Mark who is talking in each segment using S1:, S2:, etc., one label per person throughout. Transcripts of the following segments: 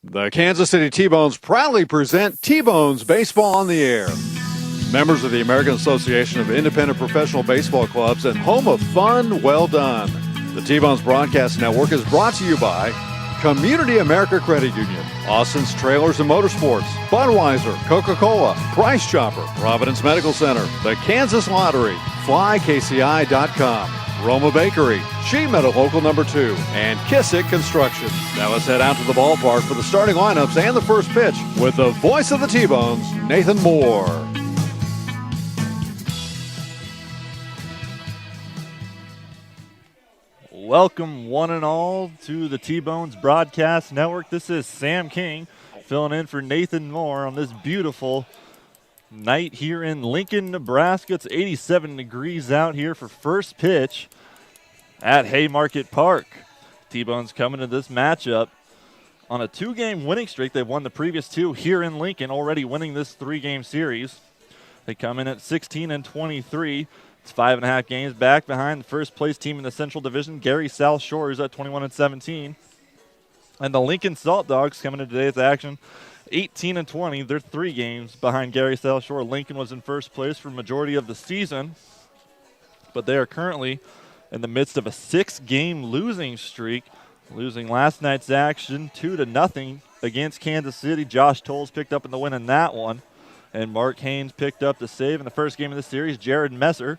S1: The Kansas City T-Bones proudly present T-Bones Baseball on the Air. Members of the American Association of Independent Professional Baseball Clubs and home of fun, well done. The T-Bones Broadcast Network is brought to you by Community America Credit Union, Austin's Trailers and Motorsports, Budweiser, Coca-Cola, Price Chopper, Providence Medical Center, the Kansas Lottery, FlyKCI.com, Roma Bakery, Sheet Metal Local Number 2, and Kissick Construction. Now let's head out to the ballpark for the starting lineups and the first pitch with the voice of the T-Bones, Nathan Moore.
S2: Welcome one and all to the T-Bones Broadcast Network. This is Sam King filling in for Nathan Moore on this beautiful night here in Lincoln, Nebraska. It's 87 degrees out here for first pitch at Haymarket Park. T-Bones coming to this matchup on a two-game winning streak. They've won the previous two here in Lincoln, already winning this three-game series. They come in at 16-23. It's 5.5 games back behind the first-place team in the Central Division, Gary South Shore, who's at 21-17. And the Lincoln Salt Dogs coming into today's action, 18-20. They're 3 games behind Gary South Shore. Lincoln was in first place for the majority of the season, but they are currently in the midst of a 6-game losing streak, losing last night's action 2-0 against Kansas City. Josh Tolles picked up in the win in that one, and Mark Haynes picked up the save in the first game of the series. Jared Messer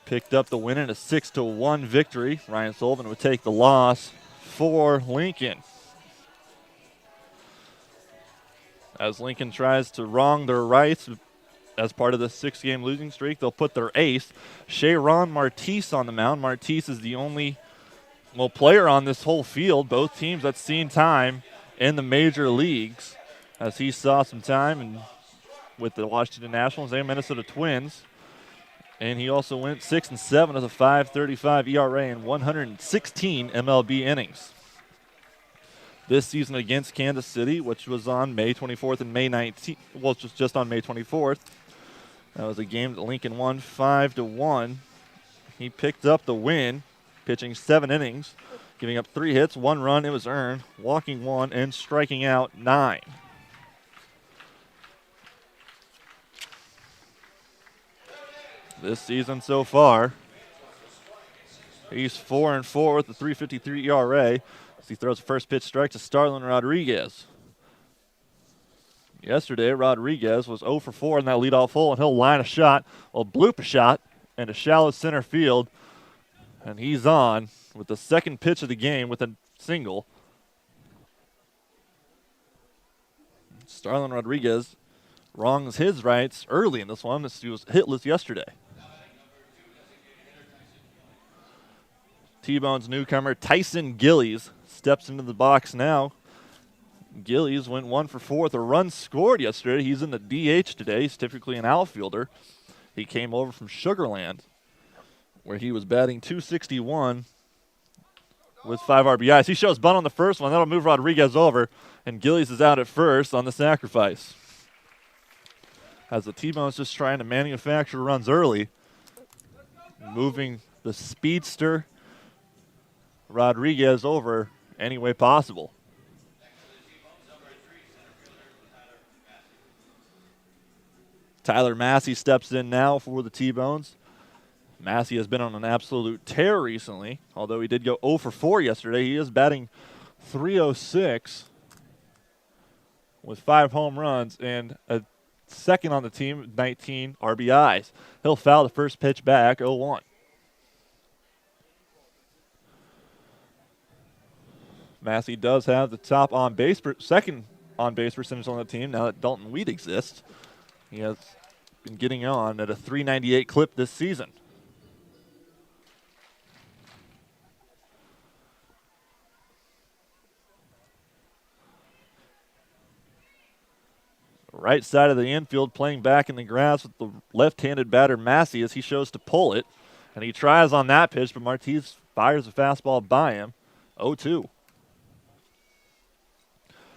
S2: picked up the win in a 6-1 victory. Ryan Sullivan would take the loss for Lincoln. As Lincoln tries to wrong their rights as part of the 6-game losing streak, they'll put their ace, Sharon Martise, on the mound. Martise is the only player on this whole field, both teams that's seen time in the major leagues, as he saw some time with the Washington Nationals and Minnesota Twins. And he also went 6-7 with a 5.35 ERA and 116 MLB innings. This season against Kansas City, which was on May 24th and May 19th, well, it was just on May 24th. That was a game that Lincoln won 5-1. He picked up the win, pitching 7 innings, giving up 3 hits, 1 run. It was earned, walking 1, and striking out 9. This season so far, he's 4-4 with a 3.53 ERA as he throws the first pitch strike to Starlin Rodriguez. Yesterday, Rodriguez was 0-4 in that leadoff hole, and he'll line a shot, bloop a shot, into shallow center field, and he's on with the second pitch of the game with a single. Starlin Rodriguez wrongs his rights early in this one. He was hitless yesterday. T-Bone's newcomer Tyson Gillies steps into the box now. Gillies went 1-4 with a run scored yesterday. He's in the DH today. He's typically an outfielder. He came over from Sugar Land, where he was batting .261 with 5 RBIs. He shows bunt on the first one. That'll move Rodriguez over, and Gillies is out at first on the sacrifice. As the T-Bone's just trying to manufacture runs early, moving the speedster Rodriguez over any way possible. Tyler Massey steps in now for the T-Bones. Massey has been on an absolute tear recently, although he did go 0-4 yesterday. He is batting .306 with 5 home runs and a second on the team, 19 RBIs. He'll foul the first pitch back, 0-1. Massey does have the top second on-base percentage on the team now that Dalton Wheat exists. He has been getting on at a .398 clip this season. Right side of the infield, playing back in the grass with the left-handed batter Massey as he shows to pull it. And he tries on that pitch, but Martise fires a fastball by him, 0-2.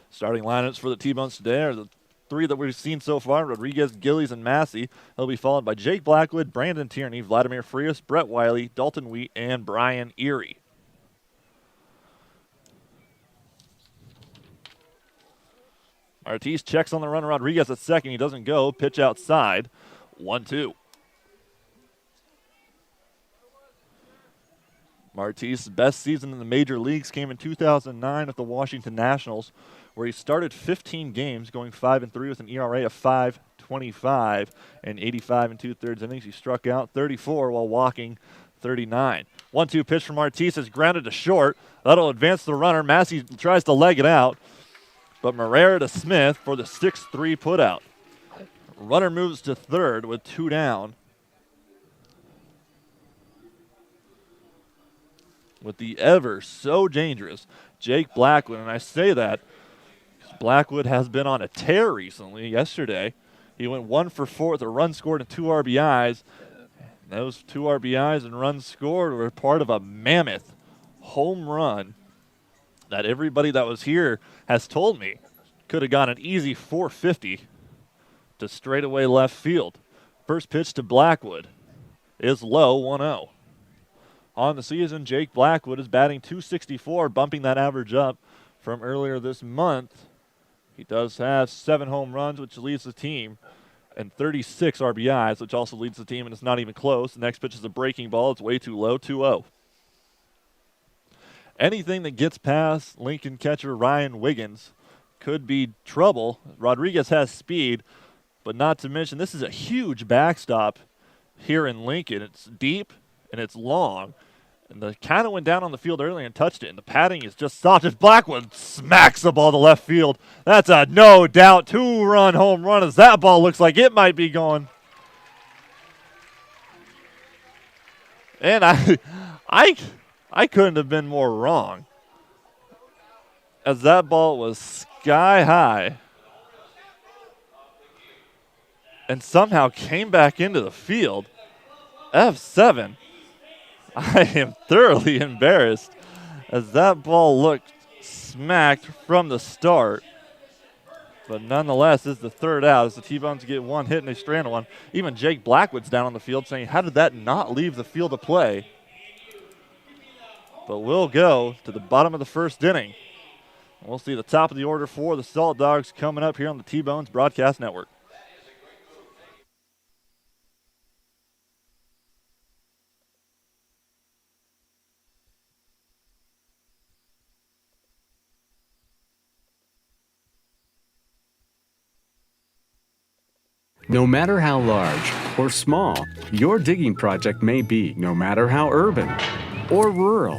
S2: Starting lineups for the T-Bones today are the 3 that we've seen so far: Rodriguez, Gillies, and Massey. He'll be followed by Jake Blackwood, Brandon Tierney, Vladimir Frias, Brett Wiley, Dalton Wheat, and Brian Erie. Artis checks on the runner. Rodriguez at second. He doesn't go. Pitch outside. 1-2. Artis' best season in the major leagues came in 2009 with the Washington Nationals, where he started 15 games, going 5-3 with an ERA of 5.25 and 85 2/3 innings. He struck out 34 while walking 39. 1-2 pitch from Artis is grounded to short. That'll advance the runner. Massey tries to leg it out, but Marrera to Smith for the 6-3 putout. Runner moves to third with 2 down. With the ever so dangerous Jake Blackwood, and I say that because Blackwood has been on a tear recently. Yesterday, he went 1 for 4 with a run scored and 2 RBIs. Those 2 RBIs and runs scored were part of a mammoth home run that everybody that was here has told me could have gone an easy 450 to straightaway left field. First pitch to Blackwood is low, 1-0. On the season, Jake Blackwood is batting .264, bumping that average up from earlier this month. He does have 7 home runs, which leads the team, and 36 RBIs, which also leads the team, and it's not even close. The next pitch is a breaking ball. It's way too low, 2-0. Anything that gets past Lincoln catcher Ryan Wiggins could be trouble. Rodriguez has speed, but not to mention this is a huge backstop here in Lincoln. It's deep and it's long. And the kind of went down on the field earlier and touched it, and the padding is just soft. If Blackwood smacks the ball to left field, that's a no doubt 2-run home run as that ball looks like it might be going. And I couldn't have been more wrong, as that ball was sky high and somehow came back into the field. F7. I am thoroughly embarrassed as that ball looked smacked from the start. But nonetheless, this is the third out as the T-Bones get 1 hit and they strand one. Even Jake Blackwood's down on the field saying, how did that not leave the field of play? But we'll go to the bottom of the first inning. We'll see the top of the order for the Salt Dogs coming up here on the T-Bones Broadcast Network.
S3: No matter how large or small your digging project may be, no matter how urban or rural,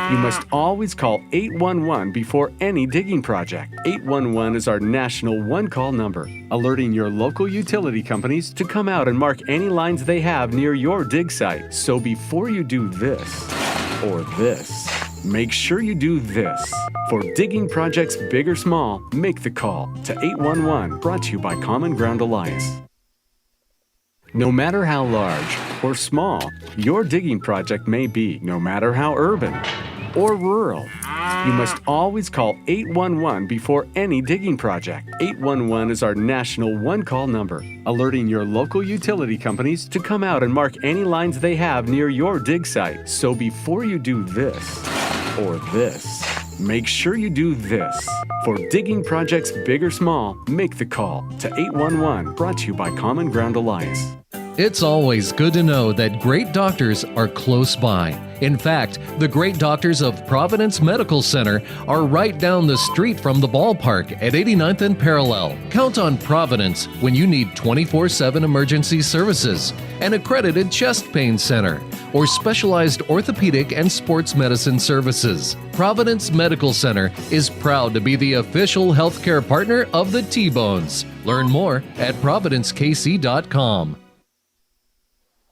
S3: you must always call 811 before any digging project. 811 is our national one-call number, alerting your local utility companies to come out and mark any lines they have near your dig site. So before you do this or this, make sure you do this. For digging projects big or small, make the call to 811, brought to you by Common Ground Alliance. No matter how large or small your digging project may be, no matter how urban or rural, you must always call 811 before any digging project. 811 is our national one-call number, alerting your local utility companies to come out and mark any lines they have near your dig site. So before you do this or this, make sure you do this. For digging projects big or small, make the call to 811, brought to you by Common Ground Alliance.
S4: It's always good to know that great doctors are close by. In fact, the great doctors of Providence Medical Center are right down the street from the ballpark at 89th and Parallel. Count on Providence when you need 24/7 emergency services, an accredited chest pain center, or specialized orthopedic and sports medicine services. Providence Medical Center is proud to be the official healthcare partner of the T-Bones. Learn more at providencekc.com.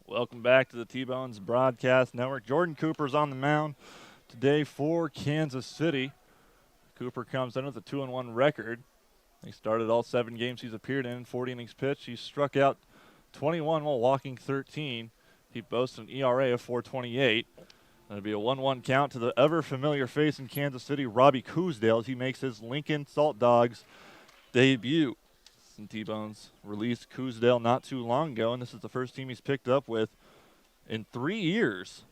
S2: Welcome back to the T-Bones Broadcast Network. Jordan Cooper's on the mound today for Kansas City. Cooper comes in with a 2-1 record. He started all 7 games he's appeared in, 40 innings pitched. He struck out 21 while walking 13. He boasts an ERA of 4.28. That'll be a 1-1 count to the ever-familiar face in Kansas City, Robbie Coosdale, as he makes his Lincoln Salt Dogs debut. And T-Bones released Coosdale not too long ago, and this is the first team he's picked up with in 3 years,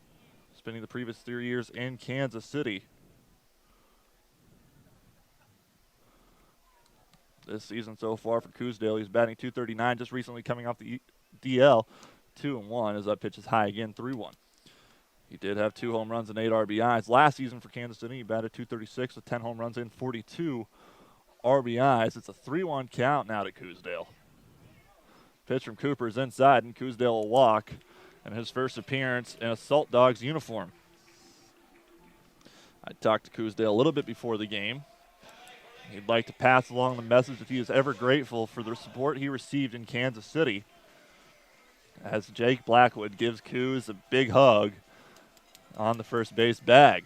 S2: spending the previous 3 years in Kansas City. this season so far for Coosdale. He's batting .239, just recently coming off the DL. 2-1 as that pitch is high again, 3-1. He did have 2 home runs and 8 RBIs. Last season for Kansas City, he batted .236 with 10 home runs and 42 RBIs. It's a 3-1 count now to Coosdale. Pitch from Cooper is inside, and Coosdale will walk in his first appearance in a Salt Dogs uniform. I talked to Coosdale a little bit before the game. He'd like to pass along the message that he is ever grateful for the support he received in Kansas City, as Jake Blackwood gives Coos a big hug on the first base bag.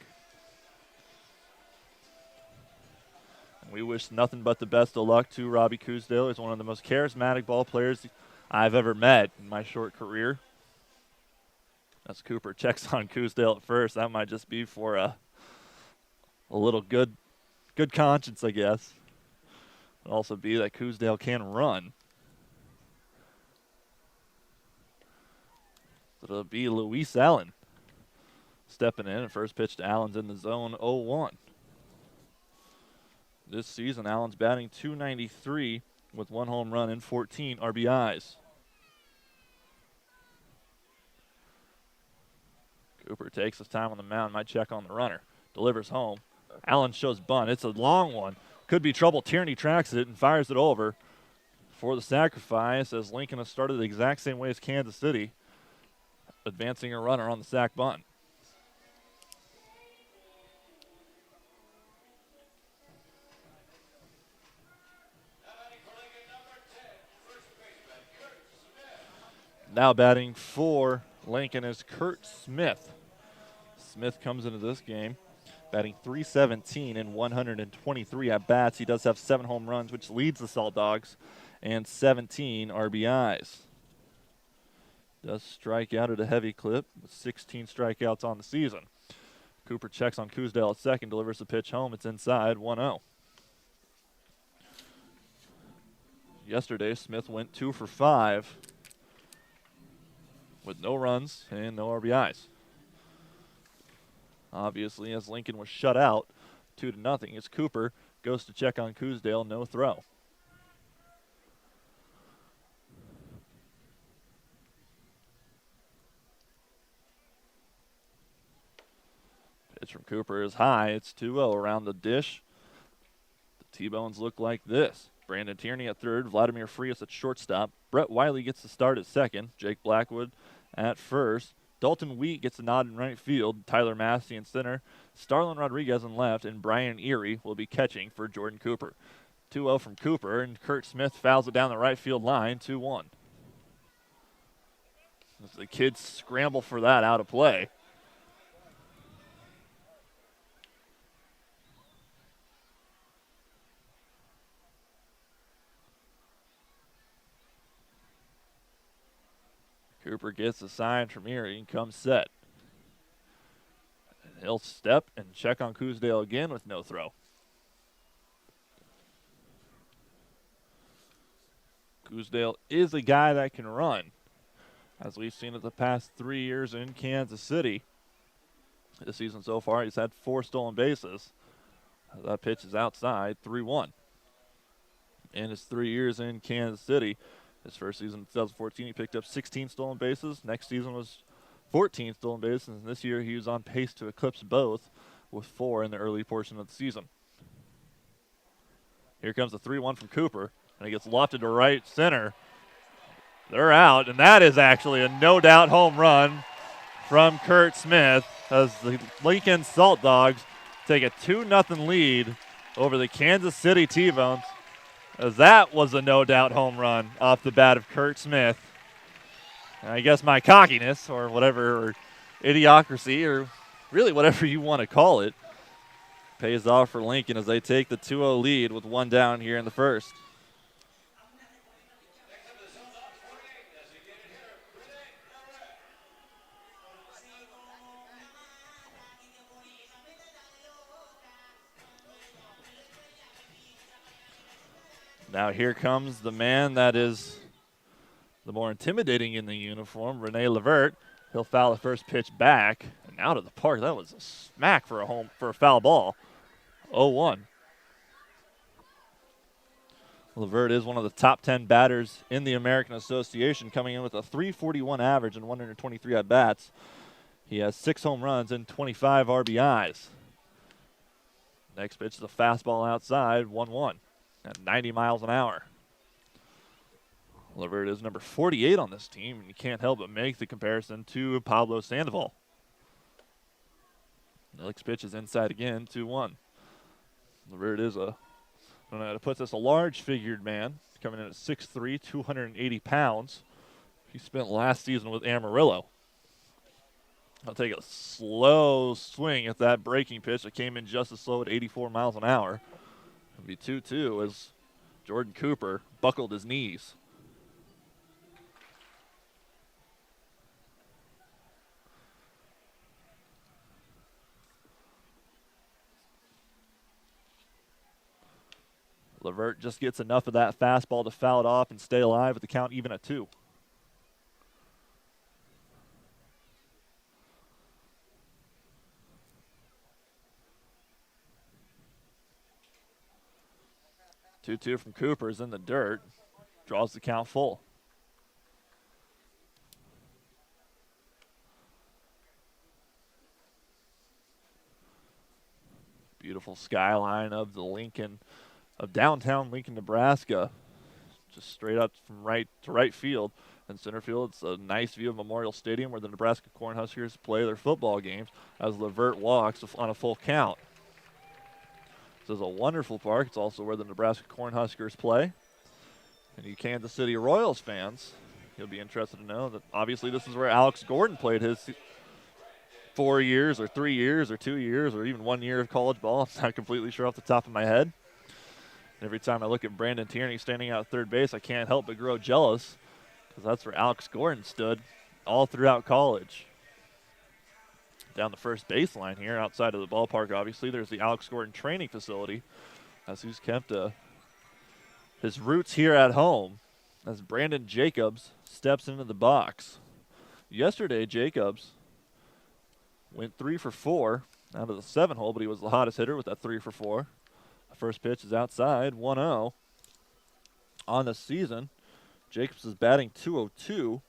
S2: And we wish nothing but the best of luck to Robbie Coosdale. He's one of the most charismatic ball players I've ever met in my short career. As Cooper checks on Coosdale at first, that might just be for a little good conscience, I guess. It'll also be that Coosdale can run. So it'll be Luis Allen stepping in, and first pitch to Allen's in the zone, 0-1. This season, Allen's batting .293 with 1 home run and 14 RBIs. Cooper takes his time on the mound, might check on the runner. Delivers home. Allen shows bunt. It's a long one. Could be trouble. Tierney tracks it and fires it over for the sacrifice, as Lincoln has started the exact same way as Kansas City, advancing a runner on the sac bunt. Now batting for Lincoln is Kurt Smith. Smith comes into this game batting .317 in 123 at-bats. He does have 7 home runs, which leads the Salt Dogs, and 17 RBIs. Does strike out at a heavy clip with 16 strikeouts on the season. Cooper checks on Coosdale at second, delivers the pitch home. It's inside, 1-0. Yesterday, Smith went 2 for 5 with no runs and no RBIs. Obviously, as Lincoln was shut out 2-0, as Cooper goes to check on Coosdale, no throw. Pitch from Cooper is high. It's 2-0 around the dish. The T-Bones look like this. Brandon Tierney at third, Vladimir Frias at shortstop. Brett Wiley gets the start at second. Jake Blackwood at first. Dalton Wheat gets a nod in right field. Tyler Massey in center. Starlin Rodriguez in left. And Brian Erie will be catching for Jordan Cooper. 2-0 from Cooper, and Kurt Smith fouls it down the right field line, 2-1. As the kids scramble for that out of play. Cooper gets a sign from Erie and comes set. And he'll step and check on Coosdale again with no throw. Coosdale is a guy that can run, as we've seen it the past 3 years in Kansas City. This season so far, he's had 4 stolen bases. That pitch is outside, 3-1. In his 3 years in Kansas City, his first season in 2014, he picked up 16 stolen bases. Next season was 14 stolen bases, and this year he was on pace to eclipse both with 4 in the early portion of the season. Here comes the 3-1 from Cooper, and he gets lofted to right center. They're out, and that is actually a no-doubt home run from Kurt Smith, as the Lincoln Salt Dogs take a 2-0 lead over the Kansas City T-Bones, as that was a no-doubt home run off the bat of Kurt Smith. And I guess my cockiness, or whatever, or idiocracy, or really whatever you want to call it, pays off for Lincoln as they take the 2-0 lead with 1 down here in the first. Now here comes the man that is the more intimidating in the uniform, Rene Levert. He'll foul the first pitch back and out of the park. That was a smack for a foul ball. 0-1. LeVert is one of the top 10 batters in the American Association, coming in with a .341 average and 123 at-bats. He has 6 home runs and 25 RBIs. Next pitch is a fastball outside, 1-1 at 90 miles an hour. LeVert is number 48 on this team, and you can't help but make the comparison to Pablo Sandoval. The next pitch is inside again, 2-1. LeVert is I don't know how to put this, a large-figured man, coming in at 6'3", 280 pounds. He spent last season with Amarillo. I'll take a slow swing at that breaking pitch that came in just as slow at 84 miles an hour. It'll be 2-2 as Jordan Cooper buckled his knees. LeVert just gets enough of that fastball to foul it off and stay alive with the count even at 2. Two from Cooper is in the dirt. Draws the count full. Beautiful skyline of downtown Lincoln, Nebraska. Just straight up from right to right field. In center field, it's a nice view of Memorial Stadium where the Nebraska Cornhuskers play their football games as LeVert walks on a full count. This is a wonderful park. It's also where the Nebraska Cornhuskers play. And you Kansas City Royals fans, you'll be interested to know that obviously this is where Alex Gordon played his 4 years or 3 years or 2 years or even 1 year of college ball. I'm not completely sure off the top of my head. Every time I look at Brandon Tierney standing out at third base, I can't help but grow jealous because that's where Alex Gordon stood all throughout college. Down the first baseline here outside of the ballpark, obviously, there's the Alex Gordon training facility as he's kept his roots here at home as Brandon Jacobs steps into the box. Yesterday, Jacobs went 3 for 4 out of the 7-hole, but he was the hottest hitter with that 3 for 4. The first pitch is outside, 1-0. On the season, Jacobs is batting .202.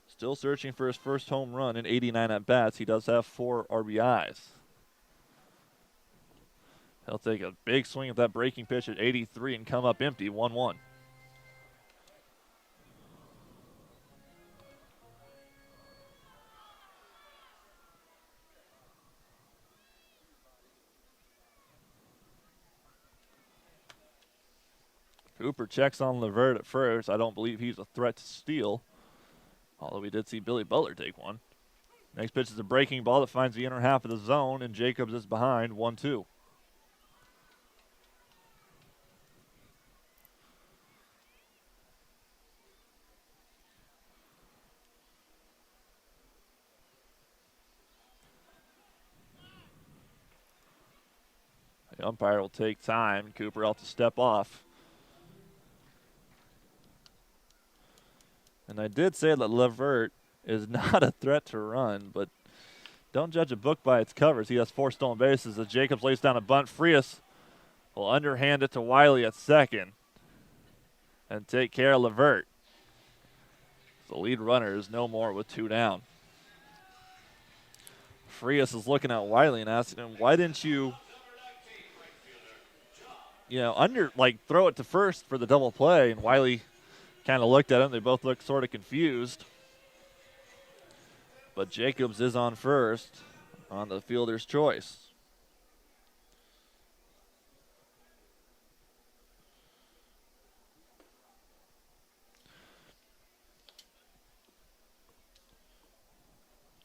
S2: Still searching for his first home run in 89 at-bats. He does have 4 RBIs. He'll take a big swing at that breaking pitch at 83 and come up empty, 1-1. Cooper checks on LeVert at first. I don't believe he's a threat to steal, although we did see Billy Butler take one. Next pitch is a breaking ball that finds the inner half of the zone, and Jacobs is behind, 1-2. The umpire will take time. Cooper will have to step off. And I did say that LeVert is not a threat to run, but don't judge a book by its covers. He has 4 stolen bases as Jacobs lays down a bunt. Frias will underhand it to Wiley at second and take care of LeVert. The lead runner is no more with 2 down. Frias is looking at Wiley and asking him, why didn't you throw it to first for the double play? And Wiley kind of looked at him. They both looked sort of confused. But Jacobs is on first on the fielder's choice.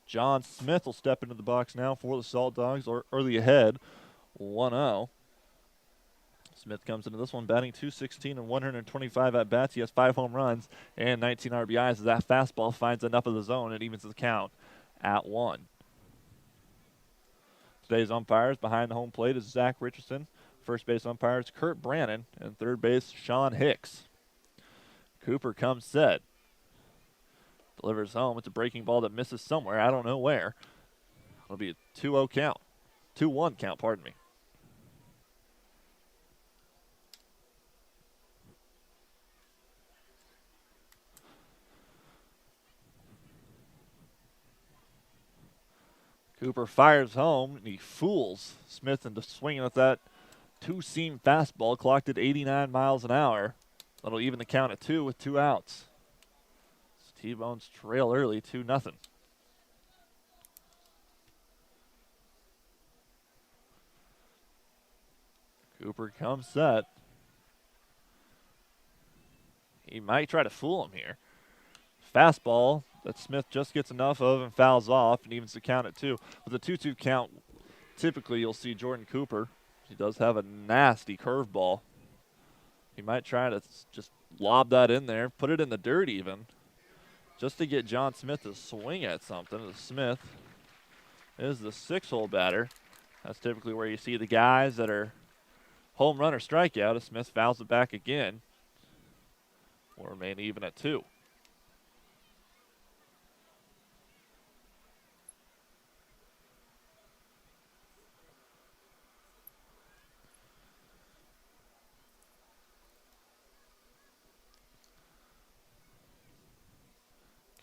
S2: John Smith will step into the box now for the Salt Dogs, early ahead, 1-0. Smith comes into this one batting .216 and 125 at-bats. He has 5 home runs and 19 RBIs as that fastball finds enough of the zone and evens the count at 1. Today's umpires behind the home plate is Zach Richardson. First base umpire is Kurt Brannon. And third base, Sean Hicks. Cooper comes set. Delivers home. It's a breaking ball that misses somewhere. I don't know where. It'll be a 2-0 count. 2-1 count, pardon me. Cooper fires home, and he fools Smith into swinging at that two-seam fastball, clocked at 89 miles an hour. That'll even the count at 2 with 2 outs. T-Bones trail early, 2-0. Cooper comes set. He might try to fool him here. Fastball that Smith just gets enough of and fouls off and evens the count at 2. With a 2-2 count, typically you'll see Jordan Cooper. He does have a nasty curveball. He might try to just lob that in there, put it in the dirt even, just to get John Smith to swing at something. Smith is the 6-hole batter. That's typically where you see the guys that are home run or strikeout. As Smith fouls it back again, will remain even at 2.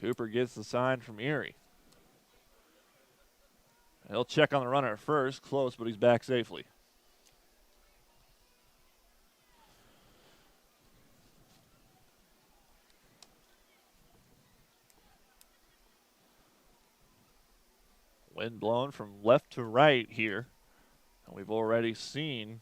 S2: Cooper gets the sign from Erie. He'll check on the runner at first, close, but he's back safely. Wind blown from left to right here. And we've already seen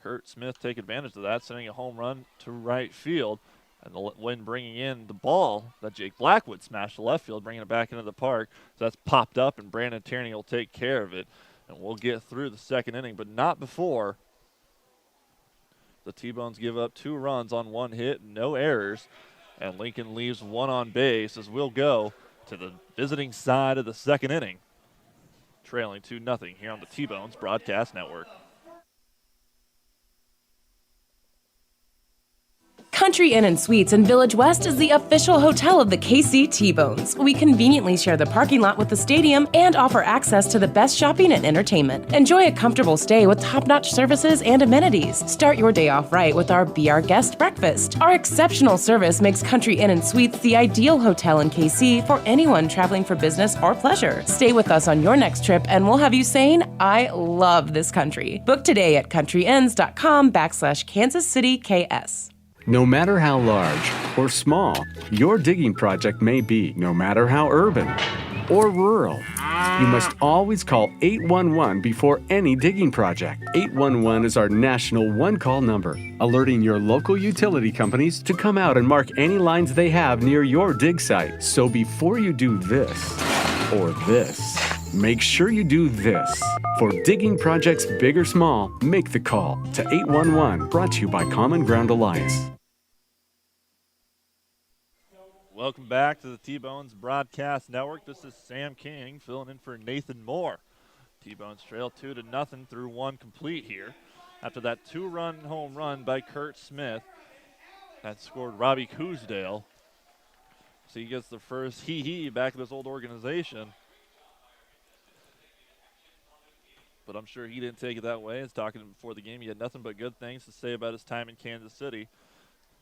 S2: Kurt Smith take advantage of that, sending a home run to right field. And the wind bringing in the ball that Jake Blackwood smashed to left field, bringing it back into the park. So that's popped up, and Brandon Tierney will take care of it. And we'll get through the second inning, but not before the T-Bones give up 2 runs on 1 hit, no errors. And Lincoln leaves 1 on base as we'll go to the visiting side of the second inning, trailing 2-0 here on the T-Bones Broadcast Network.
S5: Country Inn & Suites in Village West is the official hotel of the KC T-Bones. We conveniently share the parking lot with the stadium and offer access to the best shopping and entertainment. Enjoy a comfortable stay with top-notch services and amenities. Start your day off right with our Be Our Guest breakfast. Our exceptional service makes Country Inn & Suites the ideal hotel in KC for anyone traveling for business or pleasure. Stay with us on your next trip and we'll have you saying, I love this country. Book today at countryinns.com/Kansas City KS.
S3: No matter how large or small your digging project may be, no matter how urban or rural, you must always call 811 before any digging project. 811 is our national one-call number, alerting your local utility companies to come out and mark any lines they have near your dig site. So before you do this or this, make sure you do this. For digging projects big or small, make the call to 811, brought to you by Common Ground Alliance.
S2: Welcome back to the T-Bones Broadcast Network. This is Sam King filling in for Nathan Moore. T-Bones trail 2-0 through 1 complete here. After that 2-run home run by Kurt Smith, that scored Robbie Coosdale. So he gets the first hee-hee back at his old organization. But I'm sure he didn't take it that way. As talking to him before the game, he had nothing but good things to say about his time in Kansas City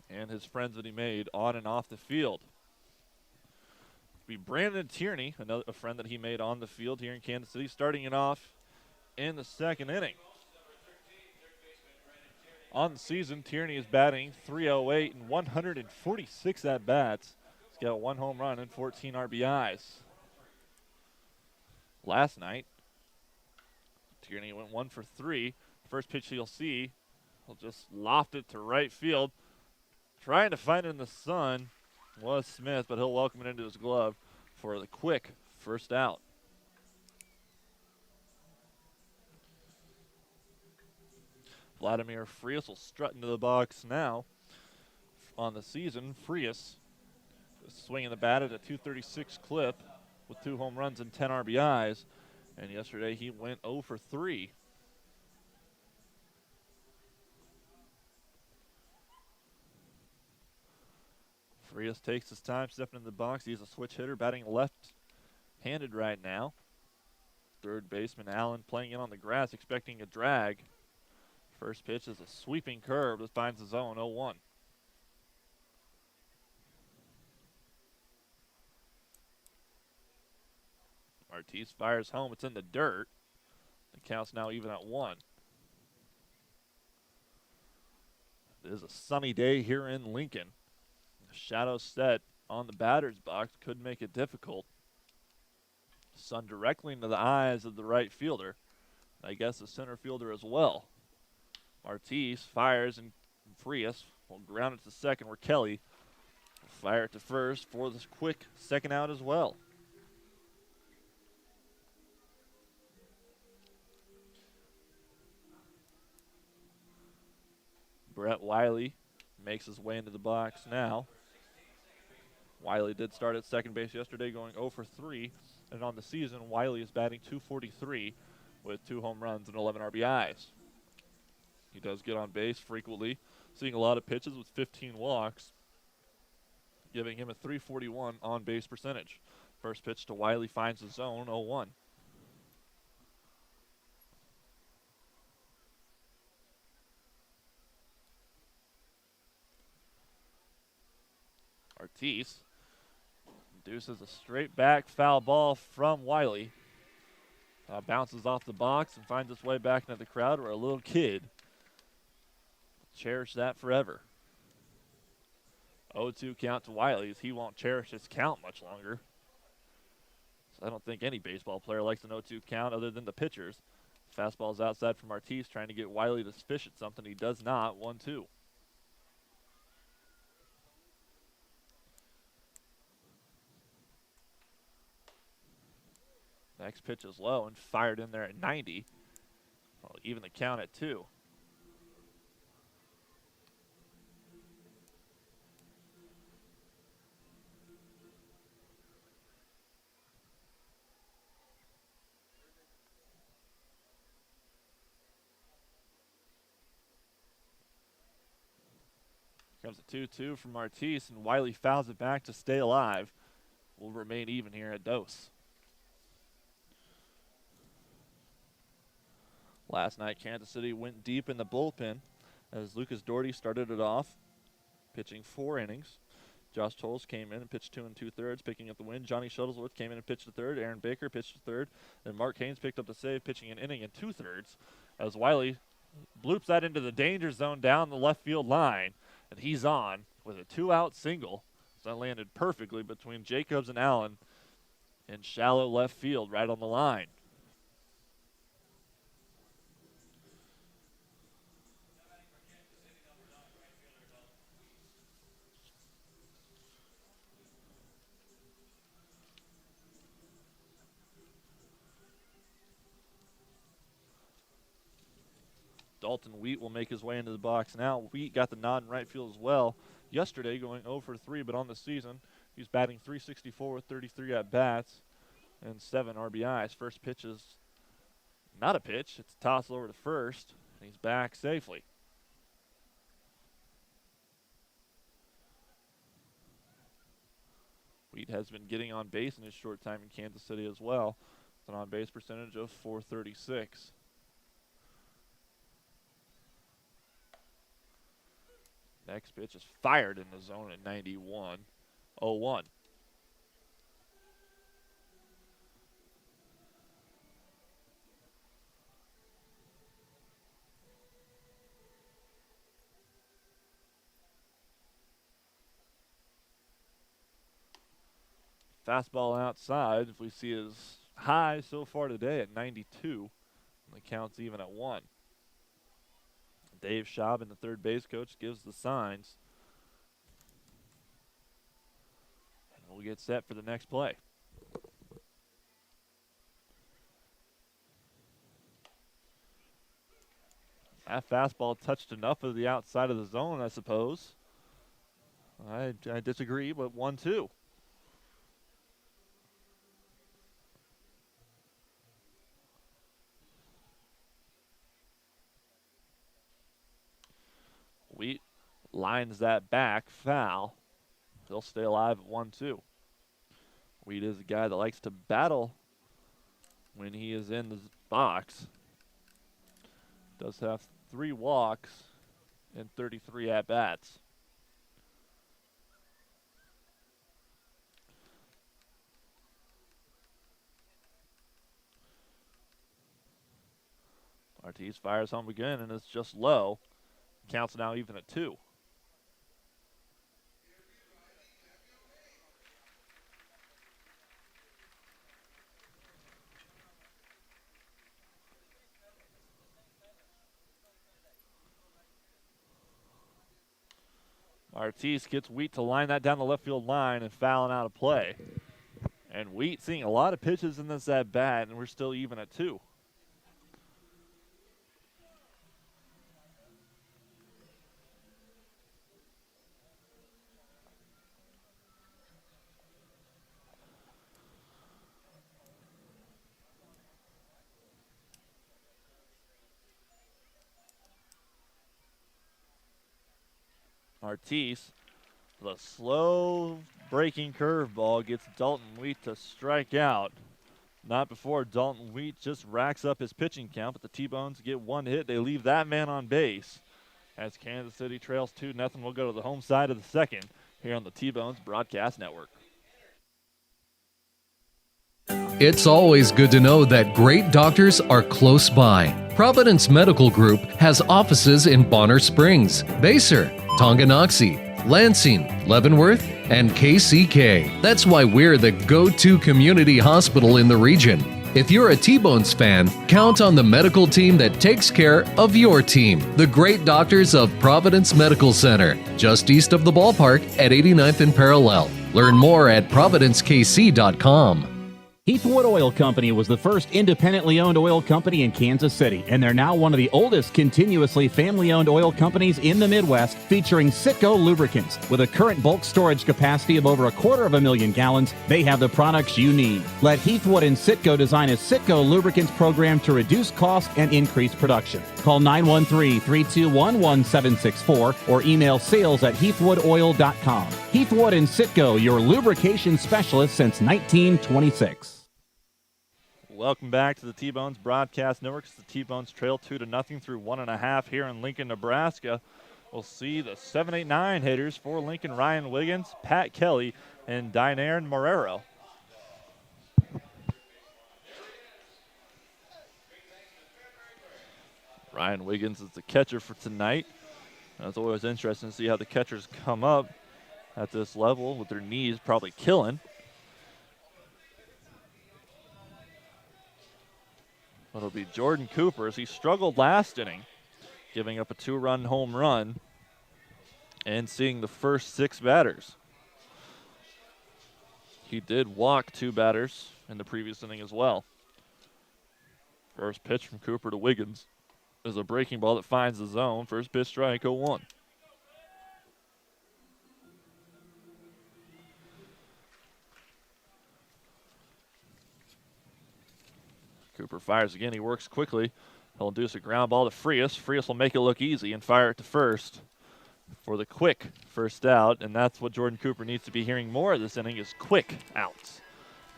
S2: and his friends that he made on and off the field. Be Brandon Tierney, a friend that he made on the field here in Kansas City, starting it off in the second inning. On the season, Tierney is batting .308 and 146 at-bats. He's got 1 home run and 14 RBIs. Last night, Tierney went 1 for 3. First pitch you'll see, he'll just loft it to right field. Trying to find it in the sun was Smith, but he'll welcome it into his glove for the quick first out. Vladimir Frias will strut into the box now. On the season, Frias swinging the bat at a .236 clip with 2 home runs and 10 RBIs. And yesterday he went 0 for 3. Frias takes his time stepping in the box. He's a switch hitter, batting left-handed right now. Third baseman Allen playing in on the grass, expecting a drag. First pitch is a sweeping curve that finds the zone, 0-1. Artis fires home. It's in the dirt. The count's now even at 1. It is a sunny day here in Lincoln. The shadow set on the batter's box could make it difficult. Sun directly into the eyes of the right fielder. I guess the center fielder as well. Artis fires, and Frias will ground it to second, where Kelly will fire it to first for this quick second out as well. Brett Wiley makes his way into the box now. Wiley did start at second base yesterday, going 0 for 3. And on the season, Wiley is batting .243 with 2 home runs and 11 RBIs. He does get on base frequently, seeing a lot of pitches with 15 walks, giving him a .341 on base percentage. First pitch to Wiley finds the zone, 0-1. Artis induces a straight back foul ball from Wiley. Bounces off the box and finds its way back into the crowd, where a little kid will cherish that forever. 0-2 count to Wiley, as he won't cherish his count much longer. So I don't think any baseball player likes an 0-2 count other than the pitchers. Fastball's outside from Artis, trying to get Wiley to fish at something. He does not. 1-2. Next pitch is low and fired in there at 90. Well, even the count at 2. Comes a 2-2 from Artis, and Wiley fouls it back to stay alive. Will remain even here at Dose. Last night, Kansas City went deep in the bullpen as Lucas Doherty started it off, pitching 4 innings. Josh Tolles came in and pitched 2 2/3, picking up the win. Johnny Shuttlesworth came in and pitched the third. Aaron Baker pitched the third. And Mark Haynes picked up the save, pitching an inning and 2/3, as Wiley bloops that into the danger zone down the left field line. And he's on with a 2-out single. So that landed perfectly between Jacobs and Allen in shallow left field right on the line. Dalton Wheat will make his way into the box now. Wheat got the nod in right field as well yesterday, going 0 for 3, but on the season, he's batting .364 with 33 at-bats and 7 RBIs. First pitch is not a pitch. It's a toss over to first, and he's back safely. Wheat has been getting on base in his short time in Kansas City as well, with an on-base percentage of .436. Next pitch is fired in the zone at 91. 0-1. Fastball outside, if we see his high so far today at 92. And the count's even at 1. Dave Schaub, the third base coach, gives the signs. And we'll get set for the next play. That fastball touched enough of the outside of the zone, I suppose. I disagree, but 1-2. Wheat lines that back, foul. He'll stay alive at 1-2. Wheat is a guy that likes to battle when he is in the box. Does have 3 walks and 33 at-bats. Ortiz fires home again, and it's just low. Counts now even at 2. Ortiz gets Wheat to line that down the left field line and fouling out of play. And Wheat seeing a lot of pitches in this at bat, and we're still even at 2. Ortiz, the slow breaking curveball gets Dalton Wheat to strike out. Not before Dalton Wheat just racks up his pitching count, but the T-Bones get 1 hit. They leave that man on base as Kansas City trails 2-0. We'll go to the home side of the second here on the T-Bones Broadcast Network.
S4: It's always good to know that great doctors are close by. Providence Medical Group has offices in Bonner Springs, Basehor, Tonganoxie, Lansing, Leavenworth, and KCK. That's why we're the go-to community hospital in the region. If you're a T-Bones fan, count on the medical team that takes care of your team. The great doctors of Providence Medical Center, just east of the ballpark at 89th and Parallel. Learn more at providencekc.com.
S6: Heathwood Oil Company was the first independently owned oil company in Kansas City, and they're now one of the oldest continuously family-owned oil companies in the Midwest, featuring Citgo lubricants. With a current bulk storage capacity of over 250,000 gallons, they have the products you need. Let Heathwood and Citgo design a Citgo lubricants program to reduce cost and increase production. Call 913-321-1764 or email sales@heathwoodoil.com. Heathwood and Citgo, your lubrication specialist since 1926.
S2: Welcome back to the T-Bones Broadcast Network. The T-Bones trail 2-0 through 1.5 here in Lincoln, Nebraska. We'll see the 7, 8, 9 hitters for Lincoln: Ryan Wiggins, Pat Kelly, and Dainaran Marrero. Ryan Wiggins is the catcher for tonight. It's always interesting to see how the catchers come up at this level with their knees probably killing. It'll be Jordan Cooper as he struggled last inning, giving up a 2-run home run and seeing the first 6 batters. He did walk 2 batters in the previous inning as well. First pitch from Cooper to Wiggins is a breaking ball that finds the zone. First pitch strike, 0-1. Cooper fires again. He works quickly. He'll induce a ground ball to Frias. Frias will make it look easy and fire it to first for the quick first out, and that's what Jordan Cooper needs to be hearing more of this inning is quick outs,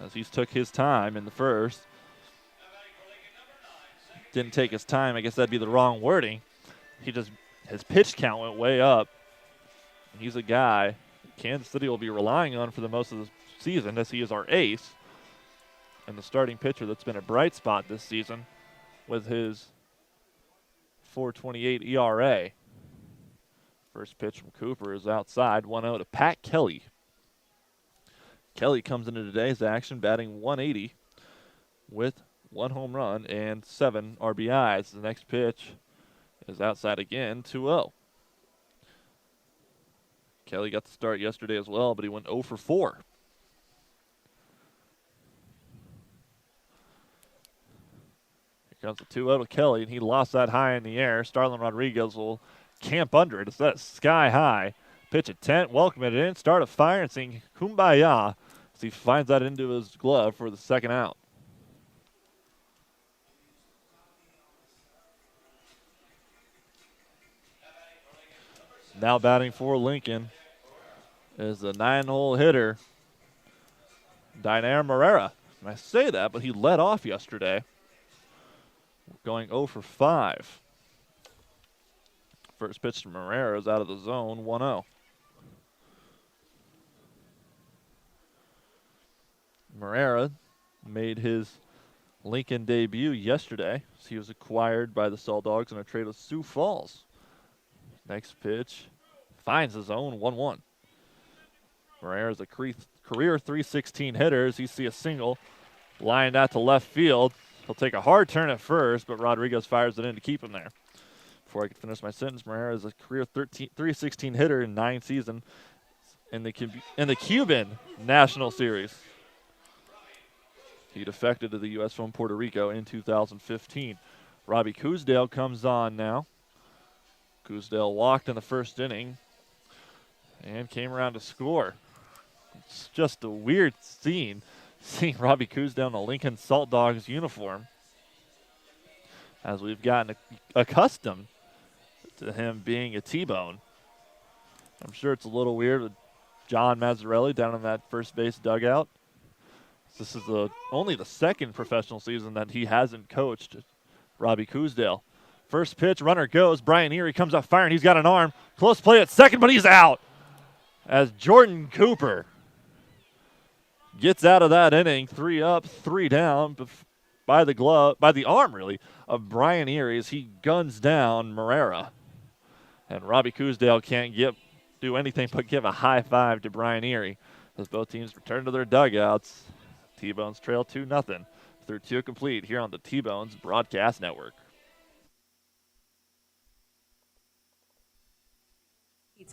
S2: as he's took his time in the first. Didn't take his time. I guess that'd be the wrong wording. His pitch count went way up. He's a guy Kansas City will be relying on for the most of the season, as he is our ace and the starting pitcher that's been a bright spot this season with his 4.28 ERA. First pitch from Cooper is outside, 1-0 to Pat Kelly. Kelly comes into today's action batting .180 with 1 home run and 7 RBIs. The next pitch is outside again, 2-0. Kelly got the start yesterday as well, but he went 0 for 4. Here comes the 2-0 to Kelly, and he lost that high in the air. Starlin Rodriguez will camp under it. It's that sky high. Pitch at 10, welcome it in, start a fire, and sing Kumbaya as he finds that into his glove for the second out. Now batting for Lincoln is the 9-hole hitter, Dainaran Marrero. I say that, but he led off yesterday, going 0 for 5. First pitch to Marrero is out of the zone, 1-0. Marrero made his Lincoln debut yesterday. He was acquired by the Salt Dogs in a trade with Sioux Falls. Next pitch finds his own 1-1. Moreira's a career 316 hitter as you see a single lined out to left field. He'll take a hard turn at first, but Rodriguez fires it in to keep him there. Before I can finish my sentence, Moreira is a career 316 hitter in 9 seasons in the Cuban National Series. He defected to the U.S. from Puerto Rico in 2015. Robbie Coosdale comes on now. Coosdale walked in the first inning and came around to score. It's just a weird scene, seeing Robbie Coosdale in a Lincoln Salt Dogs uniform, as we've gotten accustomed to him being a T-bone. I'm sure it's a little weird with John Mazzarelli down in that first base dugout. This is only the second professional season that he hasn't coached Robbie Coosdale. First pitch, runner goes. Brian Erie comes up firing. He's got an arm. Close play at second, but he's out. As Jordan Cooper gets out of that inning, 3 up, 3 down by the arm really, of Brian Erie as he guns down Moreira. And Robbie Coosdale can't do anything but give a high five to Brian Erie as both teams return to their dugouts. T-Bones trail 2-0 through 2 complete here on the T-Bones Broadcast Network.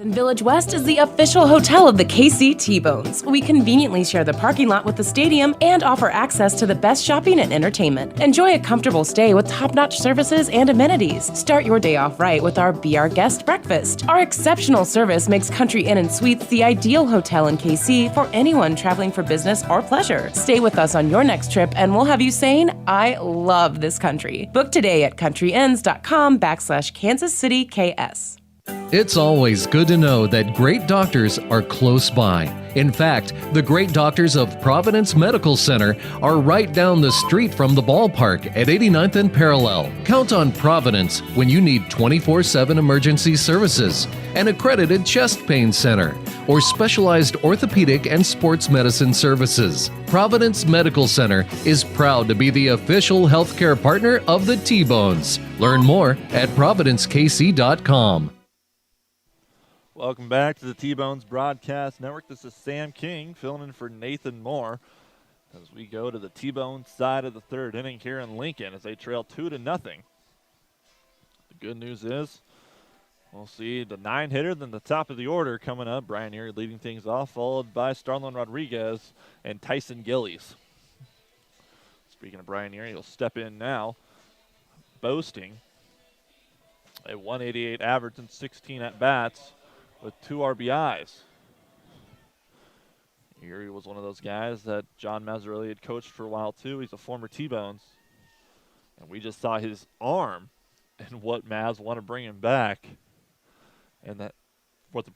S5: And Village West is the official hotel of the KC T-Bones. We conveniently share the parking lot with the stadium and offer access to the best shopping and entertainment. Enjoy a comfortable stay with top-notch services and amenities. Start your day off right with our Be Our Guest breakfast. Our exceptional service makes Country Inn & Suites the ideal hotel in KC for anyone traveling for business or pleasure. Stay with us on your next trip and we'll have you saying, I love this country. Book today at countryinns.com/Kansas City KS.
S4: It's always good to know that great doctors are close by. In fact, the great doctors of Providence Medical Center are right down the street from the ballpark at 89th and Parallel. Count on Providence when you need 24/7 emergency services, an accredited chest pain center, or specialized orthopedic and sports medicine services. Providence Medical Center is proud to be the official healthcare partner of the T-Bones. Learn more at providencekc.com.
S2: Welcome back to the T-Bones Broadcast Network. This is Sam King filling in for Nathan Moore as we go to the T-Bones side of the third inning here in Lincoln as they trail 2-0. The good news is we'll see the 9-hitter, then the top of the order coming up. Brian Erie leading things off, followed by Starlin Rodriguez and Tyson Gillies. Speaking of Brian Erie, he'll step in now, boasting a 188 average and 16 at-bats with 2 RBIs. Erie was one of those guys that John Mazzarelli had coached for a while too. He's a former T-Bones. And we just saw his arm and what Maz want to bring him back. And that what the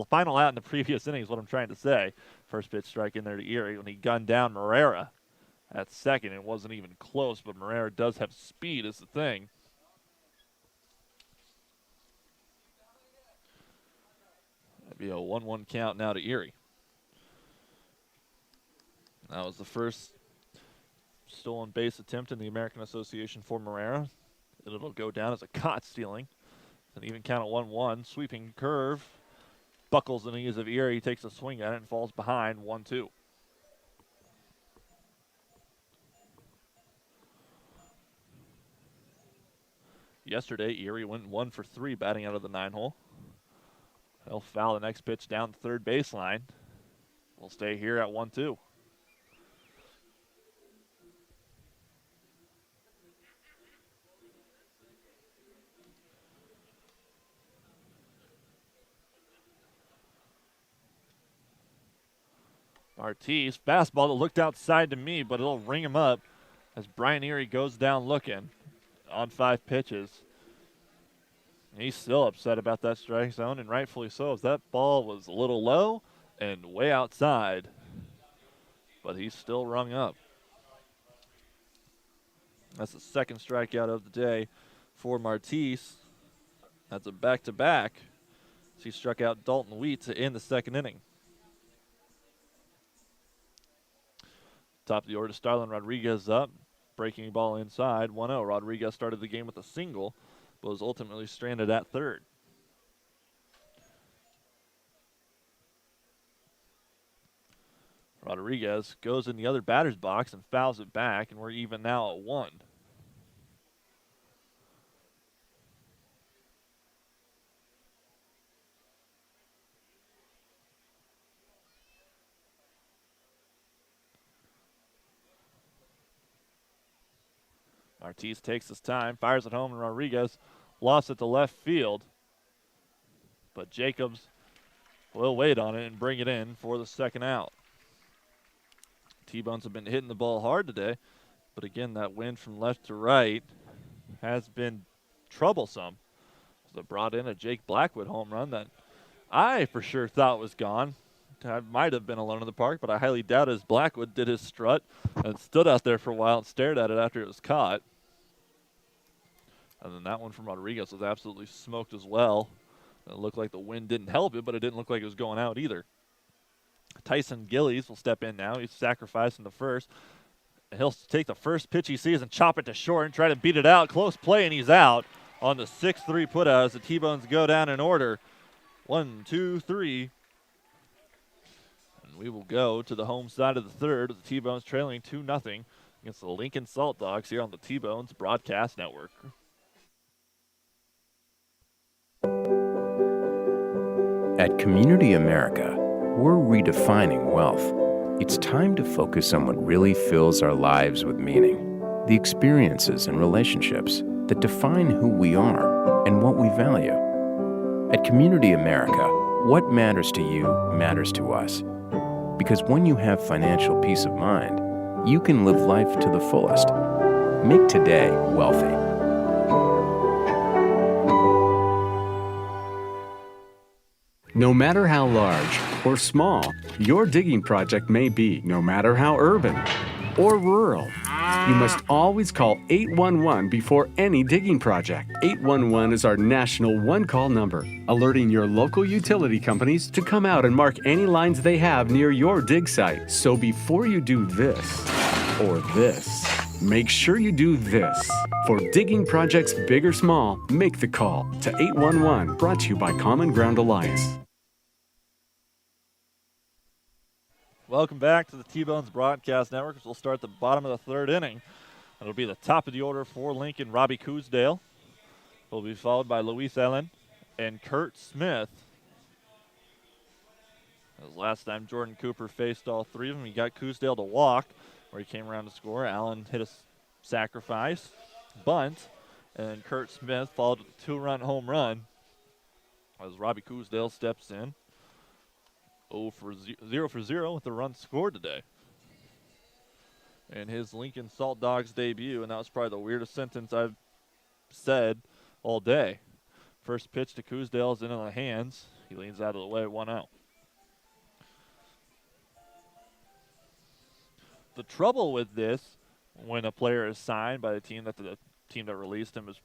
S2: final out in the previous inning is what I'm trying to say. First pitch strike in there to Erie when he gunned down Moreira at second. It wasn't even close, but Moreira does have speed is the thing. That'd be a 1-1 count now to Erie. That was the first stolen base attempt in the American Association for Moreira. It'll go down as a caught stealing. An even count of 1-1. Sweeping curve. Buckles the knees of Erie. He takes a swing at it and falls behind 1-2. Yesterday, Erie went 1 for 3 batting out of the 9-hole. They'll foul the next pitch down the third baseline. We'll stay here at 1-2. Artis, fastball that looked outside to me, but it'll ring him up as Brian Erie goes down looking on 5 pitches. He's still upset about that strike zone, and rightfully so, as that ball was a little low and way outside. But he's still rung up. That's the second strikeout of the day for Martis. That's a back-to-back. He struck out Dalton Wheat to end the second inning. Top of the order, Starlin Rodriguez up. Breaking ball inside, 1-0. Rodriguez started the game with a single, but was ultimately stranded at third. Rodriguez goes in the other batter's box and fouls it back, and we're even now at 1. Ortiz takes his time, fires it home, and Rodriguez lost it to left field. But Jacobs will wait on it and bring it in for the second out. T-Bones have been hitting the ball hard today, but again, that wind from left to right has been troublesome. So they brought in a Jake Blackwood home run that I for sure thought was gone. I might have been alone in the park, but I highly doubt as Blackwood did his strut and stood out there for a while and stared at it after it was caught. And then that one from Rodriguez was absolutely smoked as well. It looked like the wind didn't help it, but it didn't look like it was going out either. Tyson Gillies will step in now. He's sacrificing the first. He'll take the first pitch he sees and chop it to short and try to beat it out. Close play, and he's out on the 6-3 putout as the T-Bones go down in order. 1, 2, 3. And we will go to the home side of the third with the T-Bones trailing 2-0 against the Lincoln Salt Dogs here on the T-Bones Broadcast Network.
S7: At Community America, we're redefining wealth. It's time to focus on what really fills our lives with meaning, the experiences and relationships that define who we are and what we value. At Community America, what matters to you matters to us. Because when you have financial peace of mind, you can live life to the fullest. Make today wealthy.
S3: No matter how large or small your digging project may be, no matter how urban or rural, you must always call 811 before any digging project. 811 is our national one-call number, alerting your local utility companies to come out and mark any lines they have near your dig site. So before you do this or this, make sure you do this. For digging projects big or small, make the call to 811, brought to you by Common Ground Alliance.
S2: Welcome back to the T-Bones Broadcast Network. We'll start the bottom of the third inning. It'll be the top of the order for Lincoln, Robbie Coosdale. He'll be followed by Luis Allen and Kurt Smith. As last time Jordan Cooper faced all three of them, he got Coosdale to walk, where he came around to score. Allen hit a sacrifice, bunt, and Kurt Smith followed with a 2-run home run as Robbie Coosdale steps in. 0 for 0 with a run scored today. And his Lincoln Salt Dogs debut, and that was probably the weirdest sentence I've said all day. First pitch to Coosdale is into the hands. He leans out of the way, 1 out. The trouble with this, when a player is signed by the team that released him is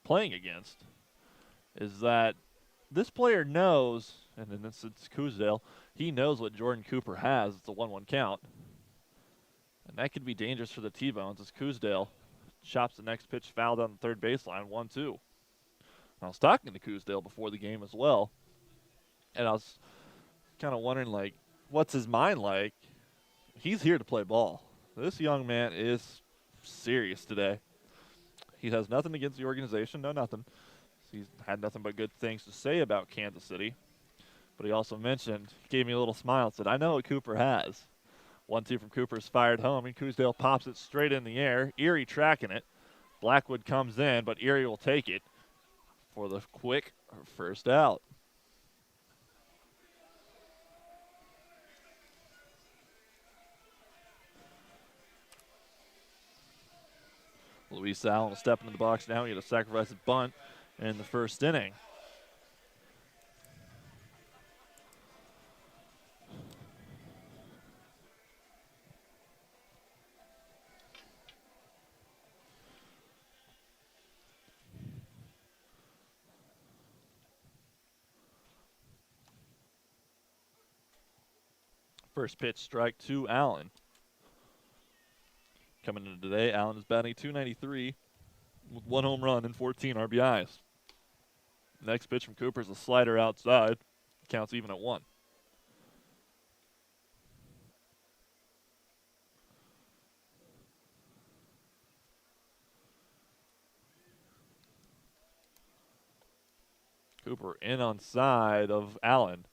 S2: playing against, is that this player knows, and in this instance Coosdale, he knows what Jordan Cooper has. It's a 1-1 count. And that could be dangerous for the T-Bones as Coosdale chops the next pitch foul down the third baseline, 1-2. I was talking to Coosdale before the game as well, and I was kind of wondering, like, what's his mind like? He's here to play ball. This young man is serious today. He has nothing against the organization, no nothing. He's had nothing but good things to say about Kansas City. But he also mentioned, gave me a little smile, said, I know what Cooper has. 1-2 from Cooper is fired home, and Coosdale pops it straight in the air. Erie tracking it. Blackwood comes in, but Erie will take it for the quick first out. Luis Allen will step into the box now. He had a sacrifice a bunt in the first inning. First pitch strike to Allen. Coming into today, Allen is batting .293 with 1 home run and 14 RBIs. Next pitch from Cooper is a slider outside. Counts even at 1. Cooper in on side of Allen.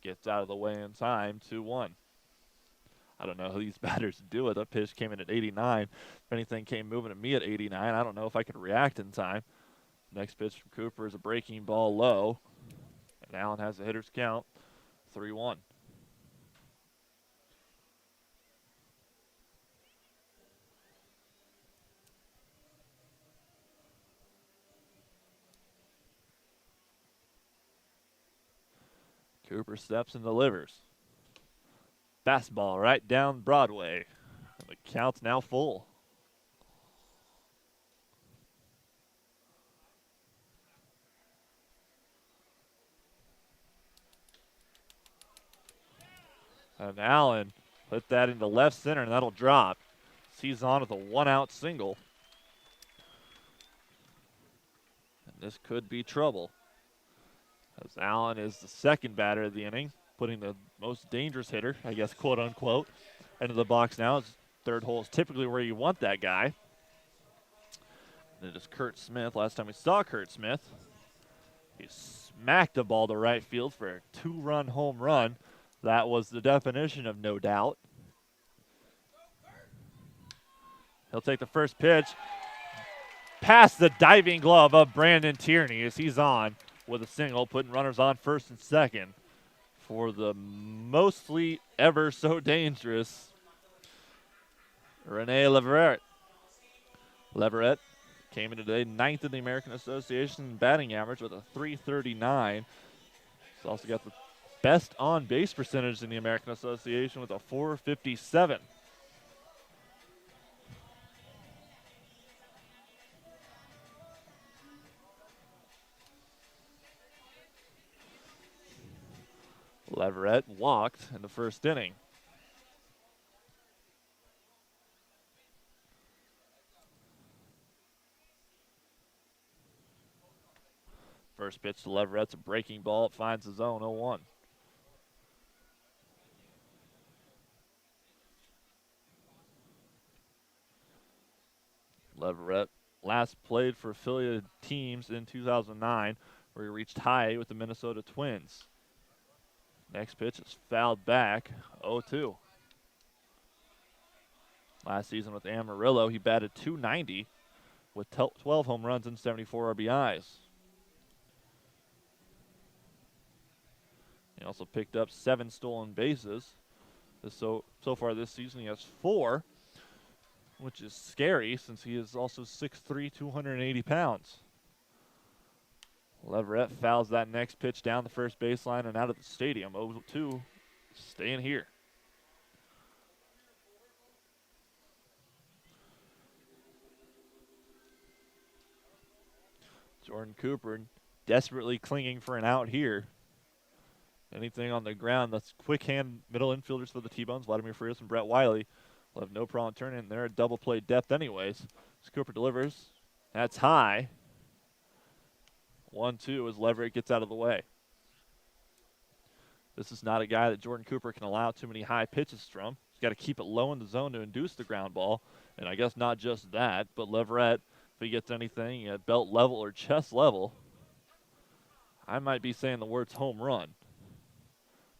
S2: Gets out of the way in time, 2-1. I don't know how these batters do it. That pitch came in at 89. If anything came moving at me at 89, I don't know if I could react in time. Next pitch from Cooper is a breaking ball low. And Allen has a hitter's count, 3-1. Cooper steps and delivers. Fastball right down Broadway. And the count's now full. And Allen put that into left center, and that'll drop. He's on with a 1-out single. And this could be trouble, as Allen is the second batter of the inning, putting the most dangerous hitter, I guess, quote unquote, into the box now. His third hole is typically where you want that guy. And it is Kurt Smith. Last time we saw Kurt Smith, he smacked the ball to right field for a 2-run home run. That was the definition of no doubt. He'll take the first pitch past the diving glove of Brandon Tierney as he's on with a single, putting runners on first and second for the mostly ever so dangerous Rene Leverett. Leverett came in today 9th in the American Association batting average with a .339. He's also got the best on-base percentage in the American Association with a .457. Leverett walked in the first inning. First pitch to Leverett's a breaking ball. It finds the zone, 0-1. Leverett last played for affiliated teams in 2009, where he reached high with the Minnesota Twins. Next pitch is fouled back, 0-2. Last season with Amarillo, he batted .290 with 12 home runs and 74 RBIs. He also picked up 7 stolen bases. So far this season, he has 4, which is scary since he is also 6'3", 280 pounds. Leverett fouls that next pitch down the first baseline and out of the stadium. 0-2, staying here. Jordan Cooper desperately clinging for an out here. Anything on the ground, that's quick hand middle infielders for the T-Bones, Vladimir Frias and Brett Wiley, will have no problem turning in there at double play depth anyways. As Cooper delivers, that's high. 1-2 as Leverett gets out of the way. This is not a guy that Jordan Cooper can allow too many high pitches from. He's got to keep it low in the zone to induce the ground ball. And I guess not just that, but Leverett, if he gets anything at belt level or chest level, I might be saying the words home run.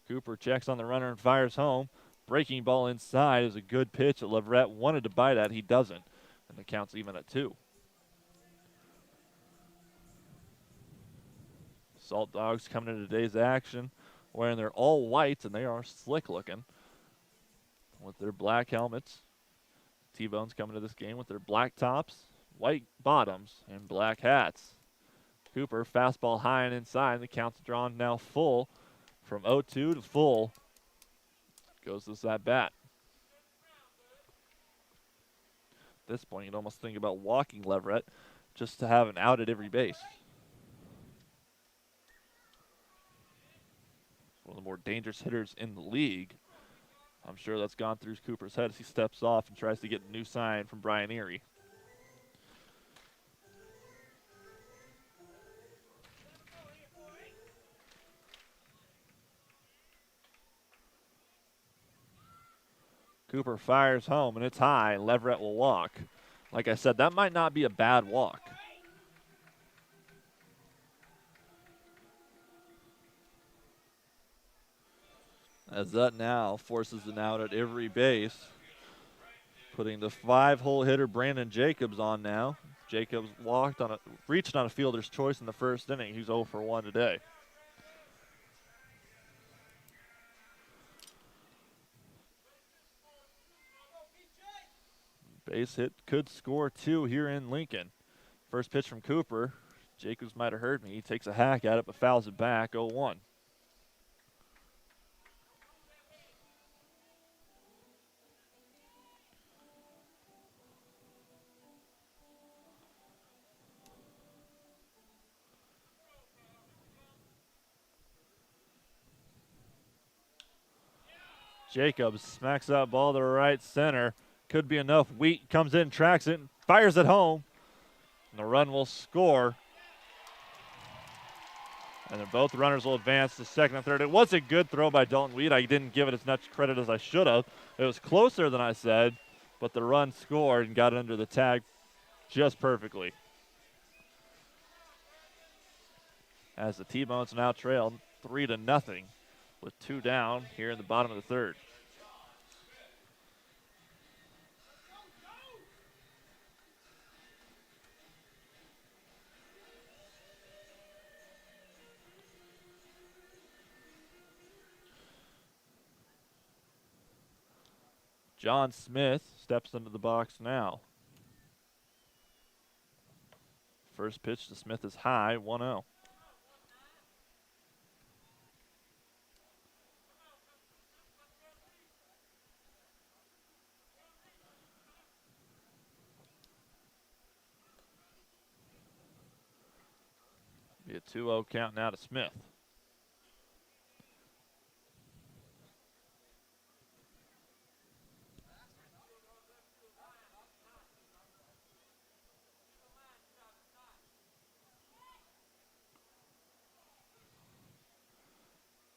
S2: Cooper checks on the runner and fires home. Breaking ball inside is a good pitch that Leverett wanted to bite at. He doesn't. And the count's even at 2. Salt Dogs coming into today's action wearing their all whites, and they are slick looking with their black helmets. T-Bones coming to this game with their black tops, white bottoms, and black hats. Cooper, fastball high and inside. The count's drawn now full. From 0-2 to full goes this at bat. At this point, you'd almost think about walking Leverett just to have an out at every base. One of the more dangerous hitters in the league. I'm sure that's gone through Cooper's head as he steps off and tries to get a new sign from Brian Erie. Cooper fires home, and it's high. Leverett will walk. Like I said, that might not be a bad walk. As that now forces an out at every base, putting the 5-hole hitter Brandon Jacobs on now. Jacobs reached on a fielder's choice in the first inning. He's 0 for 1 today. Base hit could score 2 here in Lincoln. First pitch from Cooper. Jacobs might have heard me. He takes a hack at it but fouls it back, 0-1. Jacobs smacks that ball to right center. Could be enough. Wheat comes in, tracks it, and fires it home. And the run will score. And then both runners will advance to second and third. It was a good throw by Dalton Wheat. I didn't give it as much credit as I should have. It was closer than I said, but the run scored and got under the tag just perfectly. As the T-Bones now trail 3-0 with 2 down here in the bottom of the third. John Smith steps into the box now. First pitch to Smith is high, 1-0. Be a 2-0 count now to Smith.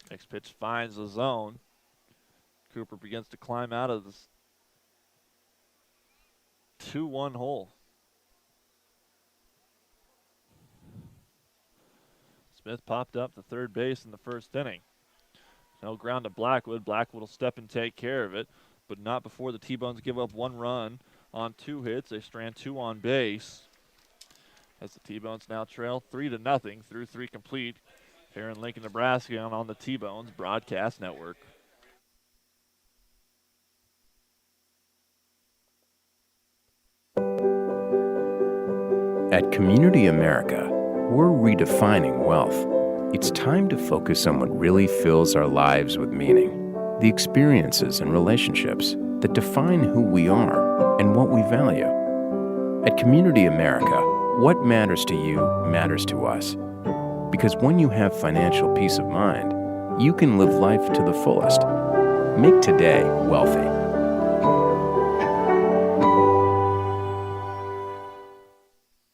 S2: Next pitch finds the zone. Cooper begins to climb out of this 2-1 hole. Smith popped up to third base in the first inning. No ground to Blackwood. Blackwood will step and take care of it, but not before the T-Bones give up 1 run on 2 hits. They strand 2 on base. As the T-Bones now trail 3-0 through 3 complete here in Lincoln, Nebraska on the T-Bones Broadcast Network.
S7: At Community America, we're redefining wealth. It's time to focus on what really fills our lives with meaning. The experiences and relationships that define who we are and what we value. At Community America, what matters to you matters to us. Because when you have financial peace of mind, you can live life to the fullest. Make today wealthy.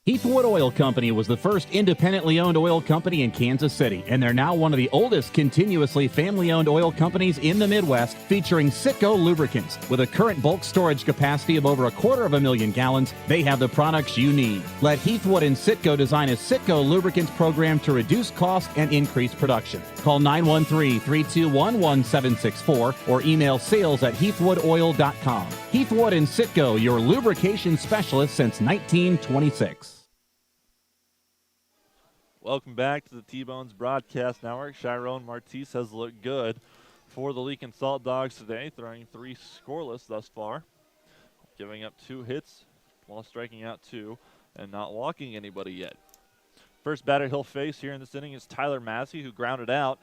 S6: Heathwood Oil Company was the first independently owned oil company in Kansas City, and they're now one of the oldest continuously family-owned oil companies in the Midwest, featuring Citgo lubricants. With a current bulk storage capacity of over 250,000 gallons, they have the products you need. Let Heathwood and Citgo design a Citgo lubricants program to reduce cost and increase production. Call 913-321-1764 or email sales@heathwoodoil.com. Heathwood and Citgo, your lubrication specialist since 1926.
S2: Welcome back to the T-Bones Broadcast Network. Chiron Martise has looked good for the Lincoln Salt Dogs today, throwing 3 scoreless thus far, giving up 2 hits while striking out 2 and not walking anybody yet. First batter he'll face here in this inning is Tyler Massey, who grounded out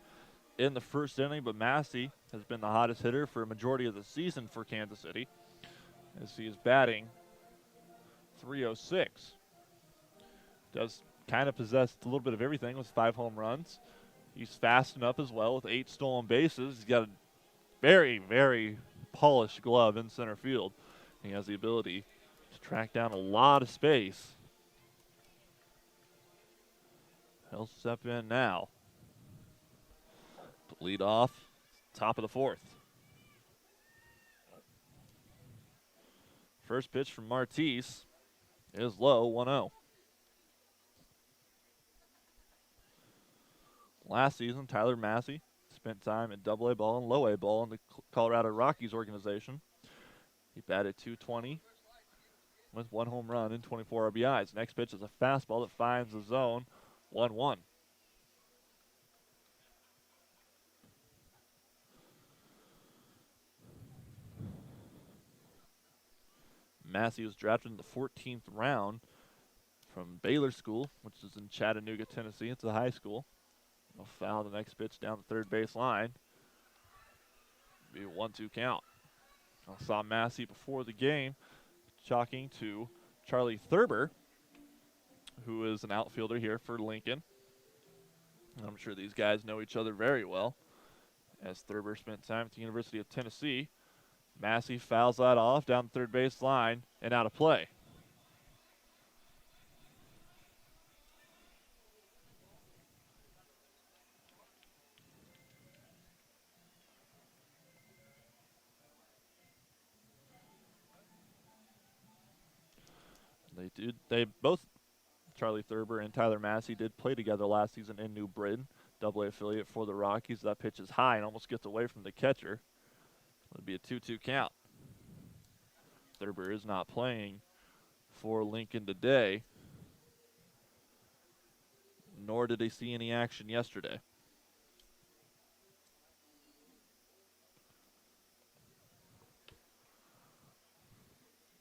S2: in the first inning, but Massey has been the hottest hitter for a majority of the season for Kansas City, as he is batting .306. Does kind of possessed a little bit of everything with 5 home runs. He's fast enough as well with 8 stolen bases. He's got a very, very polished glove in center field. He has the ability to track down a lot of space. He'll step in now. Lead off, top of the fourth. First pitch from Martise is low, 1-0. Last season, Tyler Massey spent time in AA ball and low A ball in the Colorado Rockies organization. He batted .220 with 1 home run and 24 RBIs. Next pitch is a fastball that finds the zone, 1-1. Massey was drafted in the 14th round from Baylor School, which is in Chattanooga, Tennessee. It's a high school. He'll foul the next pitch down the third base line. Be a 1-2 count. I saw Massey before the game talking to Charlie Thurber, who is an outfielder here for Lincoln. And I'm sure these guys know each other very well, as Thurber spent time at the University of Tennessee. Massey fouls that off down the third base line and out of play. They both, Charlie Thurber and Tyler Massey, did play together last season in New Britain, AA affiliate for the Rockies. That pitch is high and almost gets away from the catcher. It'll be a 2-2 count. Thurber is not playing for Lincoln today, nor did they see any action yesterday.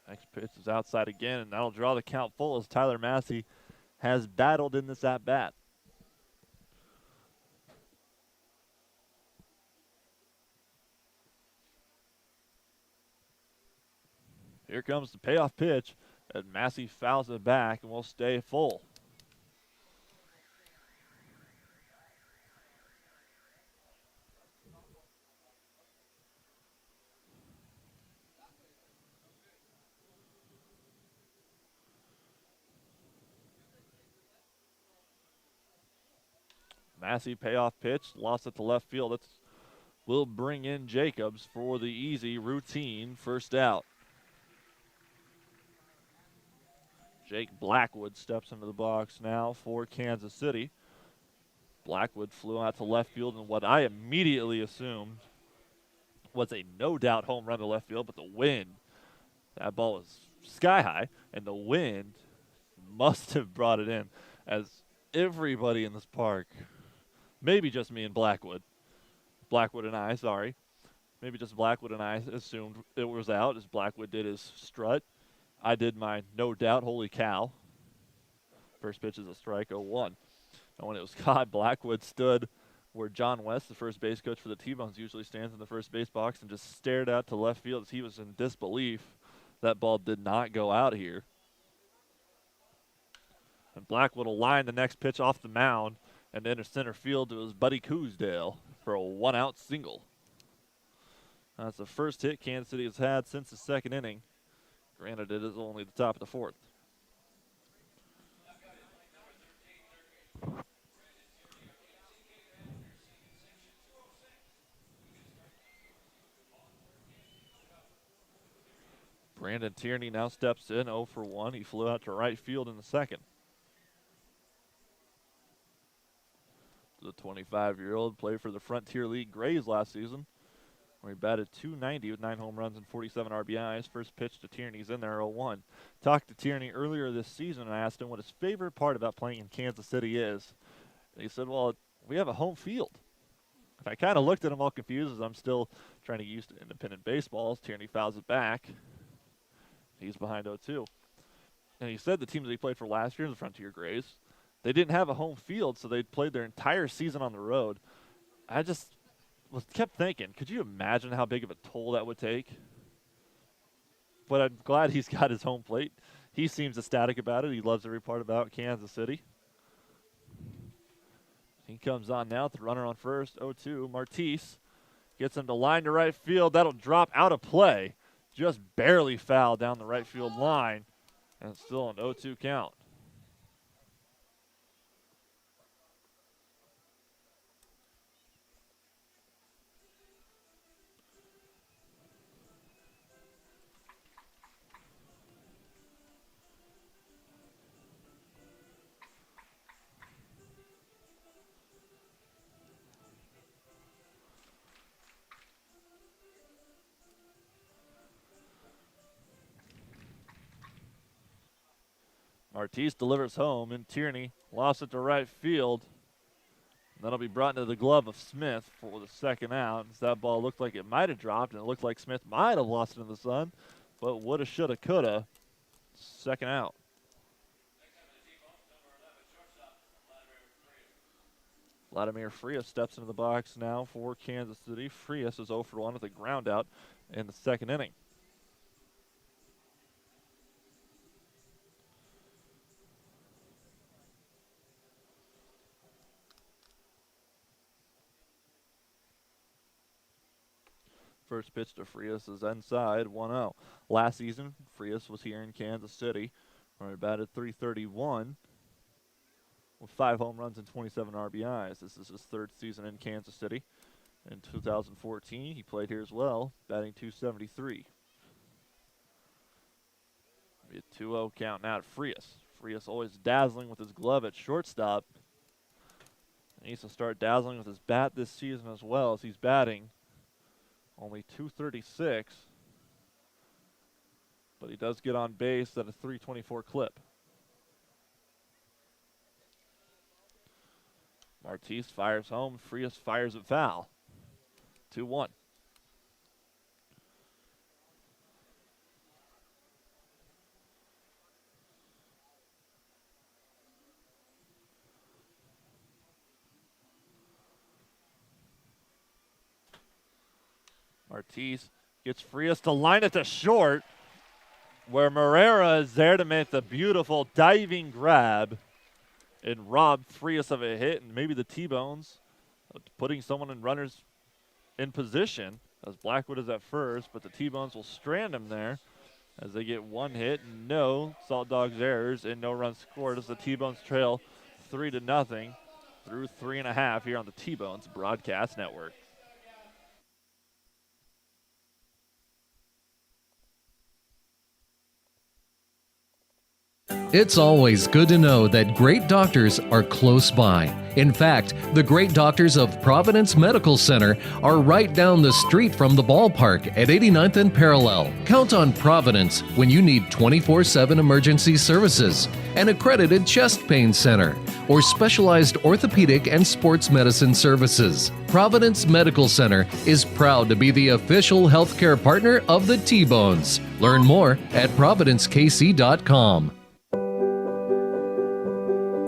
S2: Next pitch is outside again, and that'll draw the count full as Tyler Massey has battled in this at-bat. Here comes the payoff pitch, and Massey fouls it back and will stay full. Massey payoff pitch, lost it to left field. That will bring in Jacobs for the easy routine first out. Jake Blackwood steps into the box now for Kansas City. Blackwood flew out to left field in what I immediately assumed was a no-doubt home run to left field, but the wind, that ball was sky high, and the wind must have brought it in, as everybody in this park, maybe just me and Blackwood and I, sorry, maybe just Blackwood and I assumed it was out as Blackwood did his strut. I did my no doubt, holy cow. First pitch is a strike, 0-1. And when it was caught, Blackwood stood where John West, the first base coach for the T-Bones, usually stands in the first base box and just stared out to left field as he was in disbelief. That ball did not go out here. And Blackwood will line the next pitch off the mound and enter center field to his buddy Coosdale for a one-out single. That's the first hit Kansas City has had since the second inning. Granted, it is only the top of the fourth. Brandon Tierney now steps in, 0 for 1. He flew out to right field in the second. The 25-year-old played for the Frontier League Grays last season, where he batted .290 with 9 home runs and 47 RBIs. First pitch to Tierney's in there, 0-1. Talked to Tierney earlier this season and I asked him what his favorite part about playing in Kansas City is. And he said, well, we have a home field. And I kind of looked at him all confused as I'm still trying to get used to independent baseballs. Tierney fouls it back. He's behind 0-2. And he said the teams they played for last year, the Frontier Grays, they didn't have a home field, so they played their entire season on the road. I just kept thinking, could you imagine how big of a toll that would take? But I'm glad he's got his home plate. He seems ecstatic about it. He loves every part about Kansas City. He comes on now with the runner on first, 0-2. Martise Gets him to line to right field. That'll drop out of play. Just barely fouled down the right field line. And it's still an 0-2 count. Martise delivers home, and Tierney lost it to right field. That'll be brought into the glove of Smith for the second out. As that ball looked like it might have dropped, and it looked like Smith might have lost it in the sun, but woulda, shoulda, coulda. Second out. Vladimir Frias steps into the box now for Kansas City. Frias is 0 for 1 with a ground out in the second inning. First pitch to Frias is inside, 1-0. Last season, Frias was here in Kansas City, where he batted .331 with 5 home runs and 27 RBIs. This is his third season in Kansas City. In 2014, he played here as well, batting .273. Be a 2-0 count now to Frias. Frias always dazzling with his glove at shortstop. He needs to start dazzling with his bat this season as well, as he's batting only .236, but he does get on base at a .324 clip. Martise fires home. Frias fires it foul. 2-1. Martise gets Frias to line it to short, where Marrera is there to make the beautiful diving grab and rob Frias of a hit, and maybe the T-Bones putting someone in runners in position, as Blackwood is at first, but the T-Bones will strand him there as they get one hit, no Salt Dogs errors, and no runs scored as the T-Bones trail 3-0 through 3.5 here on the T-Bones Broadcast Network.
S4: It's always good to know that great doctors are close by. In fact, the great doctors of Providence Medical Center are right down the street from the ballpark at 89th and Parallel. Count on Providence when you need 24/7 emergency services, an accredited chest pain center, or specialized orthopedic and sports medicine services. Providence Medical Center is proud to be the official healthcare partner of the T-Bones. Learn more at providencekc.com.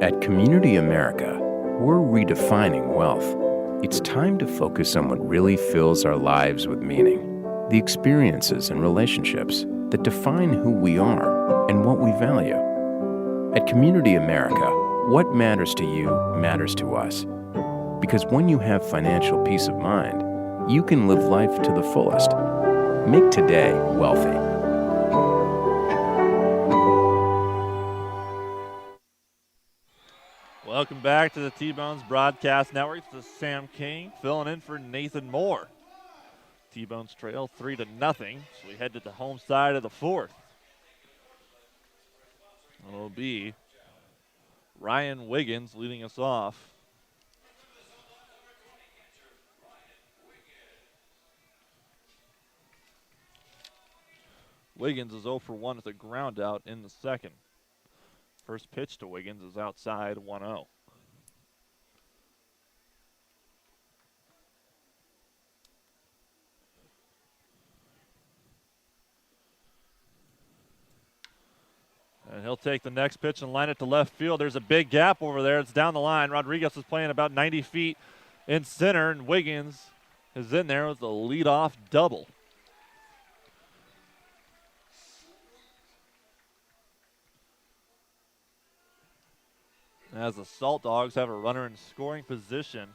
S7: At Community America, we're redefining wealth. It's time to focus on what really fills our lives with meaning, the experiences and relationships that define who we are and what we value. At Community America, what matters to you matters to us. Because when you have financial peace of mind, you can live life to the fullest. Make today wealthy.
S2: Welcome back to the T-Bones Broadcast Network. This is Sam King filling in for Nathan Moore. T-Bones trail 3-0, so we head to the home side of the fourth. It'll be Ryan Wiggins leading us off. Wiggins is 0 for 1 with a ground out in the second. First pitch to Wiggins is outside, 1-0. And he'll take the next pitch and line it to left field. There's a big gap over there. It's down the line. Rodriguez is playing about 90 feet in center, and Wiggins is in there with the leadoff double. As the Salt Dogs have a runner in scoring position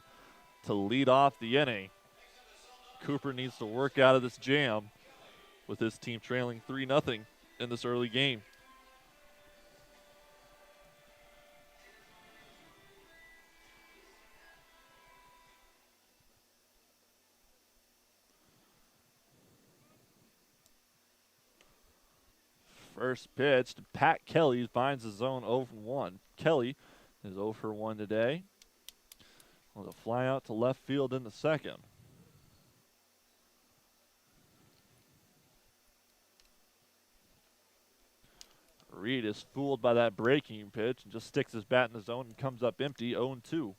S2: to lead off the inning. Cooper needs to work out of this jam with his team trailing 3-0 in this early game. First pitch to Pat Kelly finds the zone 0-1. Kelly is 0-1 today. With a fly out to left field in the second. Reed is fooled by that breaking pitch and just sticks his bat in the zone and comes up empty, 0-2.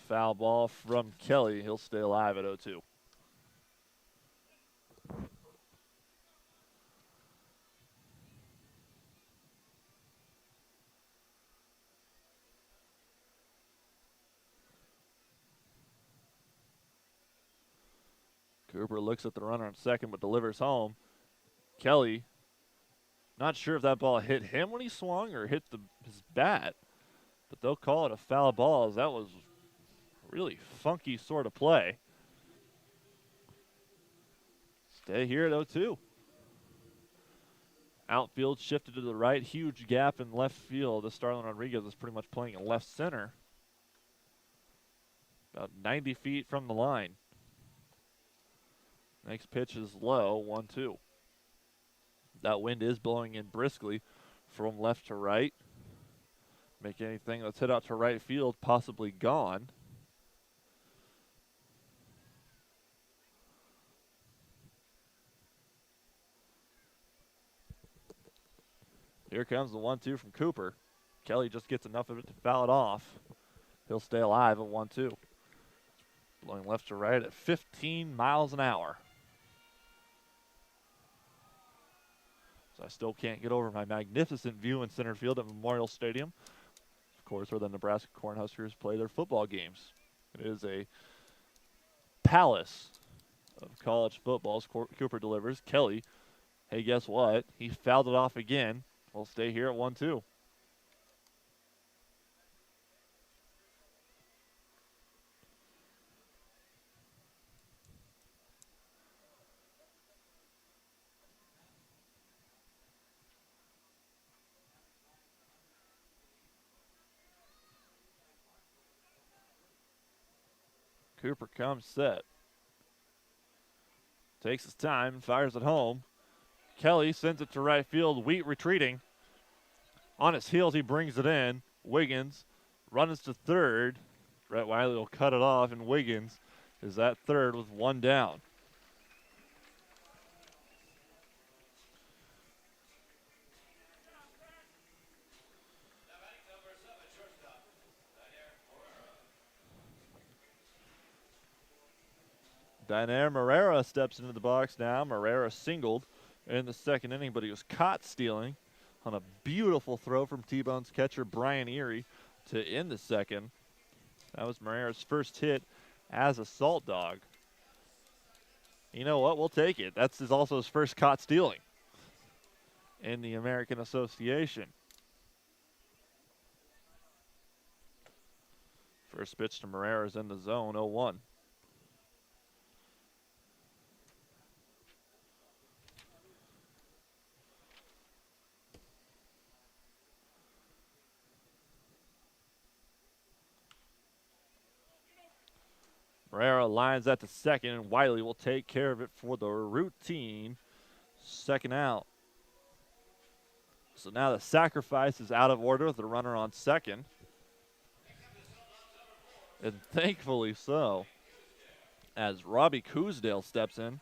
S2: Foul ball from Kelly. He'll stay alive at 0-2. Cooper looks at the runner on second but delivers home. Kelly, not sure if that ball hit him when he swung or hit his bat, but they'll call it a foul ball as that was really funky sort of play. Stay here at 0-2. Outfield shifted to the right. Huge gap in left field. The Starlin Rodriguez is pretty much playing in left center. About 90 feet from the line. Next pitch is low, 1-2. That wind is blowing in briskly from left to right. Make anything that's hit out to right field possibly gone. Here comes the 1-2 from Cooper. Kelly just gets enough of it to foul it off. He'll stay alive at 1-2. Blowing left to right at 15 miles an hour. So I still can't get over my magnificent view in center field at Memorial Stadium. Of course, where the Nebraska Cornhuskers play their football games. It is a palace of college football as Cooper delivers. Kelly, hey, guess what? He fouled it off again. We'll stay here at 1-2. Cooper comes set. Takes his time, fires it home. Kelly sends it to right field. Wheat retreating. On his heels, he brings it in. Wiggins runs to third. Brett Wiley will cut it off, and Wiggins is at third with one down. Dainair Morera steps into the box now. Morera singled in the second inning, but he was caught stealing on a beautiful throw from T-Bone's catcher Brian Erie to end the second. That was Morera's first hit as a Salt Dog. You know what? We'll take it. That's also his first caught stealing in the American Association. First pitch to Morera is in the zone, 0-1. Morera lines at the second, and Wiley will take care of it for the routine second out. So now the sacrifice is out of order with the runner on second. And thankfully so, as Robbie Coosdale steps in.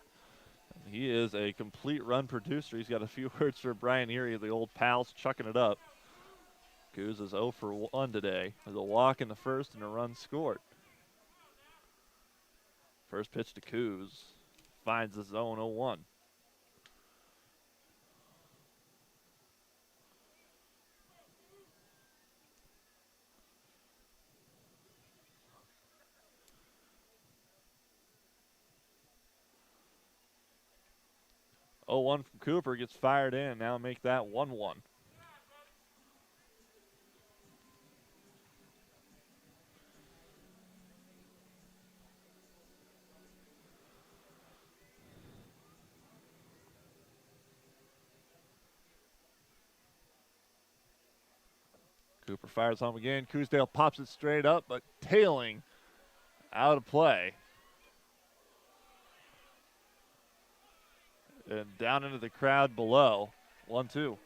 S2: He is a complete run producer. He's got a few words for Brian Erie, the old pals, chucking it up. Coos is 0-for-1 today. There's a walk in the first and a run scored. First pitch to Coos. Finds the zone, 0-1. 0-1 from Cooper gets fired in. Now make that 1-1. Cooper fires home again. Coosdale pops it straight up, but tailing out of play. And down into the crowd below. 1-2.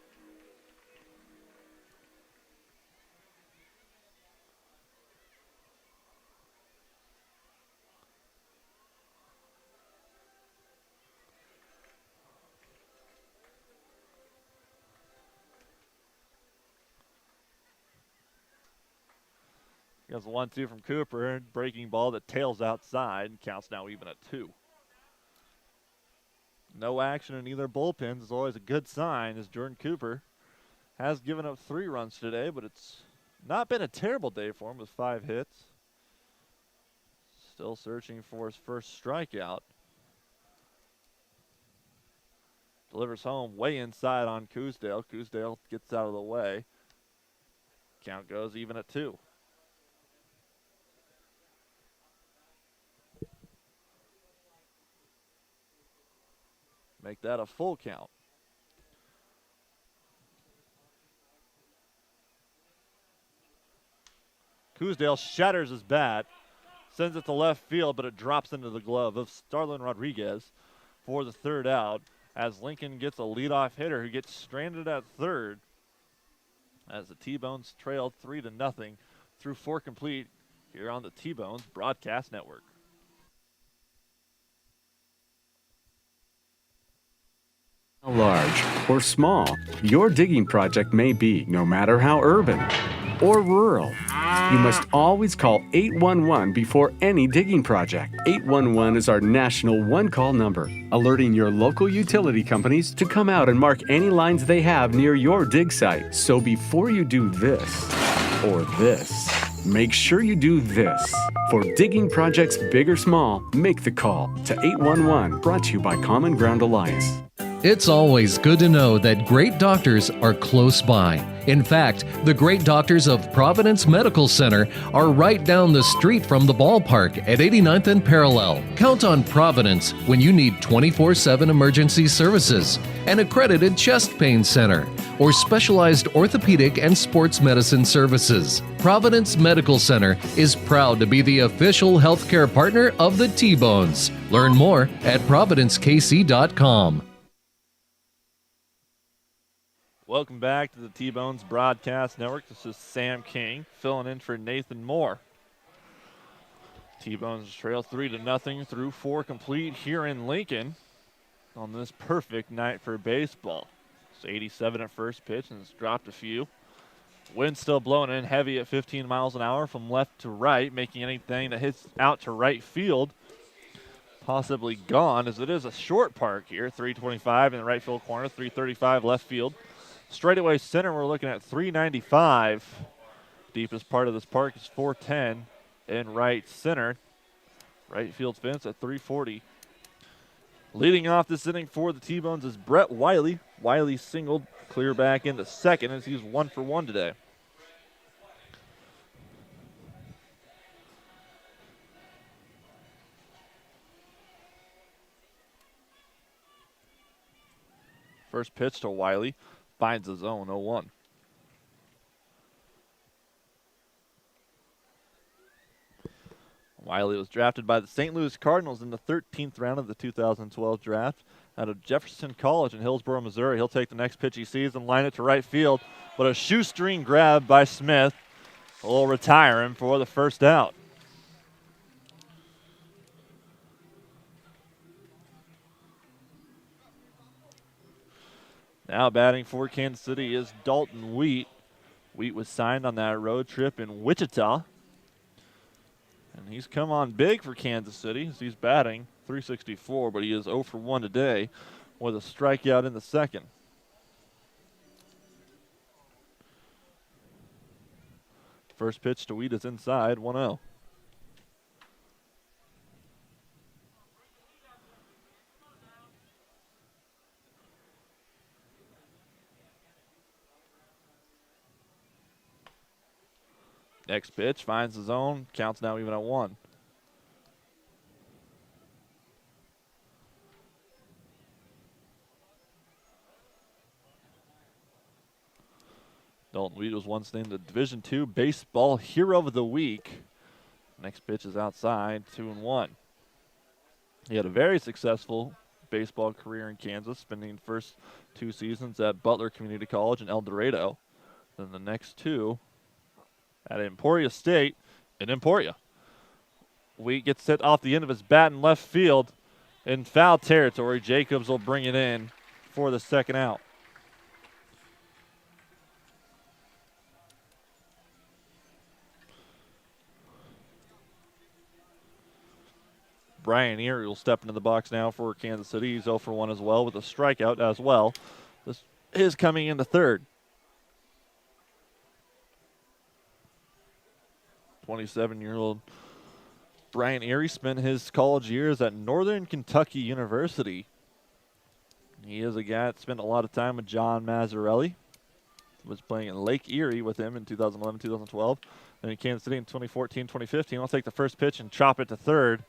S2: Here's a 1-2 from Cooper. Breaking ball that tails outside and counts now even at 2. No action in either bullpens is always a good sign, as Jordan Cooper has given up 3 runs today, but it's not been a terrible day for him with 5 hits. Still searching for his first strikeout. Delivers home way inside on Coosdale. Coosdale gets out of the way. Count goes even at 2. Make that a full count. Coosdale shatters his bat, sends it to left field, but it drops into the glove of Starlin Rodriguez for the 3rd out, as Lincoln gets a leadoff hitter who gets stranded at 3rd as the T-Bones trailed 3-0 through 4 complete here on the T-Bones Broadcast Network.
S3: How large or small your digging project may be, no matter how urban or rural, you must always call 811 before any digging project. 811 is our national one-call number, alerting your local utility companies to come out and mark any lines they have near your dig site. So before you do this or this, make sure you do this. For digging projects big or small, make the call to 811, brought to you by Common Ground Alliance.
S4: It's always good to know that great doctors are close by. In fact, the great doctors of Providence Medical Center are right down the street from the ballpark at 89th and Parallel. Count on Providence when you need 24/7 emergency services, an accredited chest pain center, or specialized orthopedic and sports medicine services. Providence Medical Center is proud to be the official healthcare partner of the T-Bones. Learn more at providencekc.com.
S2: Welcome back to the T-Bones Broadcast Network. This is Sam King filling in for Nathan Moore. T-Bones trail 3-0 through 4 complete here in Lincoln on this perfect night for baseball. It's 87 at first pitch and it's dropped a few. Wind still blowing in heavy at 15 miles an hour from left to right, making anything that hits out to right field possibly gone, as it is a short park here. 325 in the right field corner, 335 left field. Straightaway center, we're looking at 395. Deepest part of this park is 410 in right center. Right field fence at 340. Leading off this inning for the T-Bones is Brett Wiley. Wiley singled clear back into second as he's 1 for 1 today. First pitch to Wiley. Finds the zone, 0-1. Wiley was drafted by the St. Louis Cardinals in the 13th round of the 2012 draft out of Jefferson College in Hillsboro, Missouri. He'll take the next pitch he sees and line it to right field, but a shoestring grab by Smith will retire him for the first out. Now batting for Kansas City is Dalton Wheat. Wheat was signed on that road trip in Wichita. And he's come on big for Kansas City as he's batting .364, but he is 0 for 1 today with a strikeout in the second. First pitch to Wheat is inside, 1-0. Next pitch finds the zone. Counts now even at 1. Dalton Weed was once named the Division II Baseball Hero of the Week. Next pitch is outside, 2-1. He had a very successful baseball career in Kansas, spending the first 2 seasons at Butler Community College in El Dorado. Then the next 2 at Emporia State in Emporia. Wheat gets hit off the end of his bat in left field in foul territory. Jacobs will bring it in for the second out. Brian Erie will step into the box now for Kansas City. He's 0 for 1 as well with a strikeout as well. This is coming in the third. 27-year-old Brian Erie spent his college years at Northern Kentucky University. He is a guy that spent a lot of time with John Mazzarelli. Was playing in Lake Erie with him in 2011, 2012. And in Kansas City in 2014, 2015. I'll take the first pitch and chop it to third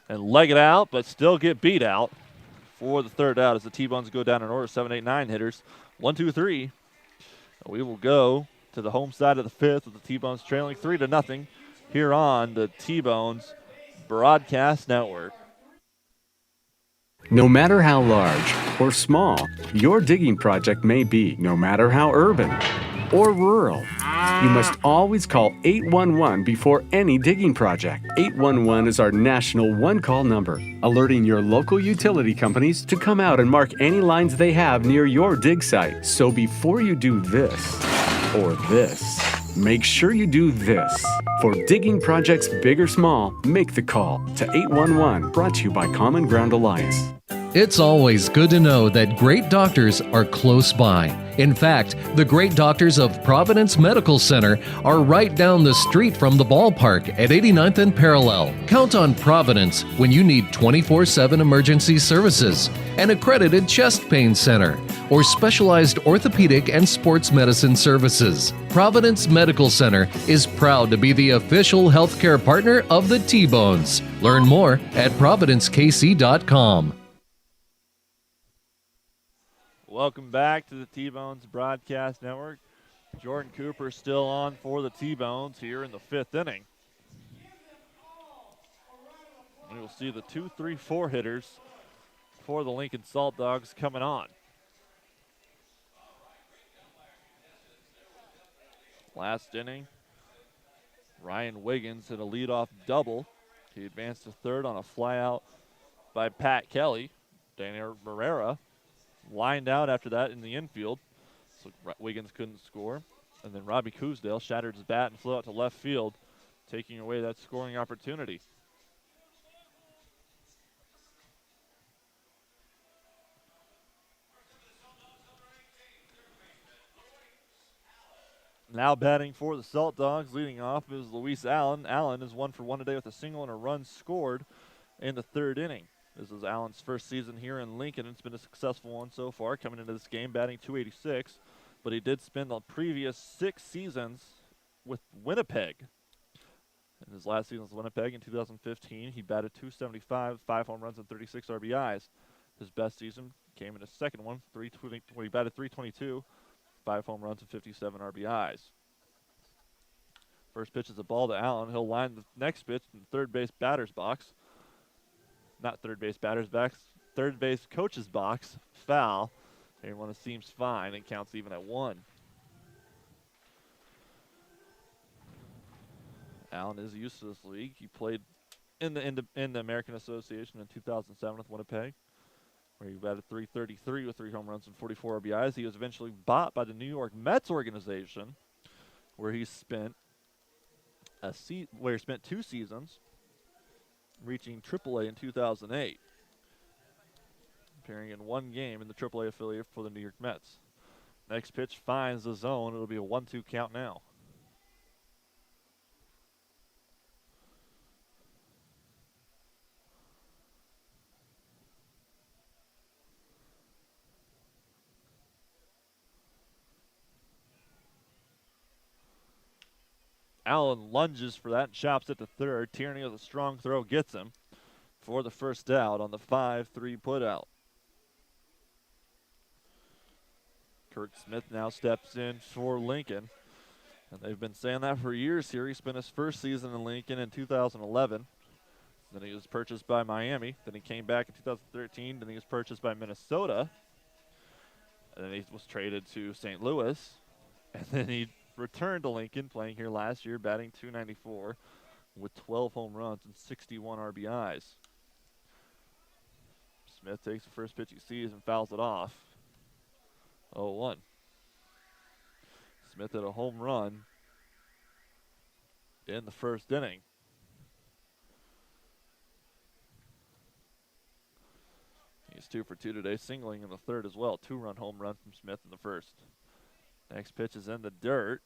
S2: and leg it out, but still get beat out for the third out as the T-Bones go down in order. 7, 8, 9 hitters. 1, 2, 3. We will go to the home side of the fifth with the T-Bones trailing 3-0 here on the T-Bones Broadcast Network.
S3: No matter how large or small your digging project may be, no matter how urban or rural, you must always call 811 before any digging project. 811 is our national one-call number, alerting your local utility companies to come out and mark any lines they have near your dig site. So before you do this or this, make sure you do this. For digging projects big or small, make the call to 811, brought to you by Common Ground Alliance.
S4: It's always good to know that great doctors are close by. In fact, the great doctors of Providence Medical Center are right down the street from the ballpark at 89th and Parallel. Count on Providence when you need 24/7 emergency services, an accredited chest pain center, or specialized orthopedic and sports medicine services. Providence Medical Center is proud to be the official healthcare partner of the T-Bones. Learn more at providencekc.com.
S2: Welcome back to the T-Bones Broadcast Network. Jordan Cooper still on for the T-Bones here in the 5th inning. We will see the 2, 3, 4 hitters for the Lincoln Salt Dogs coming on. Last inning, Ryan Wiggins hit a leadoff double. He advanced to third on a flyout by Pat Kelly. Daniel Barrera lined out after that in the infield, so Wiggins couldn't score. And then Robbie Coosdale shattered his bat and flew out to left field, taking away that scoring opportunity. Now batting for the Salt Dogs, leading off is Luis Allen. Allen is 1 for 1 today with a single and a run scored in the 3rd inning. This is Allen's first season here in Lincoln. It's been a successful one so far, coming into this game batting .286, but he did spend the previous 6 seasons with Winnipeg. In his last season with Winnipeg in 2015, he batted .275, 5 home runs and 36 RBIs. His best season came in his second one, where he batted .322, 5 home runs and 57 RBIs. First pitch is a ball to Allen. He'll line the next pitch in the third base batter's box. Not third base batter's box, third base coach's box. Foul. Everyone seems fine. It counts even at 1. Allen is used to this league. He played in the American Association in 2007 with Winnipeg, where he batted .333 with 3 home runs and 44 RBIs. He was eventually bought by the New York Mets organization, where he spent 2 seasons, reaching AAA in 2008, appearing in 1 game in the AAA affiliate for the New York Mets. Next pitch finds the zone. It'll be a 1-2 count now. Allen lunges for that and chops it to third. Tierney with a strong throw gets him for the first out on the 5-3 putout. Kirk Smith now steps in for Lincoln. And they've been saying that for years here. He spent his first season in Lincoln in 2011. Then he was purchased by Miami. Then he came back in 2013. Then he was purchased by Minnesota. And then he was traded to St. Louis. And then he returned to Lincoln, playing here last year, batting .294 with 12 home runs and 61 RBIs. Smith takes the first pitch he sees and fouls it off. 0-1. Smith hit a home run in the first inning. He's 2 for 2 today, singling in the third as well. 2-run home run from Smith in the first. Next pitch is in the dirt.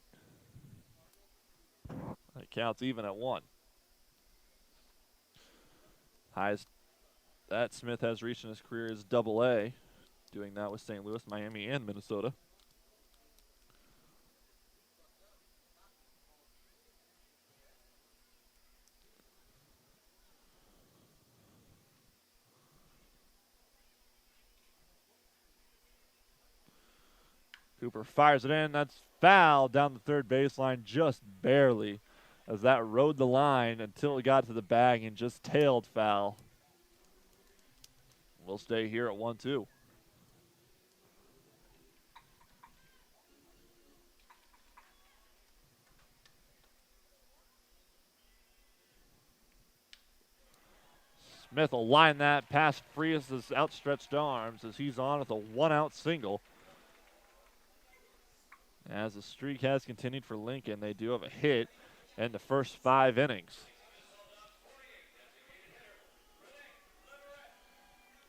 S2: It counts even at 1. Highest that Smith has reached in his career is AA, doing that with St. Louis, Miami, and Minnesota. Cooper fires it in. That's foul down the third baseline just barely, as that rode the line until it got to the bag and just tailed foul. We'll stay here at 1-2. Smith will line that past Frias' outstretched arms as he's on with a 1-out single. As the streak has continued for Lincoln, they do have a hit in the first 5 innings.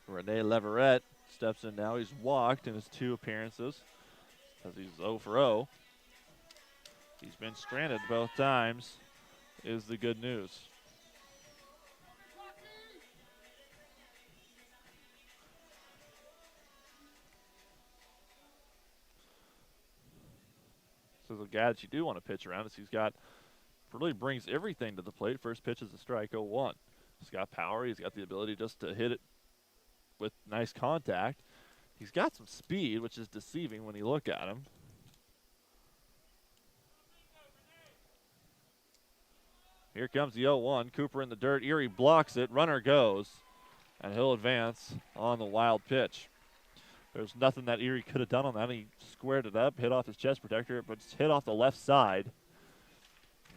S2: Rene Leverett steps in now. He's walked in his 2 appearances as he's 0 for 0. He's been stranded both times, is the good news. This is a guy that you do want to pitch around, as he's got, really brings everything to the plate. First pitch is a strike, 0-1. He's got power. He's got the ability just to hit it with nice contact. He's got some speed, which is deceiving when you look at him. Here comes the 0-1. Cooper in the dirt. Erie blocks it. Runner goes, and he'll advance on the wild pitch. There's nothing that Erie could have done on that. He squared it up, hit off his chest protector, but it's hit off the left side.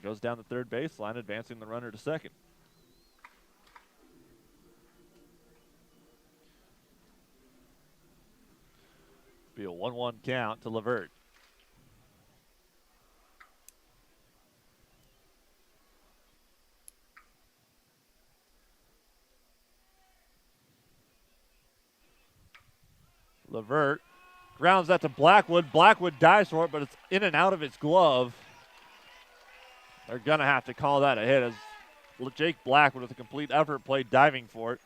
S2: Goes down the third baseline, advancing the runner to second. Be a 1-1 count to Levert. Levert grounds that to Blackwood. Blackwood dives for it, but it's in and out of its glove. They're going to have to call that a hit, as Jake Blackwood with a complete effort play diving for it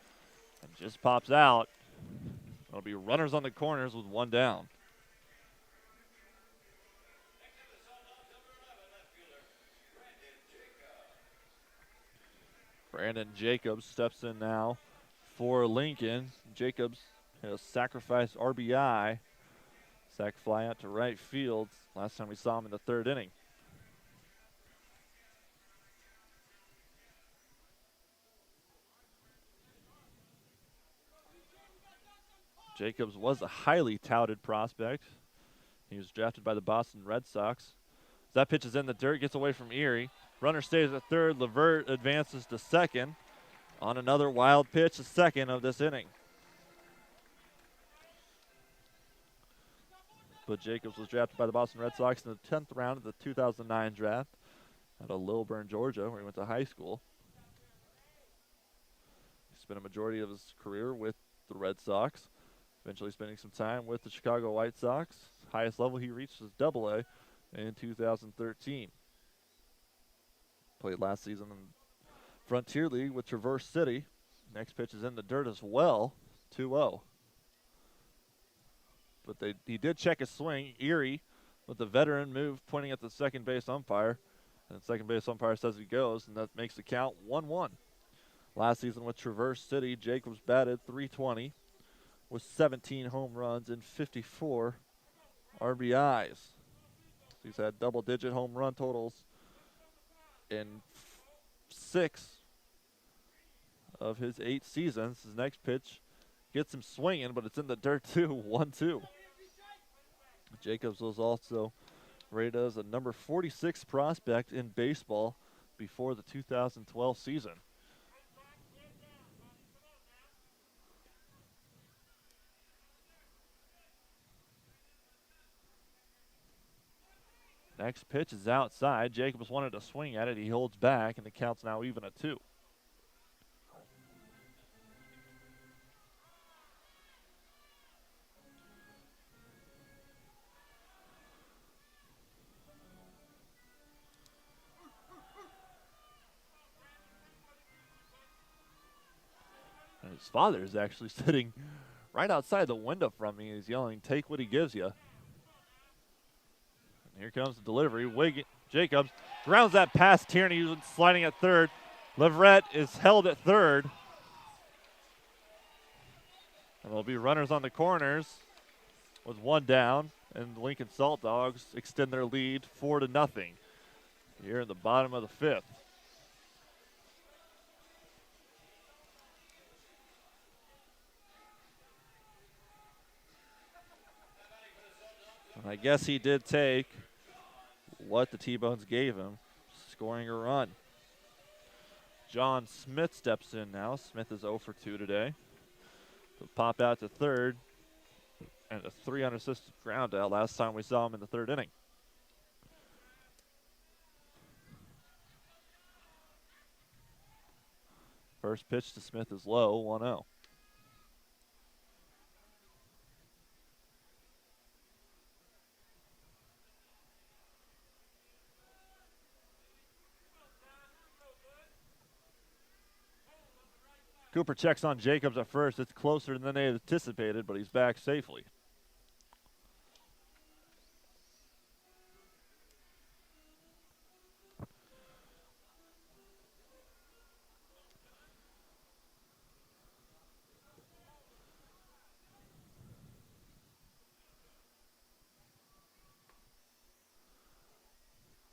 S2: and just pops out. It'll be runners on the corners with 1 down. Brandon Jacobs steps in now for Lincoln. Jacobs hit a sacrifice RBI. Sac fly out to right field. Last time we saw him in the 3rd inning. Jacobs was a highly touted prospect. He was drafted by the Boston Red Sox. That pitch is in the dirt, gets away from Erie. Runner stays at third. Levert advances to second on another wild pitch, the second of this inning. But Jacobs was drafted by the Boston Red Sox in the 10th round of the 2009 draft out of Lilburn, Georgia, where he went to high school. He spent a majority of his career with the Red Sox, eventually spending some time with the Chicago White Sox. Highest level he reached was AA in 2013. Played last season in Frontier League with Traverse City. Next pitch is in the dirt as well, 2-0. But he did check his swing. Erie with the veteran move pointing at the second base umpire And second base umpire says he goes, and that makes the count 1-1. Last season with Traverse City, Jacobs batted .320 with 17 home runs and 54 RBIs. He's had double-digit home run totals in 6 of his 8 seasons. His next pitch gets him swinging, but it's in the dirt too. 1-2. Jacobs was also rated as a number 46 prospect in baseball before the 2012 season. Next pitch is outside. Jacobs wanted to swing at it. He holds back, and the count's now even at 2. And his father is actually sitting right outside the window from me. He's yelling, "Take what he gives you." Here comes the delivery. Jacobs grounds that past Tierney, who's sliding at third. Leverett is held at third. And there'll be runners on the corners with 1 down. And the Lincoln Salt Dogs extend their lead 4-0 here in the bottom of the 5th. And I guess he did take what the T-Bones gave him, scoring a run. John Smith steps in now. Smith is 0 for 2 today. He'll pop out to third, and a 3 unassisted ground out last time we saw him in the 3rd inning. First pitch to Smith is low, 1-0. Cooper checks on Jacobs at first. It's closer than they anticipated, but he's back safely.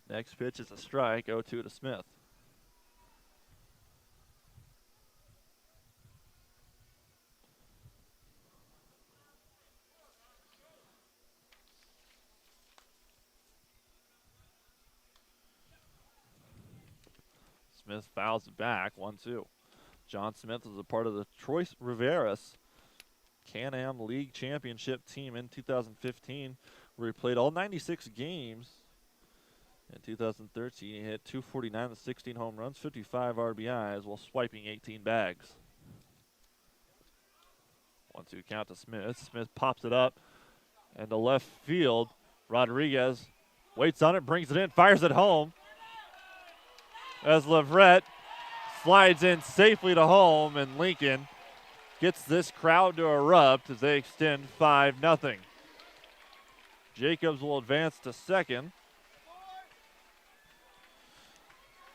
S2: Next pitch is a strike, 0-2 to Smith. Smith fouls it back, 1-2. John Smith was a part of the Troy Riveras Can-Am League Championship team in 2015, where he played all 96 games. In 2013, he hit .249 with 16 home runs, 55 RBIs, while swiping 18 bags. 1-2 count to Smith. Smith pops it up, and to left field, Rodriguez waits on it, brings it in, fires it home. As Leverett slides in safely to home, and Lincoln gets this crowd to erupt as they extend 5-0. Jacobs will advance to second.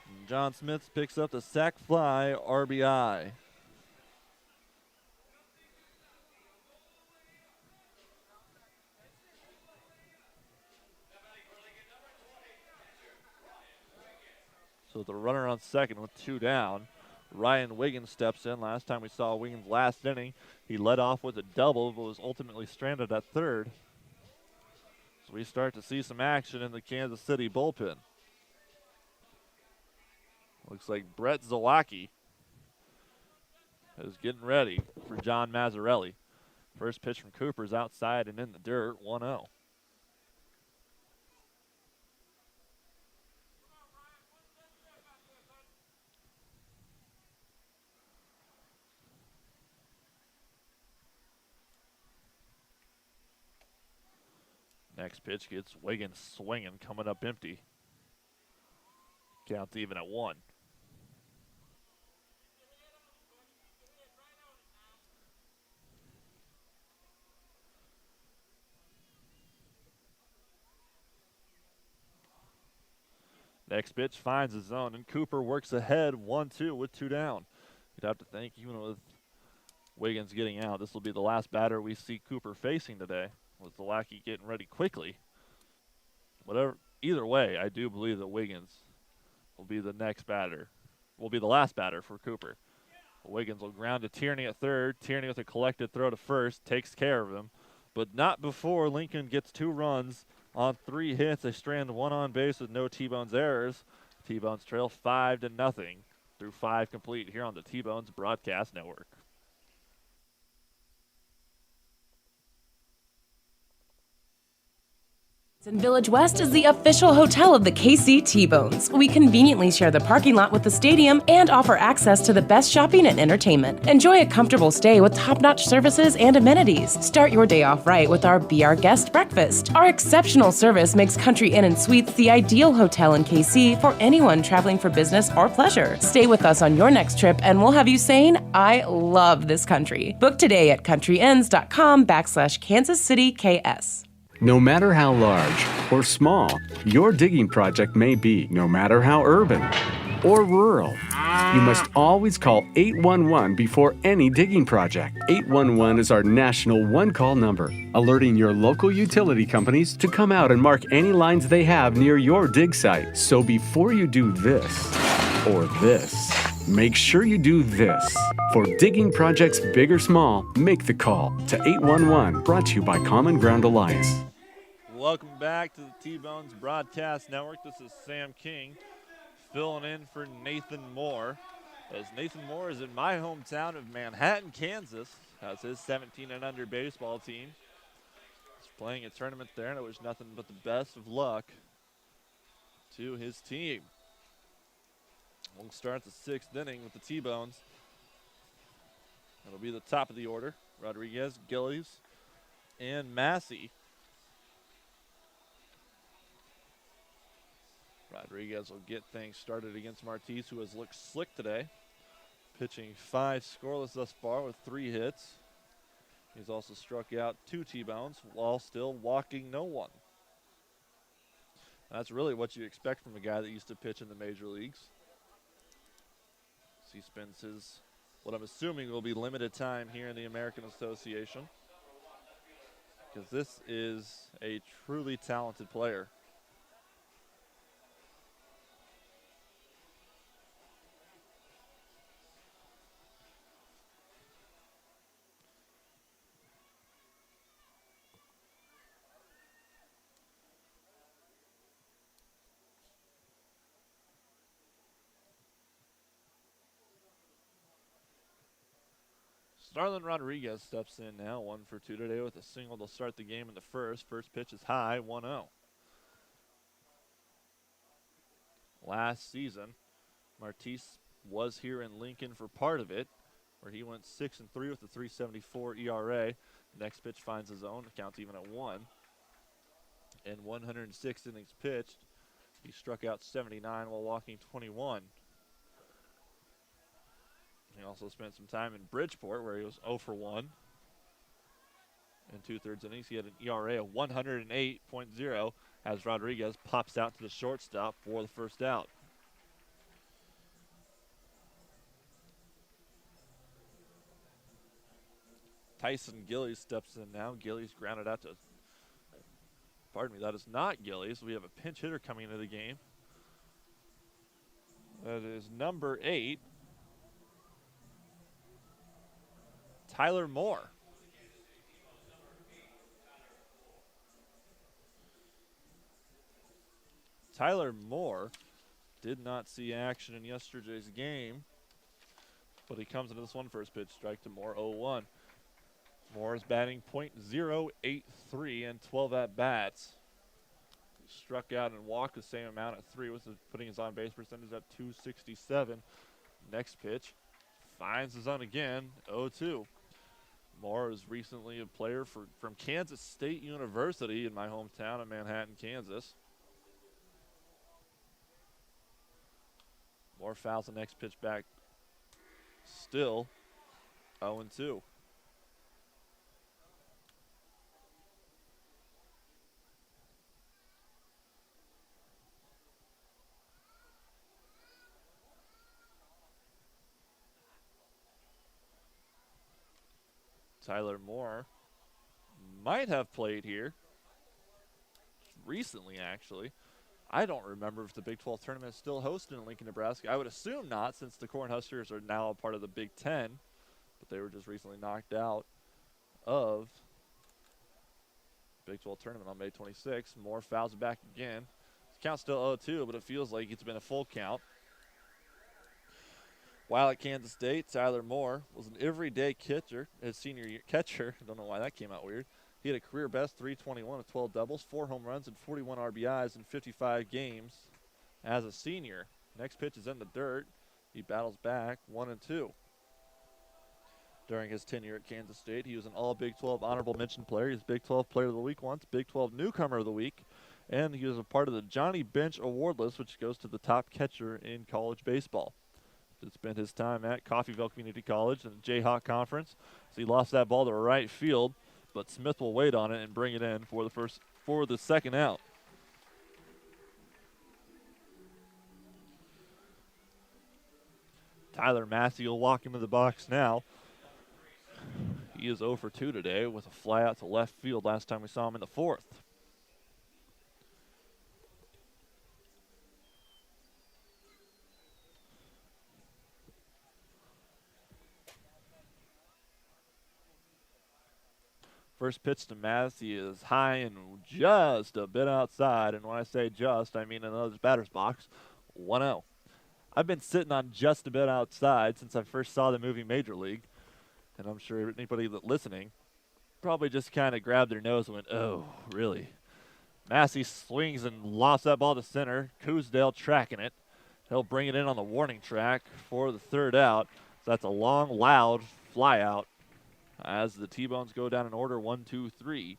S2: And John Smith picks up the sac fly RBI. So the runner on second with 2 down. Ryan Wiggins steps in. Last time we saw Wiggins last inning, he led off with a double, but was ultimately stranded at third. So we start to see some action in the Kansas City bullpen. Looks like Brett Zawacki is getting ready for John Mazzarelli. First pitch from Cooper's outside and in the dirt, 1-0. Next pitch gets Wiggins swinging, coming up empty. Count's even at 1. Next pitch finds his zone, and Cooper works ahead 1-2 with 2 down. You'd have to think, even with Wiggins getting out, this will be the last batter we see Cooper facing today, with Zalacki getting ready quickly. Either way, I do believe that Wiggins will be the next batter, will be the last batter for Cooper. Wiggins will ground to Tierney at third. Tierney with a collected throw to first, takes care of him, but not before Lincoln gets 2 runs on 3 hits. They strand 1 on base with no T-Bones errors. T-Bones trail 5-0 through 5 complete here on the T-Bones Broadcast Network.
S5: And Village West is the official hotel of the KC T-Bones. We conveniently share the parking lot with the stadium and offer access to the best shopping and entertainment. Enjoy a comfortable stay with top-notch services and amenities. Start your day off right with our Be Our Guest breakfast. Our exceptional service makes Country Inn & Suites the ideal hotel in KC for anyone traveling for business or pleasure. Stay with us on your next trip and we'll have you saying, I love this country. Book today at countryinns.com/Kansas City KS.
S3: No matter how large or small your digging project may be, no matter how urban or rural, you must always call 811 before any digging project. 811 is our national one-call number, alerting your local utility companies to come out and mark any lines they have near your dig site. So before you do this or this, make sure you do this. For digging projects big or small, make the call to 811. Brought to you by Common Ground Alliance.
S2: Welcome back to the T-Bones Broadcast Network. This is Sam King filling in for Nathan Moore, as Nathan Moore is in my hometown of Manhattan, Kansas, has his 17 and under baseball team. He's playing a tournament there, and I wish nothing but the best of luck to his team. We'll start the 6th inning with the T-Bones. It'll be the top of the order: Rodriguez, Gillies, and Massey. Rodriguez will get things started against Martis, who has looked slick today, pitching 5 scoreless thus far with 3 hits. He's also struck out 2 T-Bones while still walking no one. That's really what you expect from a guy that used to pitch in the major leagues. He spends his, what I'm assuming will be limited time here in the American Association, because this is a truly talented player. Starlin Rodriguez steps in now, 1 for 2 today with a single to start the game in the first. First pitch is high, 1-0. Last season, Martis was here in Lincoln for part of it, where he went 6-3 with a 3.74 ERA. Next pitch finds his own, count even at 1. In 106 innings pitched, he struck out 79 while walking 21. He also spent some time in Bridgeport, where he was 0 for 1 in 2/3 innings. He had an ERA of 108.0 as Rodriguez pops out to the shortstop for the first out. Tyson Gillies steps in now. Gillies grounded out to, pardon me, that is not Gillies. We have a pinch hitter coming into the game. That is number 8. Tyler Moore. Tyler Moore did not see action in yesterday's game, but he comes into this one. First pitch strike to Moore, 0-1. Moore is batting .083 and 12 at-bats. He struck out and walked the same amount at 3, with putting his on-base percentage at .267. Next pitch finds his own again, 0-2. Moore is recently a player from Kansas State University in my hometown of Manhattan, Kansas. Moore fouls the next pitch back, still 0-2. Tyler Moore might have played here recently, actually. I don't remember if the Big 12 tournament is still hosted in Lincoln, Nebraska. I would assume not, since the Cornhuskers are now a part of the Big 10, but they were just recently knocked out of the Big 12 tournament on May 26th. Moore fouls it back again. This count's still 0-2, but it feels like it's been a full count. While at Kansas State, Tyler Moore was an everyday catcher, his senior year catcher. I don't know why that came out weird. He had a career best 321 with 12 doubles, 4 home runs, and 41 RBIs in 55 games as a senior. Next pitch is in the dirt. He battles back 1-2. During his tenure at Kansas State, he was an all Big 12 honorable mention player. He was Big 12 Player of the Week once, Big 12 Newcomer of the Week, and he was a part of the Johnny Bench Award list, which goes to the top catcher in college baseball. He spent his time at Coffeyville Community College and the Jayhawk Conference. So he lost that ball to right field, but Smith will wait on it and bring it in for the second out. Tyler Massey will walk into the box now. He is 0 for 2 today with a fly out to left field last time we saw him in the fourth. First pitch to Massey is high and just a bit outside. And when I say just, I mean in another batter's box. 1-0. I've been sitting on just a bit outside since I first saw the movie Major League. And I'm sure anybody that's listening probably just kind of grabbed their nose and went, oh, really? Massey swings and lofts that ball to center. Coosdale tracking it. He'll bring it in on the warning track for the third out. So that's a long, loud fly out as the T-Bones go down in order 1, 2, 3.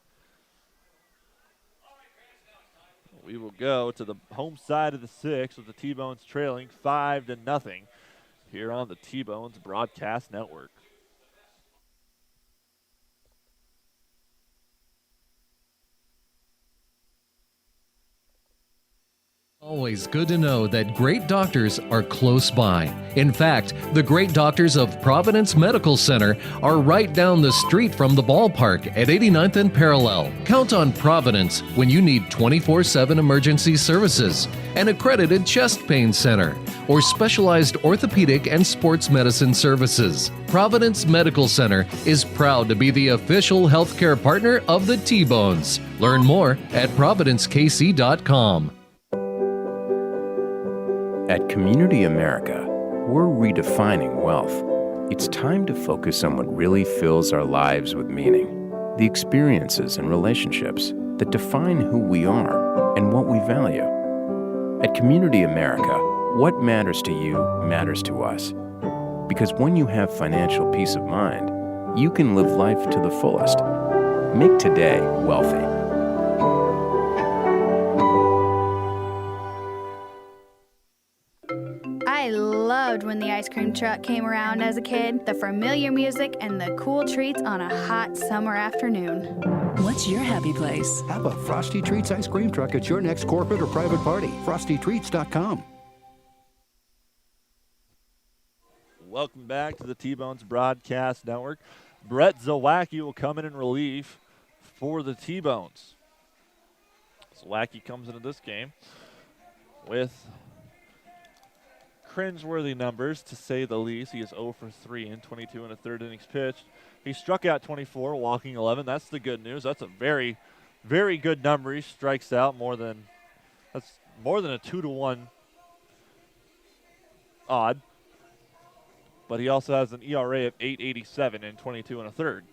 S2: We will go to the home side of the sixth with the T-Bones trailing 5-0 here on the T-Bones Broadcast Network.
S4: Always good to know that great doctors are close by. In fact, the great doctors of Providence Medical Center are right down the street from the ballpark at 89th and Parallel. Count on Providence when you need 24/7 emergency services, an accredited chest pain center, or specialized orthopedic and sports medicine services. Providence Medical Center is proud to be the official healthcare partner of the T-Bones. Learn more at providencekc.com.
S7: At Community America, we're redefining wealth. It's time to focus on what really fills our lives with meaning. The experiences and relationships that define who we are and what we value. At Community America, what matters to you matters to us. Because when you have financial peace of mind, you can live life to the fullest. Make today wealthy.
S8: I loved when the ice cream truck came around as a kid, the familiar music and the cool treats on a hot summer afternoon.
S9: What's your happy place?
S10: Have a Frosty Treats ice cream truck at your next corporate or private party. FrostyTreats.com.
S2: Welcome back to the T-Bones Broadcast Network. Brett Zawacki will come in relief for the T-Bones. Zawacki comes into this game with cringeworthy numbers, to say the least. He is 0 for 3 in 22 and a third innings pitched. He struck out 24, walking 11. That's the good news. That's a very, very good number. He strikes out more than a 2-to-1 odd. But he also has an ERA of 8.87 in 22 and a third,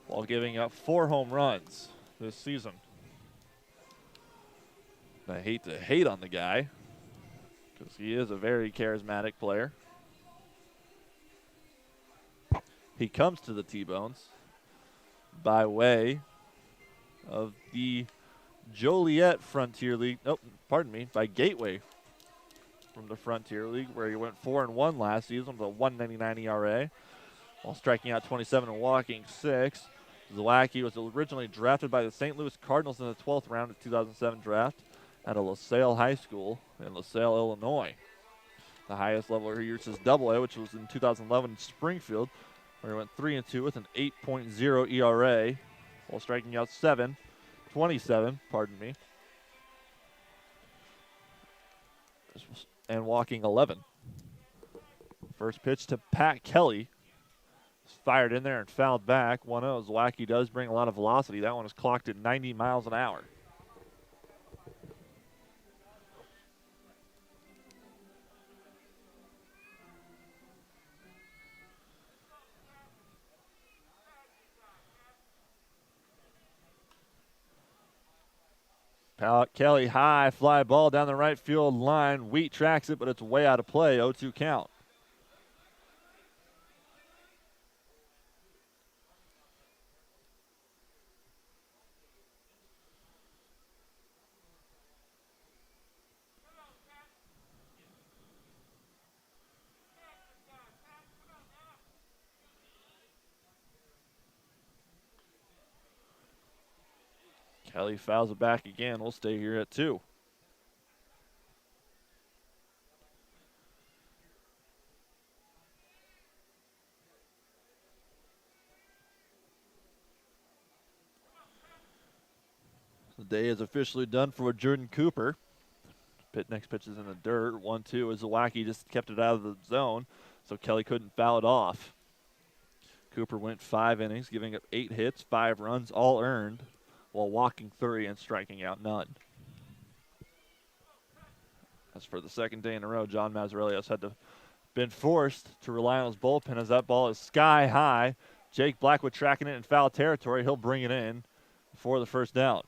S2: while giving up 4 home runs this season. I hate to hate on the guy, because he is a very charismatic player. He comes to the T-Bones by way of the Joliet Frontier League. By Gateway from the Frontier League, where he went 4-1 last season with a 1.99 ERA, while striking out 27 and walking 6. Zawacki was originally drafted by the St. Louis Cardinals in the 12th round of the 2007 draft at a LaSalle High School in LaSalle, Illinois. The highest level he reached is AA, which was in 2011 in Springfield, where he went 3-2 with an 8.0 ERA while striking out 27, pardon me, and walking 11. First pitch to Pat Kelly. Fired in there and fouled back. 1-0. Zwacky does bring a lot of velocity. That one is clocked at 90 miles an hour. Kelly high, fly ball down the right field line. Wheat tracks it, but it's way out of play. 0-2 count. Kelly fouls it back again. We'll stay here at 2. The day is officially done for Jordan Cooper. Next pitch is in the dirt. 1-2 as Zwacky just kept it out of the zone, so Kelly couldn't foul it off. Cooper went 5 innings, giving up 8 hits, 5 runs, all earned, while walking 3 and striking out none. As for the second day in a row, John Mazzarelli has been forced to rely on his bullpen as that ball is sky high. Jake Blackwood tracking it in foul territory. He'll bring it in for the first down.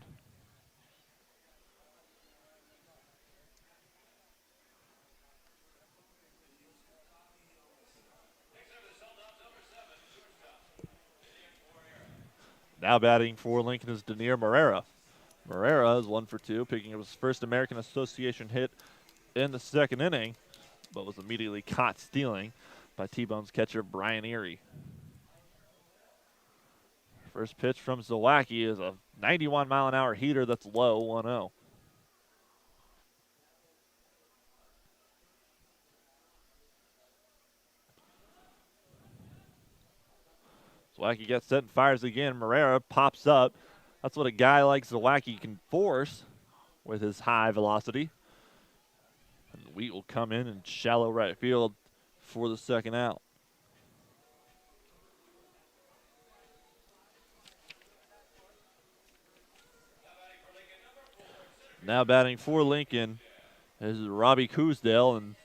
S2: Now batting for Lincoln is Denier Marrera. Marrera is 1 for 2, picking up his first American Association hit in the second inning, but was immediately caught stealing by T-Bone's catcher Brian Erie. First pitch from Zwacky is a 91-mile-an-hour heater that's low, 1-0. Zwacky gets set and fires again. Marrera pops up. That's what a guy like Zwacky can force with his high velocity. And Wheat will come in and shallow right field for the second out. Now batting for Lincoln is Robbie Coosdale, and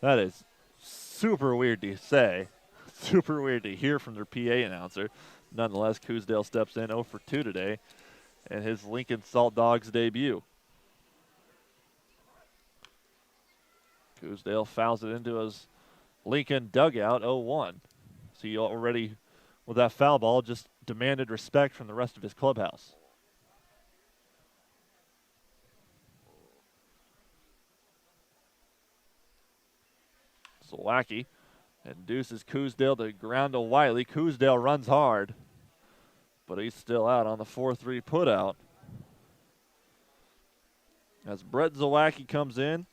S2: that is super weird to say. Super weird to hear from their PA announcer. Nonetheless, Coosdale steps in 0 for 2 today in his Lincoln Salt Dogs debut. Coosdale fouls it into his Lincoln dugout, 0-1. So he already, with that foul ball, just demanded respect from the rest of his clubhouse. Zwacky induces Coosdale to ground to Wiley. Coosdale runs hard, but he's still out on the 4-3 putout. As Brett Zwacky comes in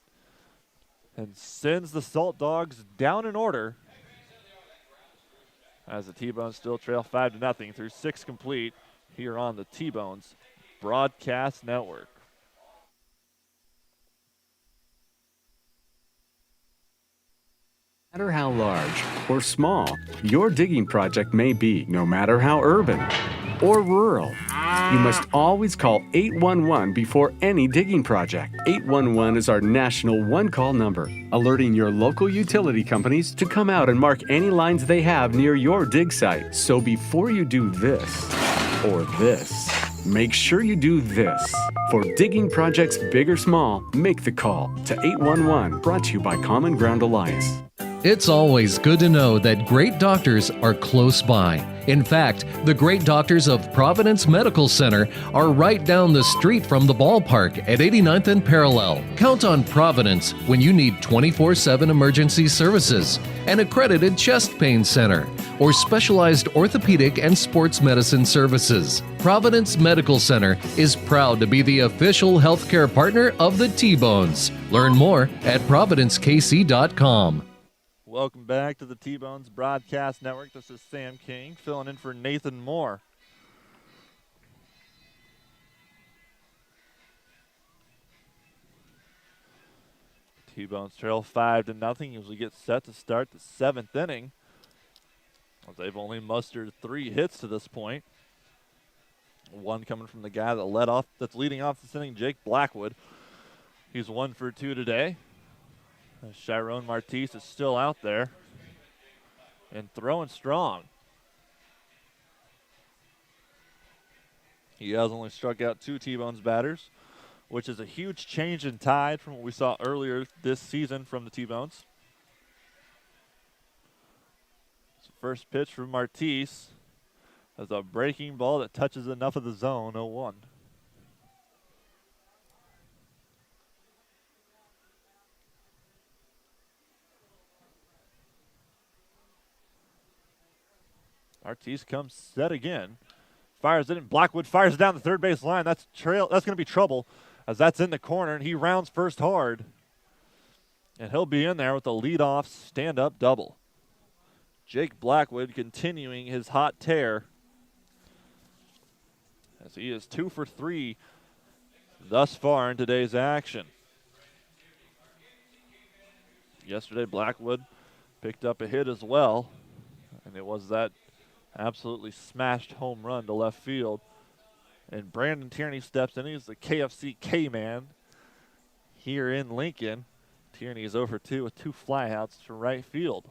S2: and sends the Salt Dogs down in order, as the T-Bones still trail 5-0 through 6 complete here on the T-Bones Broadcast Network.
S3: No matter how large or small your digging project may be, no matter how urban or rural, you must always call 811 before any digging project. 811 is our national one-call number, alerting your local utility companies to come out and mark any lines they have near your dig site. So before you do this or this, make sure you do this. For digging projects big or small, make the call to 811, brought to you by Common Ground Alliance.
S4: It's always good to know that great doctors are close by. In fact, the great doctors of Providence Medical Center are right down the street from the ballpark at 89th and Parallel. Count on Providence when you need 24/7 emergency services, an accredited chest pain center, or specialized orthopedic and sports medicine services. Providence Medical Center is proud to be the official healthcare partner of the T-Bones. Learn more at providencekc.com.
S2: Welcome back to the T-Bones Broadcast Network. This is Sam King filling in for Nathan Moore. T-Bones trail 5-0 as we get set to start the 7th inning. Well, they've only mustered 3 hits to this point. One coming from the guy that's leading off this inning, Jake Blackwood. He's 1 for 2 today. Chiron Martis is still out there and throwing strong. He has only struck out 2 T-Bones batters, which is a huge change in tide from what we saw earlier this season from the T-Bones. First pitch from Martis is a breaking ball that touches enough of the zone, 0-1. Martis comes set again. Fires it, and Blackwood fires down the third base line. That's going to be trouble as that's in the corner, and he rounds first hard. And he'll be in there with a leadoff stand-up double. Jake Blackwood continuing his hot tear as he is 2 for 3 thus far in today's action. Yesterday, Blackwood picked up a hit as well, and it was that absolutely smashed home run to left field. And Brandon Tierney steps in. He's the KFC K-man here in Lincoln. Tierney is over 2 with 2 flyouts to right field.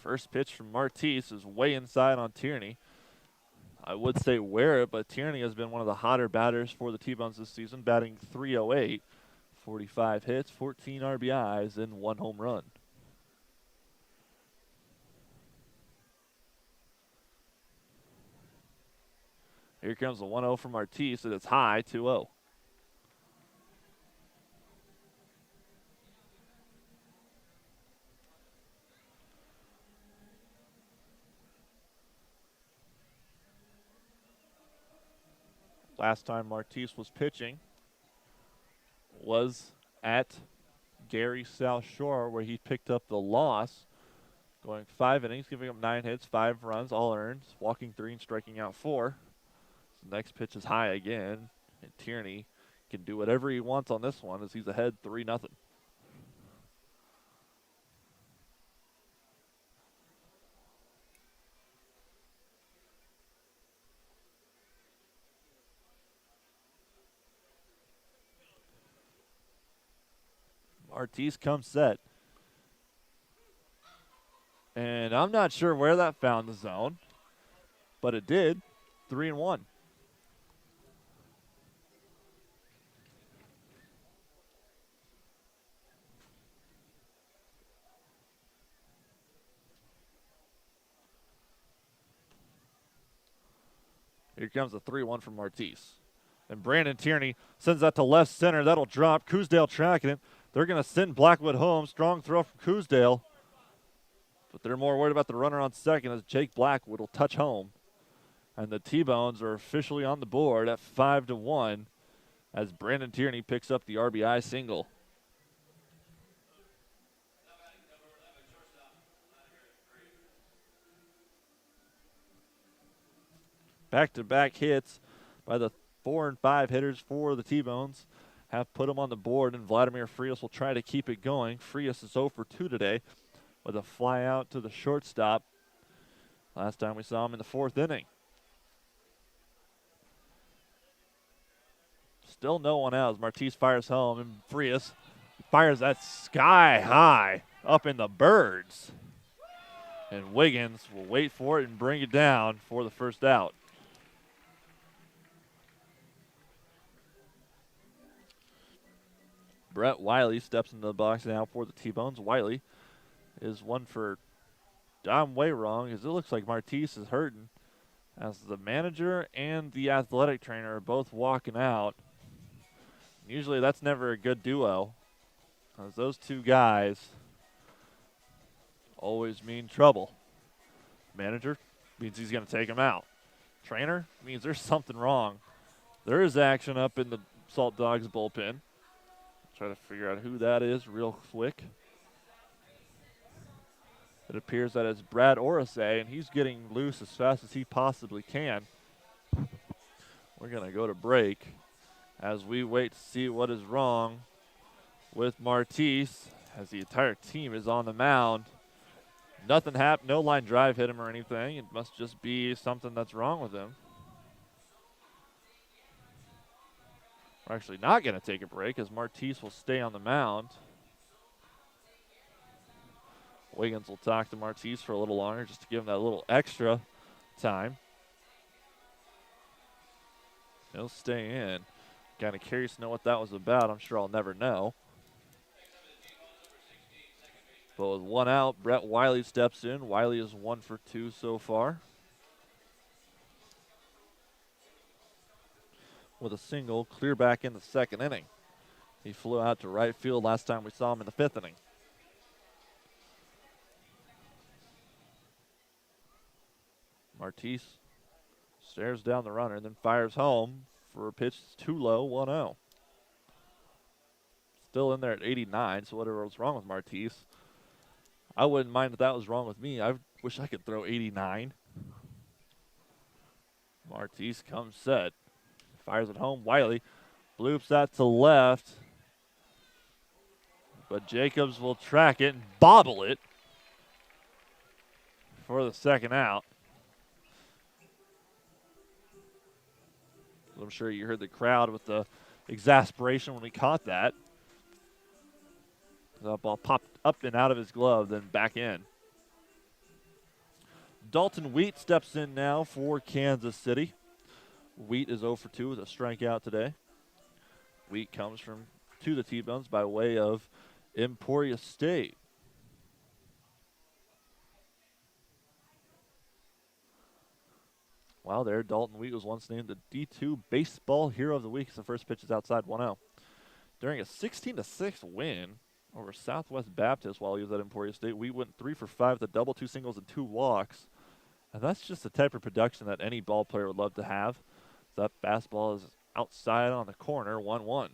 S2: First pitch from Martis is way inside on Tierney. I would say wear it, but Tierney has been one of the hotter batters for the T-Bones this season, batting .308, 45 hits, 14 RBIs, and 1 home run. Here comes the 1-0 from Martis, and it's high, 2-0. Last time Martis was pitching was at Gary South Shore, where he picked up the loss, going 5 innings, giving up 9 hits, 5 runs, all earned, walking 3 and striking out 4. The next pitch is high again, and Tierney can do whatever he wants on this one as he's ahead 3-0. Martis comes set. And I'm not sure where that found the zone, but it did. 3-1. Here comes the 3-1 from Martis. And Brandon Tierney sends that to left center. That'll drop. Coosdale tracking it. They're going to send Blackwood home. Strong throw from Coosdale. But they're more worried about the runner on second as Jake Blackwood will touch home. And the T-Bones are officially on the board at 5-1 as Brandon Tierney picks up the RBI single. Back-to-back hits by the 4 and 5 hitters for the T-Bones have put him on the board, and Vladimir Frias will try to keep it going. Frias is 0 for 2 today with a fly out to the shortstop. Last time we saw him in the 4th inning. Still no one out as Martis fires home, and Frias fires that sky high up in the birds. And Wiggins will wait for it and bring it down for the first out. Brett Wiley steps into the box now for the T-Bones. Wiley is 1 for, I'm way wrong, as it looks like Martis is hurting as the manager and the athletic trainer are both walking out. Usually that's never a good duo, as those two guys always mean trouble. Manager means he's going to take him out. Trainer means there's something wrong. There is action up in the Salt Dogs bullpen. Try to figure out who that is real quick. It appears that it's Brad Orisay, and he's getting loose as fast as he possibly can. We're going to go to break as we wait to see what is wrong with Martise, as the entire team is on the mound. Nothing happened, no line drive hit him or anything. It must just be something that's wrong with him. We're actually not going to take a break as Martise will stay on the mound. Wiggins will talk to Martise for a little longer just to give him that little extra time. He'll stay in. Kind of curious to know what that was about. I'm sure I'll never know. But with one out, Brett Wiley steps in. Wiley is 1 for 2 so far. With a single, clear back in the second inning. He flew out to right field last time we saw him in the 5th inning. Martise stares down the runner and then fires home for a pitch that's too low, 1-0. Still in there at 89, so whatever was wrong with Martise, I wouldn't mind if that was wrong with me. I wish I could throw 89. Martise comes set. Fires it home. Wiley bloops that to left. But Jacobs will track it and bobble it for the second out. I'm sure you heard the crowd with the exasperation when we caught that. The ball popped up and out of his glove, then back in. Dalton Wheat steps in now for Kansas City. Wheat is 0 for 2 with a strikeout today. Wheat comes to the T-Bones by way of Emporia State. Wow, there, Dalton Wheat was once named the D2 Baseball Hero of the Week as the first pitch is outside 1-0. During a 16-6 win over Southwest Baptist while he was at Emporia State, Wheat went 3 for 5 with a double, 2 singles, and 2 walks. And that's just the type of production that any ball player would love to have. That fastball is outside on the corner, 1-1.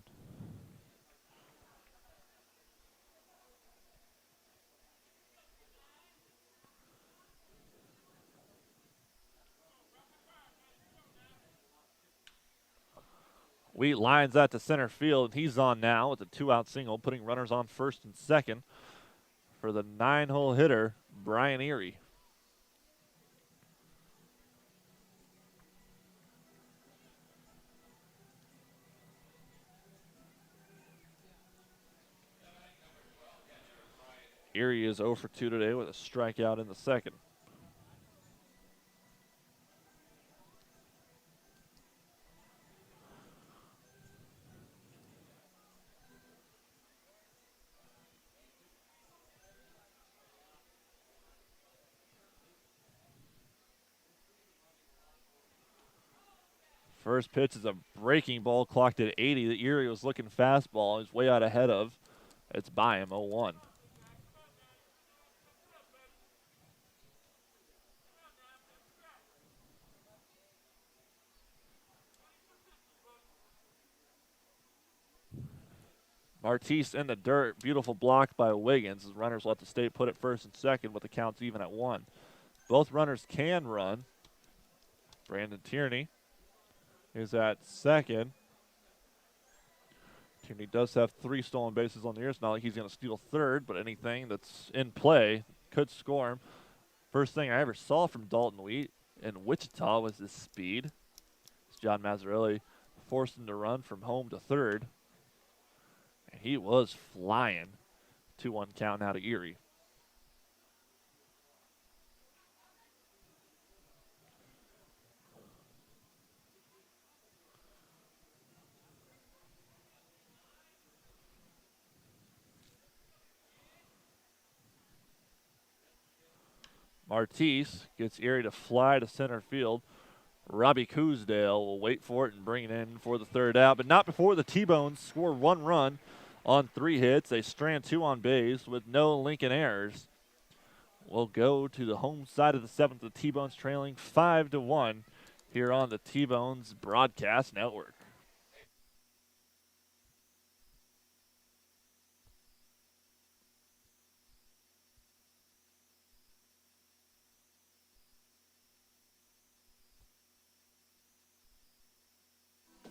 S2: Wheat lines that to center field, and he's on now with a 2-out single, putting runners on first and second for the 9-hole hitter, Brian Erie. Erie is 0 for 2 today with a strikeout in the second. First pitch is a breaking ball clocked at 80. The Erie was looking fastball. He's way out ahead of. It's by him, 0-1. Martise in the dirt. Beautiful block by Wiggins. As runners let the state put it first and second with the counts even at 1. Both runners can run. Brandon Tierney is at second. Tierney does have 3 stolen bases on the year. It's not like he's going to steal third, but anything that's in play could score him. First thing I ever saw from Dalton Wheat in Wichita was his speed. John Mazzarelli forced him to run from home to third. And he was flying. 2-1 count now to Erie. Martise gets Erie to fly to center field. Robbie Coosdale will wait for it and bring it in for the third out, but not before the T-Bones score 1 run on 3 hits. They strand 2 on base with no Lincoln errors. We'll go to the home side of the 7th. The T-Bones trailing 5-1 here on the T-Bones Broadcast Network.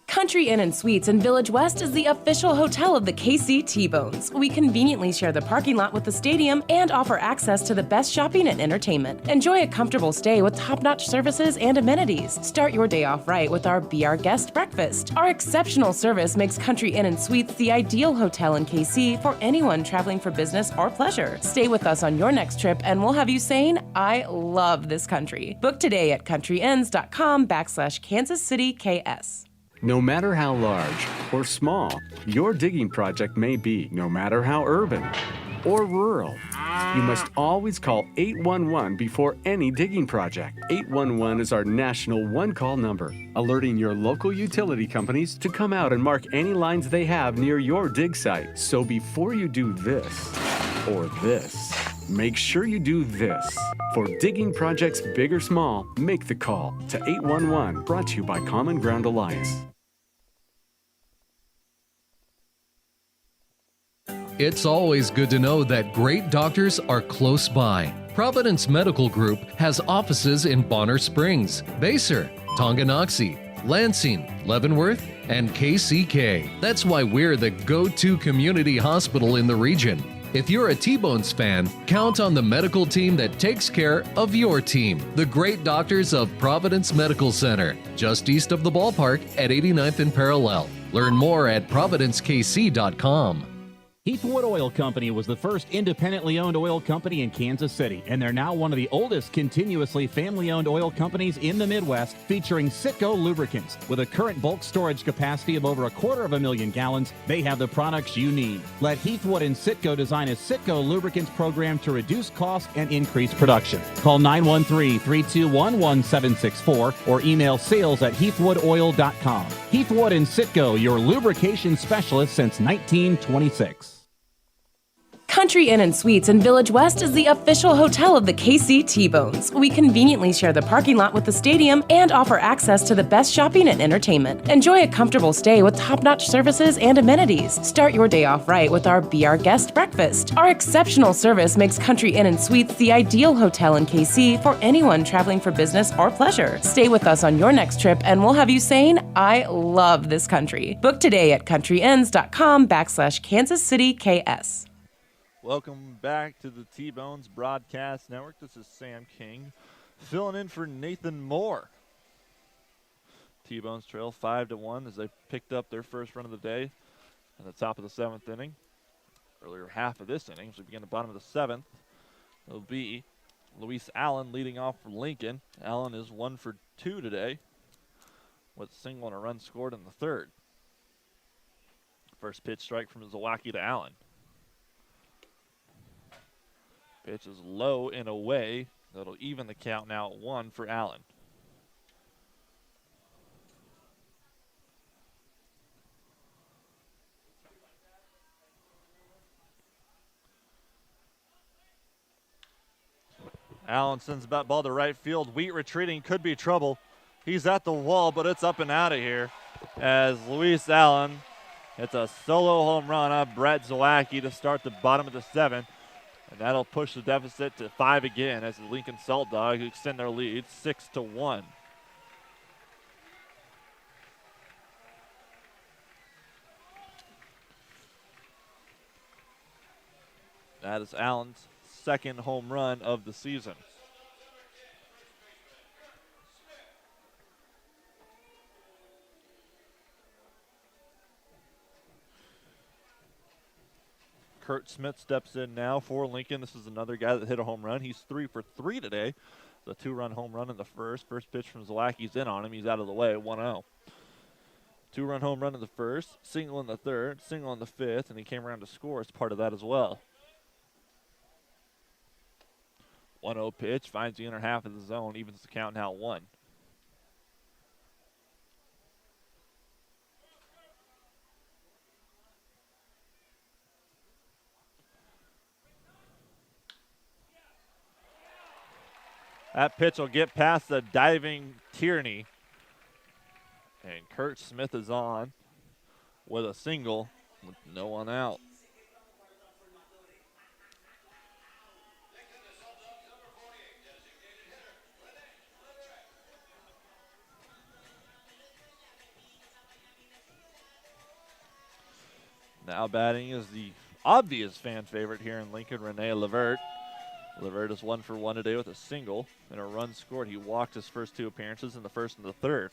S5: Country Inn & Suites in Village West is the official hotel of the KC T-Bones. We conveniently share the parking lot with the stadium and offer access to the best shopping and entertainment. Enjoy a comfortable stay with top-notch services and amenities. Start your day off right with our Be Our Guest breakfast. Our exceptional service makes Country Inn & Suites the ideal hotel in KC for anyone traveling for business or pleasure. Stay with us on your next trip and we'll have you saying, I love this country. Book today at countryinns.com/Kansas City KS.
S3: No matter how large or small your digging project may be, no matter how urban or rural, you must always call 811 before any digging project. 811 is our national one-call number, alerting your local utility companies to come out and mark any lines they have near your dig site. So before you do this or this, make sure you do this. For digging projects big or small, make the call to 811, brought to you by Common Ground Alliance.
S4: It's always good to know that great doctors are close by. Providence Medical Group has offices in Bonner Springs, Basehor, Tonganoxie, Lansing, Leavenworth, and KCK. That's why we're the go-to community hospital in the region. If you're a T-Bones fan, count on the medical team that takes care of your team. The great doctors of Providence Medical Center, just east of the ballpark at 89th and Parallel. Learn more at providencekc.com.
S6: Heathwood Oil Company was the first independently owned oil company in Kansas City, and they're now one of the oldest continuously family-owned oil companies in the Midwest, featuring Citgo lubricants. With a current bulk storage capacity of over 250,000 gallons, they have the products you need. Let Heathwood and Citgo design a Citgo lubricants program to reduce costs and increase production. Call 913-321-1764 or email sales@heathwoodoil.com. Heathwood and Citgo, your lubrication specialist since 1926.
S5: Country Inn & Suites in Village West is the official hotel of the KC T-Bones. We conveniently share the parking lot with the stadium and offer access to the best shopping and entertainment. Enjoy a comfortable stay with top-notch services and amenities. Start your day off right with our Be Our Guest breakfast. Our exceptional service makes Country Inn & Suites the ideal hotel in KC for anyone traveling for business or pleasure. Stay with us on your next trip and we'll have you saying, I love this country. Book today at countryinns.com/Kansas City KS.
S2: Welcome back to the T-Bones Broadcast Network. This is Sam King filling in for Nathan Moore. T-Bones trail 5-1 as they picked up their first run of the day at the top of the 7th inning. Earlier half of this inning, as we begin the bottom of the 7th, it'll be Luis Allen leading off for Lincoln. Allen is 1 for 2 today with a single and a run scored in the 3rd. First pitch strike from Zawacki to Allen. Pitch is low and away. That'll even the count now at 1 for Allen. Allen sends that ball to right field. Wheat retreating, could be trouble. He's at the wall, but it's up and out of here as Luis Allen hits a solo home run on Brett Zawacki to start the bottom of the 7th. And that'll push the deficit to 5 again as the Lincoln Salt Dogs extend their lead 6-1. That is Allen's 2nd home run of the season. Kurt Smith steps in now for Lincoln. This is another guy that hit a home run. He's 3 for 3 today. The 2-run home run in the first. First pitch from Zawacki's in on him. He's out of the way, 1-0. 2-run home run in the first, single in the 3rd, single in the 5th, and he came around to score as part of that as well. 1-0 pitch, finds the inner half of the zone, evens the count now 1. That pitch will get past the diving Tierney And Kurt Smith is on with a single with no one out. Now batting is the obvious fan favorite here in Lincoln, Rene Levert. Levert is 1 for 1 today with a single and a run scored. He walked his first 2 appearances in the first and the third.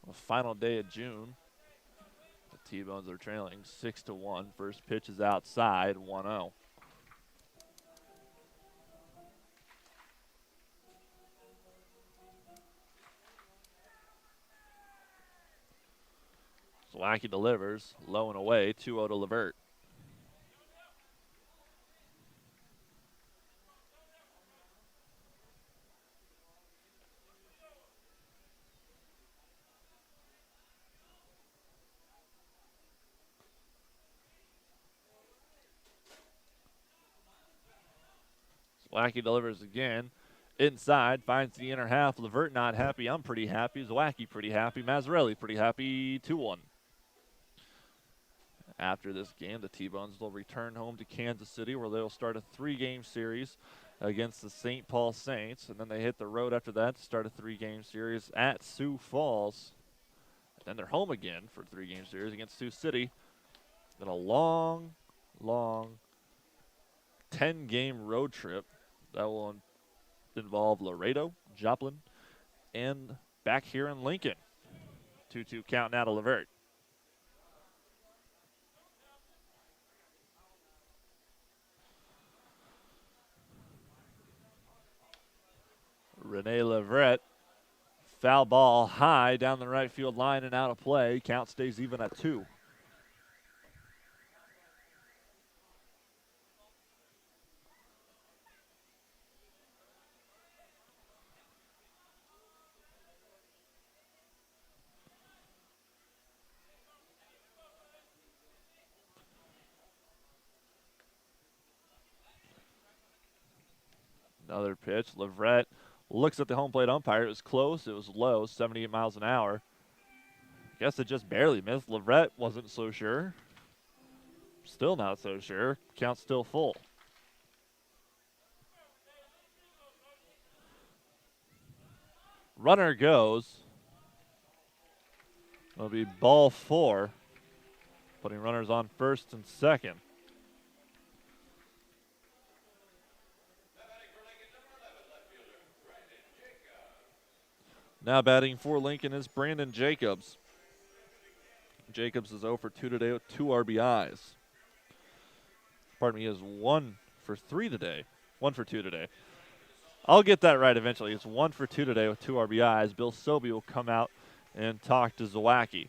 S2: The final day of June, the T-Bones are trailing 6-1. First pitch is outside, 1-0. Zlacki delivers, low and away, 2-0 to Levert. Zlacki delivers again. Inside, finds the inner half. Levert not happy. I'm pretty happy. Zlacki pretty happy. Mazzarelli pretty happy. 2-1. After this game, the T-Bones will return home to Kansas City, where they'll start a 3-game series against the St. Paul Saints. And then they hit the road after that to start a 3-game series at Sioux Falls. And then they're home again for a 3-game series against Sioux City. Then a long 10-game road trip that will involve Laredo, Joplin, and back here in Lincoln. 2-2 count now to Levert. Rene Levert, foul ball high down the right field line and out of play. Count stays even at 2. Another pitch. Levert looks at the home plate umpire. It was close. It was low, 78 miles an hour. Guess it just barely missed. Levert wasn't so sure. Still not so sure. Count's still full. Runner goes. It'll be ball 4. Putting runners on first and second. Now batting for Lincoln is Brandon Jacobs. Jacobs is 0 for 2 today with 2 RBIs. Pardon me, he is 1 for 3 today. 1 for 2 today. I'll get that right eventually. It's 1 for 2 today with 2 RBIs. Bill Sobey will come out and talk to Zlacki.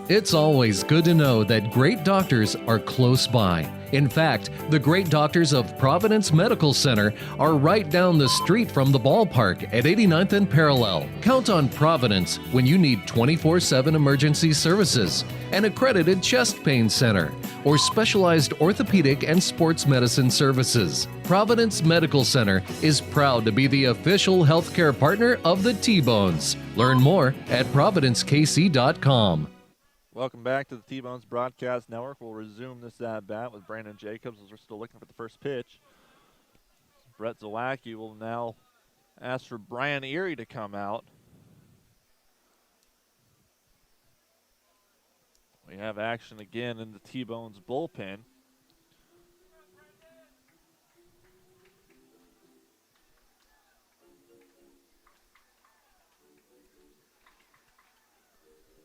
S4: It's always good to know that great doctors are close by. In fact, the great doctors of Providence Medical Center are right down the street from the ballpark at 89th and Parallel. Count on Providence when you need 24/7 emergency services, an accredited chest pain center, or specialized orthopedic and sports medicine services. Providence Medical Center is proud to be the official healthcare partner of the T-Bones. Learn more at providencekc.com.
S2: Welcome back to the T-Bones Broadcast Network. We'll resume this at-bat with Brandon Jacobs as we're still looking for the first pitch. Brett Zlacki will now ask for Brian Erie to come out. We have action again in the T-Bones bullpen.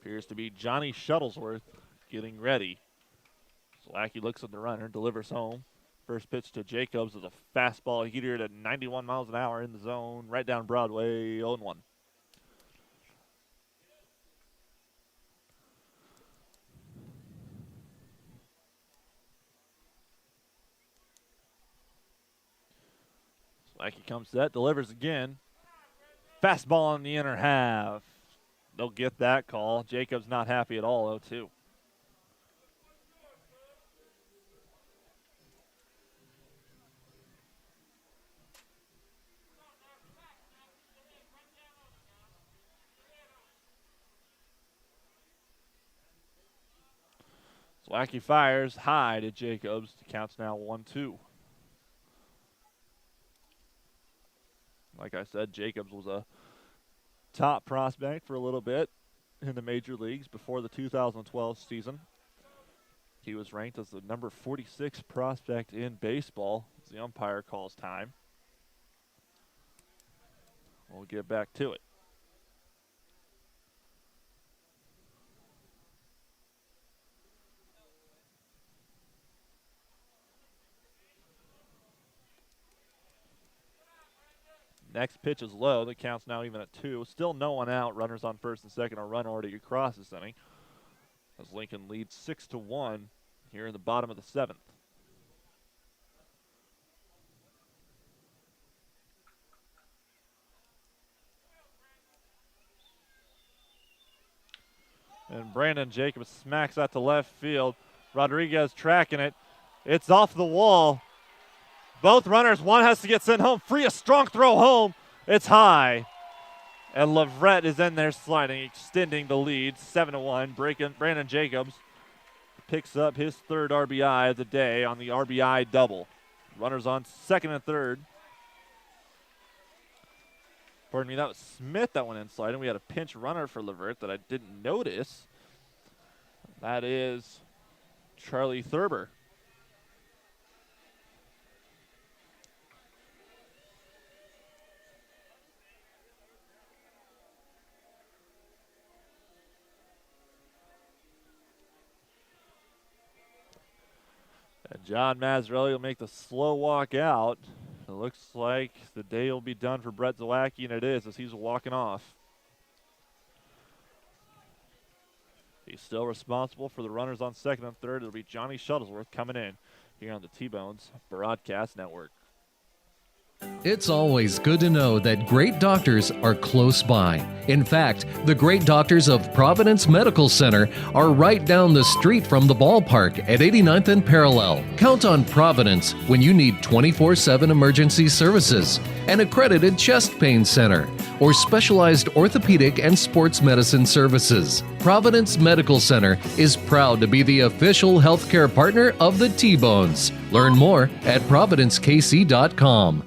S2: Appears to be Johnny Shuttlesworth getting ready. Zlacki looks at the runner, delivers home. First pitch to Jacobs is a fastball heater at 91 miles an hour in the zone, right down Broadway, 0-1. Lackey comes set, delivers again. Fastball in the inner half. They'll get that call. Jacobs not happy at all, 0-2. Lackey fires high to Jacobs. The count's now 1-2. Like I said, Jacobs was a top prospect for a little bit in the major leagues before the 2012 season. He was ranked as the number 46 prospect in baseball as the umpire calls time. We'll get back to it. Next pitch is low. The count's now even at 2. Still no one out. Runners on first and second. A run already across this inning as Lincoln leads 6-1 here in the bottom of the 7th. And Brandon Jacobs smacks out to left field. Rodriguez tracking it. It's off the wall. Both runners, one has to get sent home. Free, a strong throw home. It's high. And Leverett is in there sliding, extending the lead. 7-1. Brandon Jacobs picks up his third RBI of the day on the RBI double. Runners on second and third. Pardon me, that was Smith that went in sliding. We had a pinch runner for Leverett that I didn't notice. That is Charlie Thurber. And John Mazzarelli will make the slow walk out. It looks like the day will be done for Brett Zawacki, and it is as he's walking off. He's still responsible for the runners on second and third. It'll be Johnny Shuttlesworth coming in here on the T-Bones Broadcast Network.
S4: It's always good to know that great doctors are close by. In fact, the great doctors of Providence Medical Center are right down the street from the ballpark at 89th and Parallel. Count on Providence when you need 24/7 emergency services, an accredited chest pain center, or specialized orthopedic and sports medicine services. Providence Medical Center is proud to be the official healthcare partner of the T-Bones. Learn more at providencekc.com.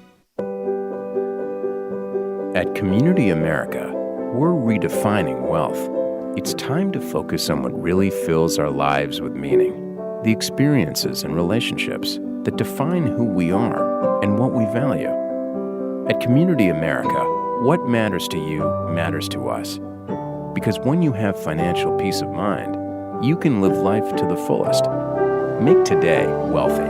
S7: At Community America, we're redefining wealth. It's time to focus on what really fills our lives with meaning. The experiences and relationships that define who we are and what we value. At Community America, what matters to you matters to us. Because when you have financial peace of mind, you can live life to the fullest. Make today wealthy.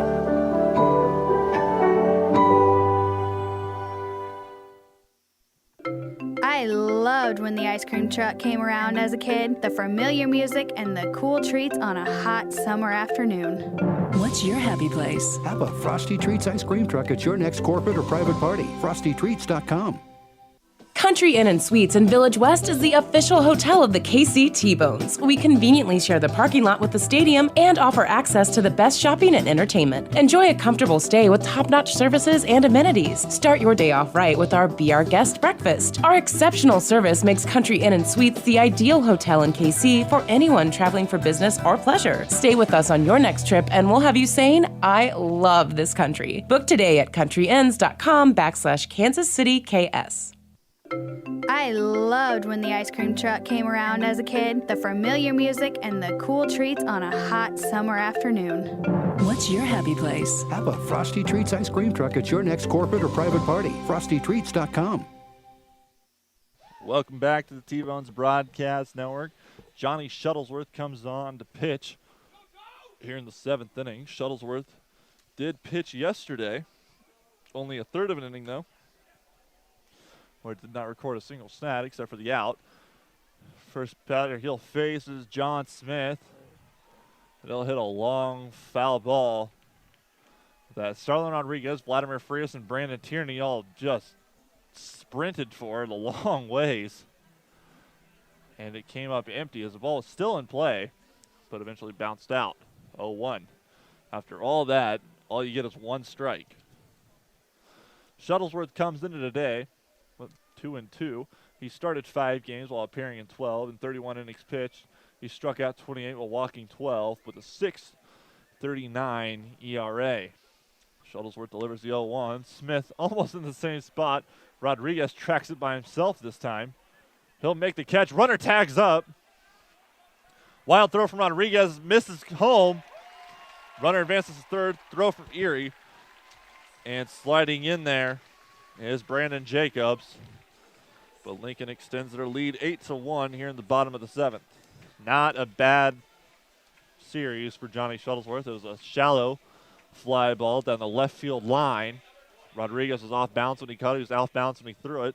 S8: I loved when the ice cream truck came around as a kid. The familiar music and the cool treats on a hot summer afternoon.
S9: What's your happy place?
S10: Have a Frosty Treats ice cream truck at your next corporate or private party. FrostyTreats.com.
S5: Country Inn & Suites in Village West is the official hotel of the KC T-Bones. We conveniently share the parking lot with the stadium and offer access to the best shopping and entertainment. Enjoy a comfortable stay with top-notch services and amenities. Start your day off right with our Be Our Guest breakfast. Our exceptional service makes Country Inn & Suites the ideal hotel in KC for anyone traveling for business or pleasure. Stay with us on your next trip and we'll have you saying, I love this country. Book today at countryinns.com/Kansas City KS.
S8: I loved when the ice cream truck came around as a kid. The familiar music and the cool treats on a hot summer afternoon.
S9: What's your happy place?
S10: Have a Frosty Treats ice cream truck at your next corporate or private party. FrostyTreats.com.
S2: Welcome back to the T-Bones Broadcast Network. Johnny Shuttlesworth comes on to pitch here in the 7th inning. Shuttlesworth did pitch yesterday. Only a third of an inning, though, where it did not record a single snag except for the out. First batter he'll face is John Smith. They'll hit a long foul ball that Starlin Rodriguez, Vladimir Frias, and Brandon Tierney all just sprinted for it a long ways. And it came up empty as the ball is still in play, but eventually bounced out. 0-1. After all that, all you get is one strike. Shuttlesworth comes into today with 2-2. He started 5 games while appearing in 12 and 31 innings pitched. He struck out 28 while walking 12 with a 6.39 ERA. Shuttlesworth delivers the 0-1. Smith almost in the same spot. Rodriguez tracks it by himself this time. He'll make the catch. Runner tags up. Wild throw from Rodriguez. Misses home. Runner advances to third. Throw from Erie. And sliding in there is Brandon Jacobs. But Lincoln extends their lead 8-1 here in the bottom of the 7th. Not a bad series for Johnny Shuttlesworth. It was a shallow fly ball down the left field line. Rodriguez was off balance when he caught it. He was off balance when he threw it.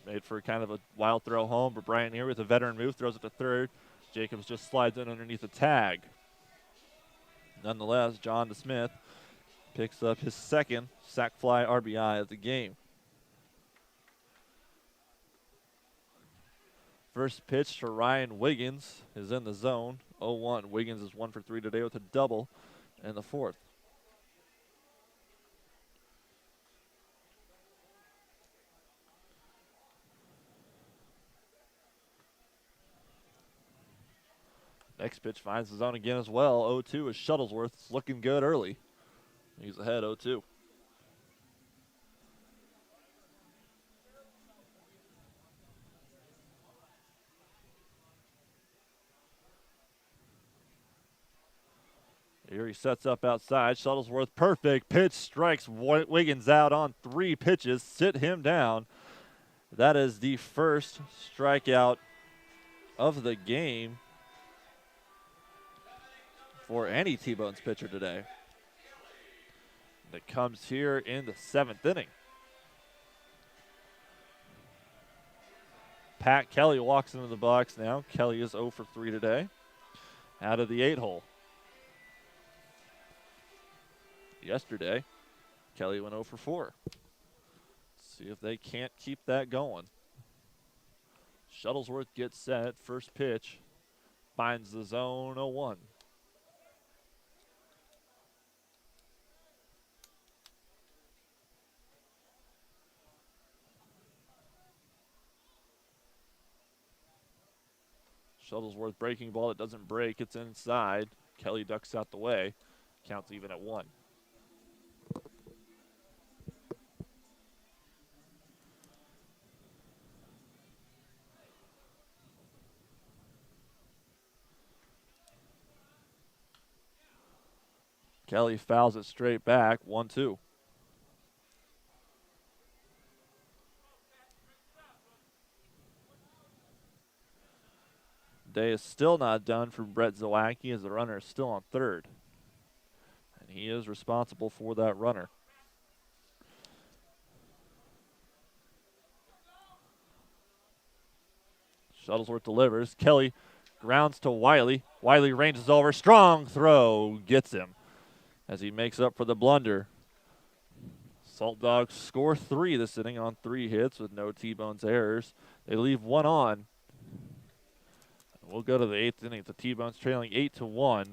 S2: Made for kind of a wild throw home, but Bryant here with a veteran move throws it to third. Jacobs just slides in underneath the tag. Nonetheless, John DeSmith picks up his second sac fly RBI of the game. First pitch to Ryan Wiggins is in the zone. 0-1. Wiggins is 1 for 3 today with a double in the 4th. Next pitch finds the zone again as well. 0-2 is Shuttlesworth. It's looking good early. He's ahead 0-2. Here he sets up outside. Shuttlesworth, perfect pitch, strikes Wiggins out on 3 pitches. Sit him down. That is the first strikeout of the game for any T-Bones pitcher today. That comes here in the 7th inning. Pat Kelly walks into the box now. Kelly is 0 for 3 today out of the 8-hole. Yesterday, Kelly went 0 for 4. See if they can't keep that going. Shuttlesworth gets set. First pitch finds the zone. 0-1. Shuttlesworth breaking ball that doesn't break. It's inside. Kelly ducks out the way. Counts even at 1. Kelly fouls it straight back. 1-2. Day is still not done for Brett Zawacki as the runner is still on third. And he is responsible for that runner. Shuttlesworth delivers. Kelly grounds to Wiley. Wiley ranges over. Strong throw. Gets him as he makes up for the blunder. Salt Dogs score 3 this inning on 3 hits with no T-Bones errors. They leave 1 on. We'll go to the 8th inning. The T-Bones trailing 8-1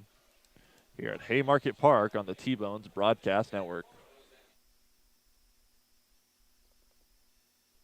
S2: here at Haymarket Park on the T-Bones Broadcast Network.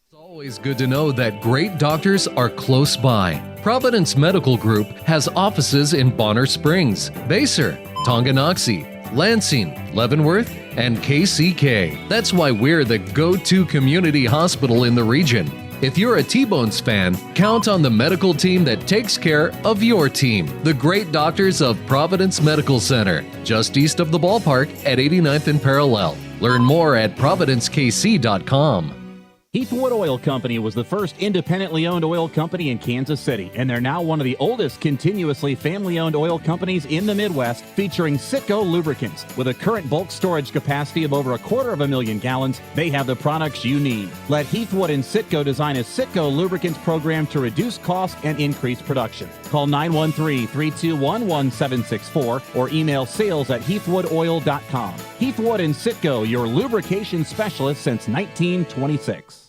S4: It's always good to know that great doctors are close by. Providence Medical Group has offices in Bonner Springs, Basehor, Tonganoxie, Lansing, Leavenworth, and KCK. That's why we're the go-to community hospital in the region. If you're a T-Bones fan, count on the medical team that takes care of your team. The great doctors of Providence Medical Center, just east of the ballpark at 89th and Parallel. Learn more at providencekc.com.
S6: Heathwood Oil Company was the first independently owned oil company in Kansas City, and they're now one of the oldest continuously family-owned oil companies in the Midwest, featuring Citgo lubricants. With a current bulk storage capacity of over 250,000 gallons, they have the products you need. Let Heathwood and Citgo design a Citgo lubricants program to reduce costs and increase production. Call 913-321-1764 or email sales@heathwoodoil.com. Heathwood and Citgo, your lubrication specialist since 1926.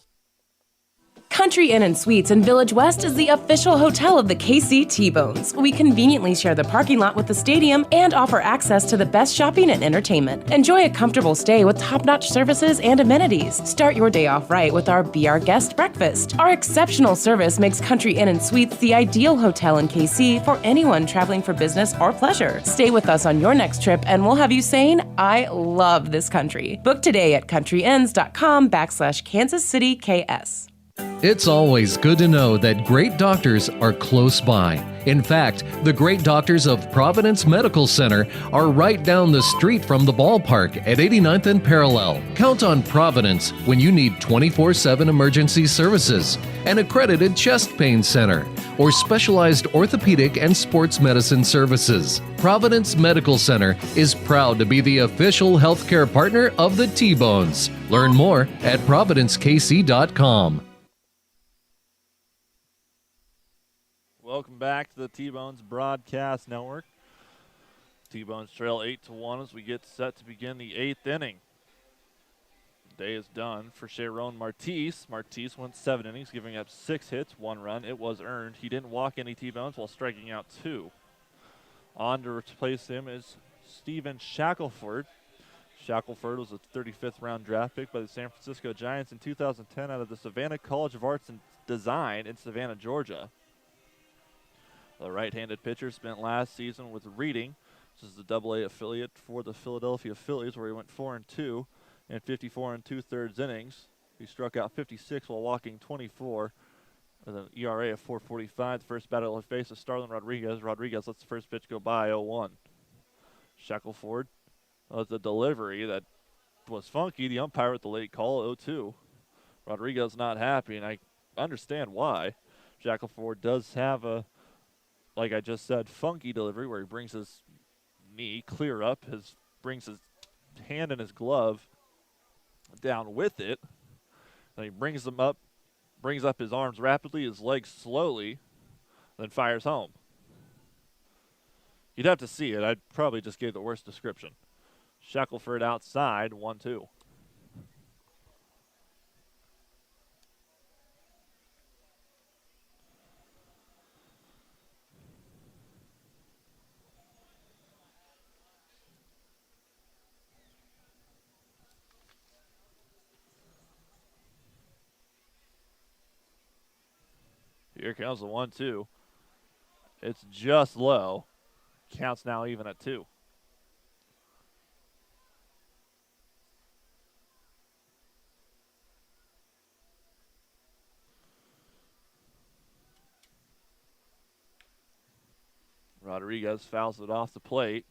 S5: Country Inn & Suites in Village West is the official hotel of the KC T-Bones. We conveniently share the parking lot with the stadium and offer access to the best shopping and entertainment. Enjoy a comfortable stay with top-notch services and amenities. Start your day off right with our Be Our Guest breakfast. Our exceptional service makes Country Inn & Suites the ideal hotel in KC for anyone traveling for business or pleasure. Stay with us on your next trip and we'll have you saying, I love this country. Book today at countryinns.com/Kansas City KS.
S4: It's always good to know that great doctors are close by. In fact, the great doctors of Providence Medical Center are right down the street from the ballpark at 89th and Parallel. Count on Providence when you need 24/7 emergency services, an accredited chest pain center, or specialized orthopedic and sports medicine services. Providence Medical Center is proud to be the official healthcare partner of the T-Bones. Learn more at providencekc.com.
S2: Welcome back to the T-Bones Broadcast Network. T-Bones trail 8-1 as we get set to begin the 8th inning. The day is done for Sharon Martise. Martise went 7 innings, giving up 6 hits, 1 run. It was earned. He didn't walk any T-Bones while striking out 2. On to replace him is Steven Shackelford. Shackelford was a 35th round draft pick by the San Francisco Giants in 2010 out of the Savannah College of Arts and Design in Savannah, Georgia. The right-handed pitcher spent last season with Reading. This is the AA affiliate for the Philadelphia Phillies, where he went 4-2 in 54 2/3 innings. He struck out 56 while walking 24 with an ERA of 4.45. The first batter he'll face is Starlin Rodriguez. Rodriguez lets the first pitch go by 0-1. Shackelford with the delivery that was funky. The umpire with the late call, 0-2. Rodriguez not happy, and I understand why. Shackelford does have a, like I just said, funky delivery where he brings his knee clear up, brings his hand in his glove down with it, and he brings up his arms rapidly, his legs slowly, then fires home. You'd have to see it. I probably just gave the worst description. Shackelford outside, 1-2. Here comes the 1-2. It's just low. Counts now even at 2. Rodriguez fouls it off the plate.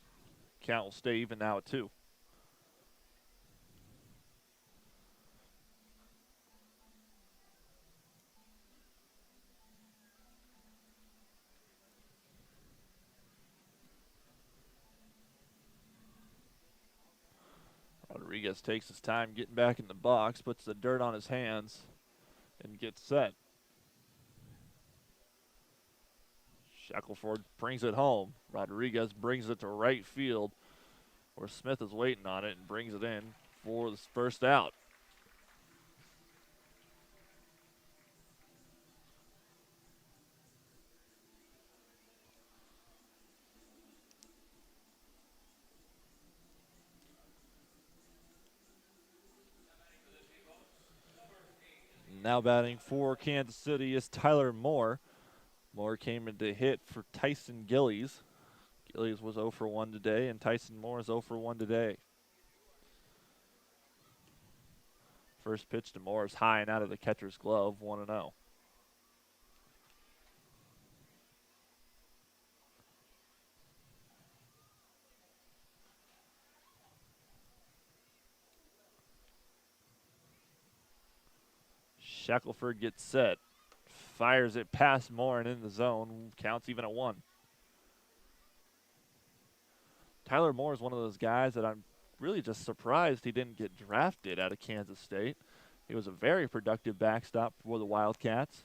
S2: Count will stay even now at 2. Rodriguez takes his time getting back in the box, puts the dirt on his hands, and gets set. Shackelford brings it home. Rodriguez brings it to right field, where Smith is waiting on it and brings it in for the first out. Now batting for Kansas City is Tyler Moore. Moore came in to hit for Tyson Gillies. Gillies was 0 for 1 today, and Tyson Moore is 0 for 1 today. First pitch to Moore is high and out of the catcher's glove, 1-0. Shackelford gets set. Fires it past Moore and in the zone. Counts even at 1. Tyler Moore is one of those guys that I'm really just surprised he didn't get drafted out of Kansas State. He was a very productive backstop for the Wildcats.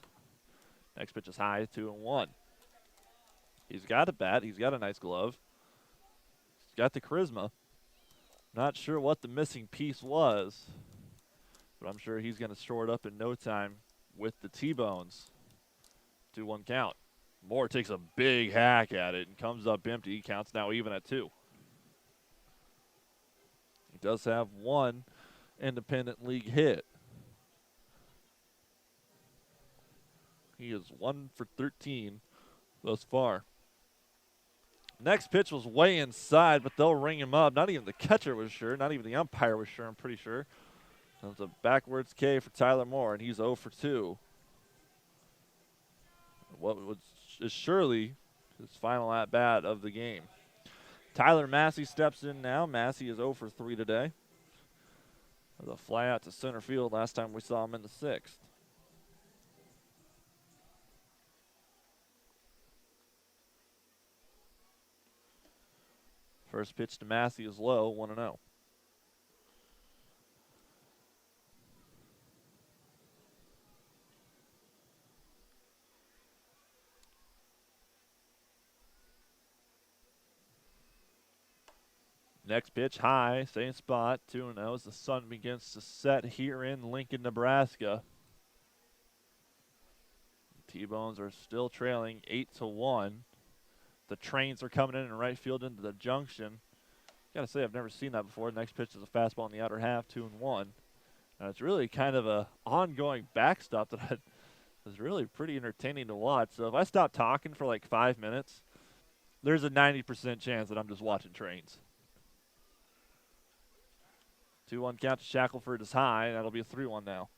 S2: Next pitch is high, 2-1. He's got a bat. He's got a nice glove. He's got the charisma. Not sure what the missing piece was, but I'm sure he's going to shore it up in no time with the T-Bones. 2-1 count. Moore takes a big hack at it and comes up empty. He counts now even at 2. He does have 1 independent league hit. He is 1 for 13 thus far. Next pitch was way inside, but they'll ring him up. Not even the catcher was sure. Not even the umpire was sure, I'm pretty sure. That's a backwards K for Tyler Moore, and he's 0 for 2. What is surely his final at-bat of the game. Tyler Massey steps in now. Massey is 0 for 3 today. With a fly out to center field last time we saw him in the 6th. First pitch to Massey is low, 1-0. Next pitch high, same spot, 2-0 as the sun begins to set here in Lincoln, Nebraska. T-Bones are still trailing 8-1. The trains are coming in right field into the junction. Gotta say, I've never seen that before. Next pitch is a fastball in the outer half, 2-1. And it's really kind of a ongoing backstop that was really pretty entertaining to watch. So if I stop talking for like 5 minutes, there's a 90% chance that I'm just watching trains. 2-1 count to Shackelford is high. That'll be a 3-1 now.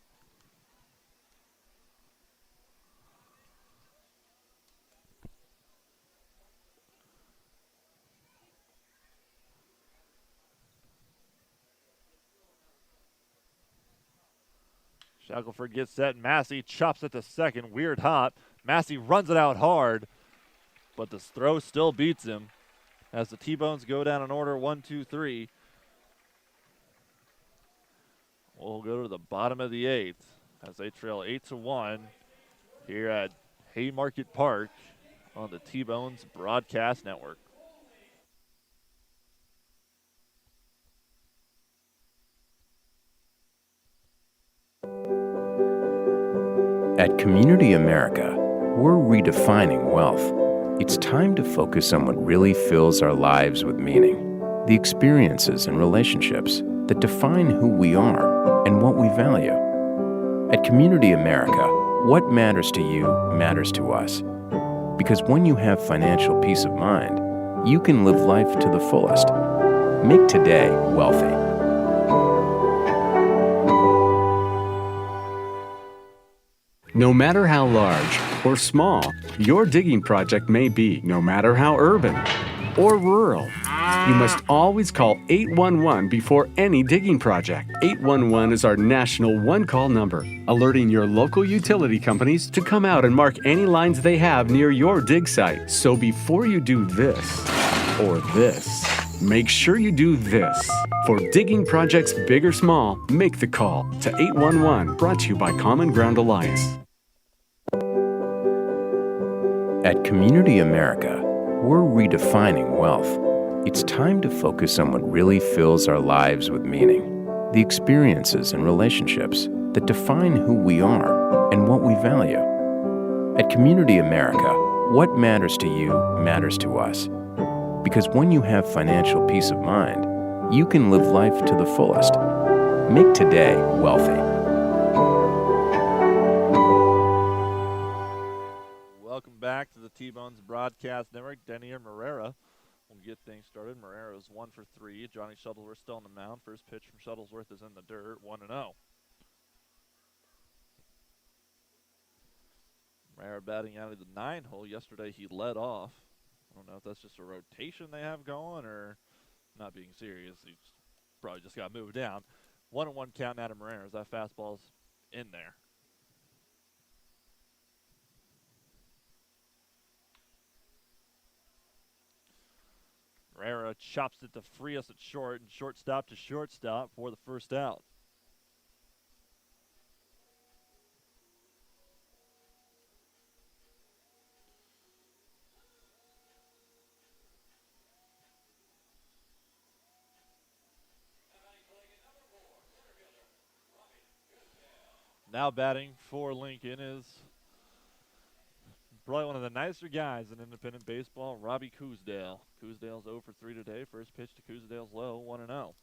S2: Shackelford gets set. Massey chops it to second. Weird hop. Massey runs it out hard, but the throw still beats him as the T-Bones go down in order 1, 2, 3. We'll go to the bottom of the 8th as they trail 8-1 here at Haymarket Park on the T-Bones Broadcast Network.
S7: At Community America, we're redefining wealth. It's time to focus on what really fills our lives with meaning. The experiences and relationships that define who we are and what we value. At Community America, what matters to you matters to us. Because when you have financial peace of mind, you can live life to the fullest. Make today wealthy.
S3: No matter how large or small your digging project may be, no matter how urban or rural, you must always call 811 before any digging project. 811 is our national one-call number, alerting your local utility companies to come out and mark any lines they have near your dig site. So before you do this or this, make sure you do this. For digging projects big or small, make the call to 811, brought to you by Common Ground Alliance.
S7: At Community America, we're redefining wealth. It's time to focus on what really fills our lives with meaning. The experiences and relationships that define who we are and what we value. At Community America, what matters to you matters to us. Because when you have financial peace of mind, you can live life to the fullest. Make today wealthy.
S2: Welcome back to the T-Bones Broadcast Network. Denier Marrera will get things started. Marrera is 1 for 3. Johnny Shuttlesworth still on the mound. First pitch from Shuttlesworth is in the dirt, 1-0. Marrera batting out of the 9 hole. Yesterday he led off. I don't know if that's just a rotation they have going or not being serious. He's probably just got moved down. 1-1 count out of Marrera as that fastball's in there. Herrera chops it to Frias at short, and shortstop to shortstop for the first out. Now batting for Lincoln is probably one of the nicer guys in independent baseball, Robbie Coosdale. Coosdale's 0 for 3 today. First pitch to Coosdale's low, 1-0.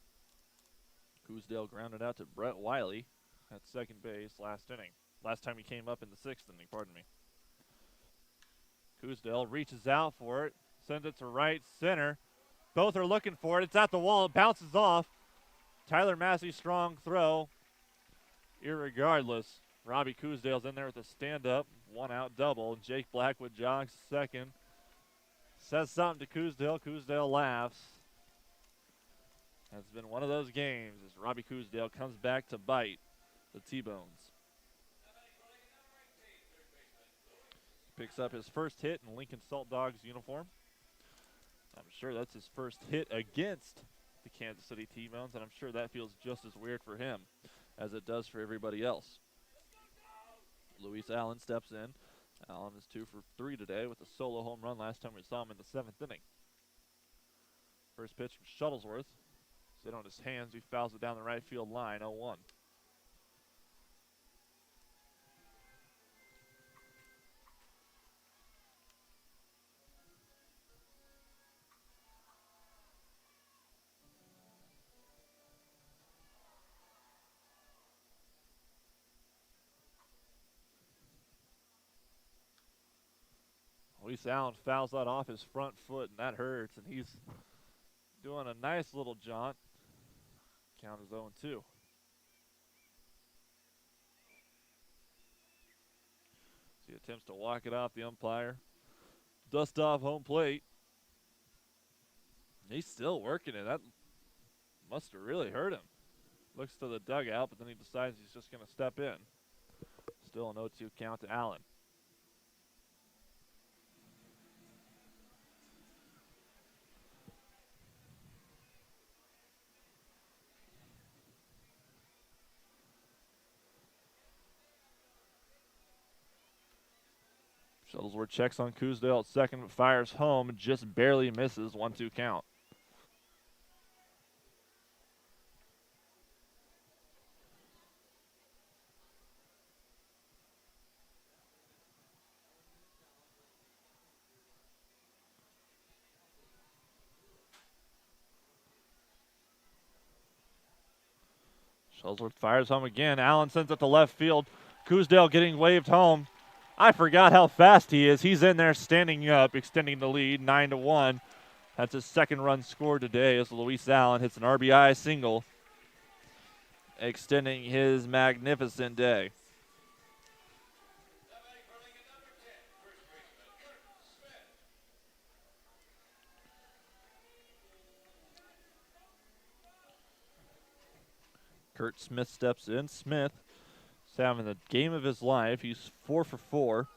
S2: Coosdale grounded out to Brett Wiley at second base last inning. Last time he came up in the 6th inning, pardon me. Coosdale reaches out for it, sends it to right center. Both are looking for it. It's at the wall. It bounces off. Tyler Massey, strong throw. Irregardless, Robbie Coosdale's in there with a stand-up, 1-out double. Jake Blackwood jogs second. Says something to Coosdale. Coosdale laughs. It's been one of those games as Robbie Coosdale comes back to bite the T-Bones. Picks up his first hit in Lincoln Salt Dogs uniform. I'm sure that's his first hit against the Kansas City T-Bones, and I'm sure that feels just as weird for him as it does for everybody else. Luis Allen steps in. Allen is 2 for 3 today with a solo home run last time we saw him in the 7th inning. First pitch from Shuttlesworth. Sit on his hands. He fouls it down the right field line, 0-1. Luis Allen fouls that off his front foot, and that hurts, and he's doing a nice little jaunt. Count is 0-2. He attempts to walk it off the umpire. Dust off home plate. He's still working it. That must have really hurt him. Looks to the dugout, but then he decides he's just going to step in. Still an 0-2 count to Allen. Shuttlesworth checks on Coosdale at second, but fires home and just barely misses. 1-2 count. Shuttlesworth fires home again. Allen sends it to left field. Coosdale getting waved home. I forgot how fast he is. He's in there standing up, extending the lead, 9-1. That's his second run scored today as Luis Allen hits an RBI single, extending his magnificent day. Kurt Smith steps in. Smith having the game of his life. He's 4 for 4.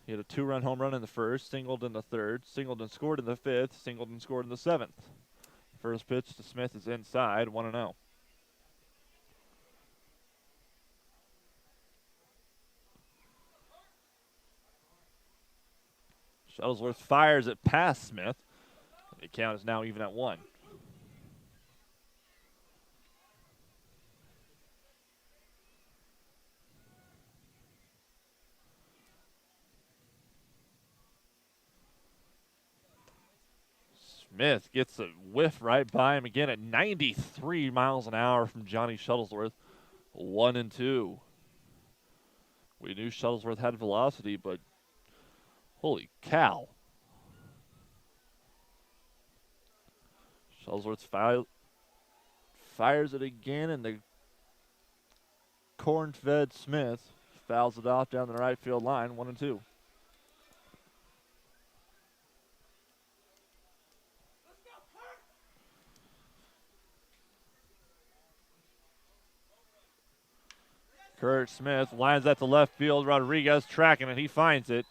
S2: He had a 2-run home run in the first, singled in the third, singled and scored in the fifth, singled and scored in the 7th. First pitch to Smith is inside, 1-0. Shuttlesworth fires it past Smith. The count is now even at 1. Smith gets a whiff right by him again at 93 miles an hour from Johnny Shuttlesworth. 1-2. We knew Shuttlesworth had velocity, but holy cow. Shuttlesworth fires it again, and the corn-fed Smith fouls it off down the right field line, 1-2. Kurt Smith lines that to left field. Rodriguez tracking it. He finds it.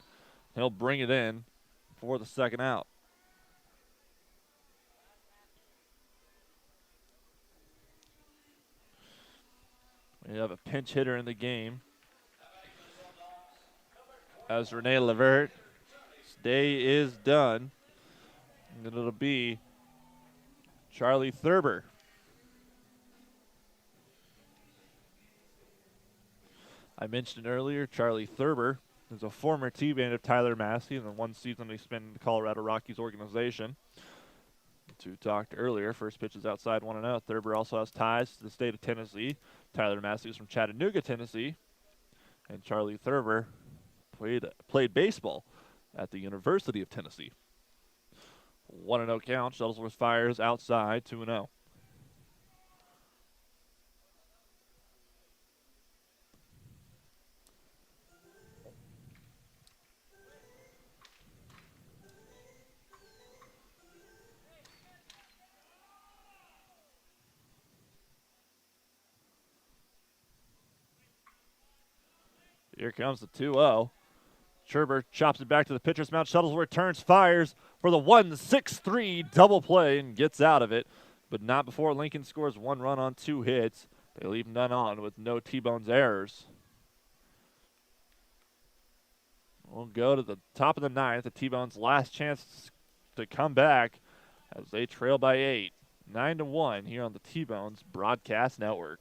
S2: He'll bring it in for the second out. We have a pinch hitter in the game as Rene Levert. His day is done. And it'll be Charlie Thurber. I mentioned earlier, Charlie Thurber is a former teammate of Tyler Massey in the one season he spent in the Colorado Rockies organization. As we talked earlier, first pitch is outside 1-0. Thurber also has ties to the state of Tennessee. Tyler Massey is from Chattanooga, Tennessee. And Charlie Thurber played baseball at the University of Tennessee. 1-0 count. Shuttlesworth fires outside 2-0. Here comes the 2-0. Scherber chops it back to the pitcher's mound. Shuttlesworth turns, fires for the 1-6-3 double play and gets out of it. But not before Lincoln scores 1 run on 2 hits. They leave none on with no T-Bones errors. We'll go to the top of the 9th. The T-Bones' last chance to come back as they trail by 8. 9-1 here on the T-Bones Broadcast Network.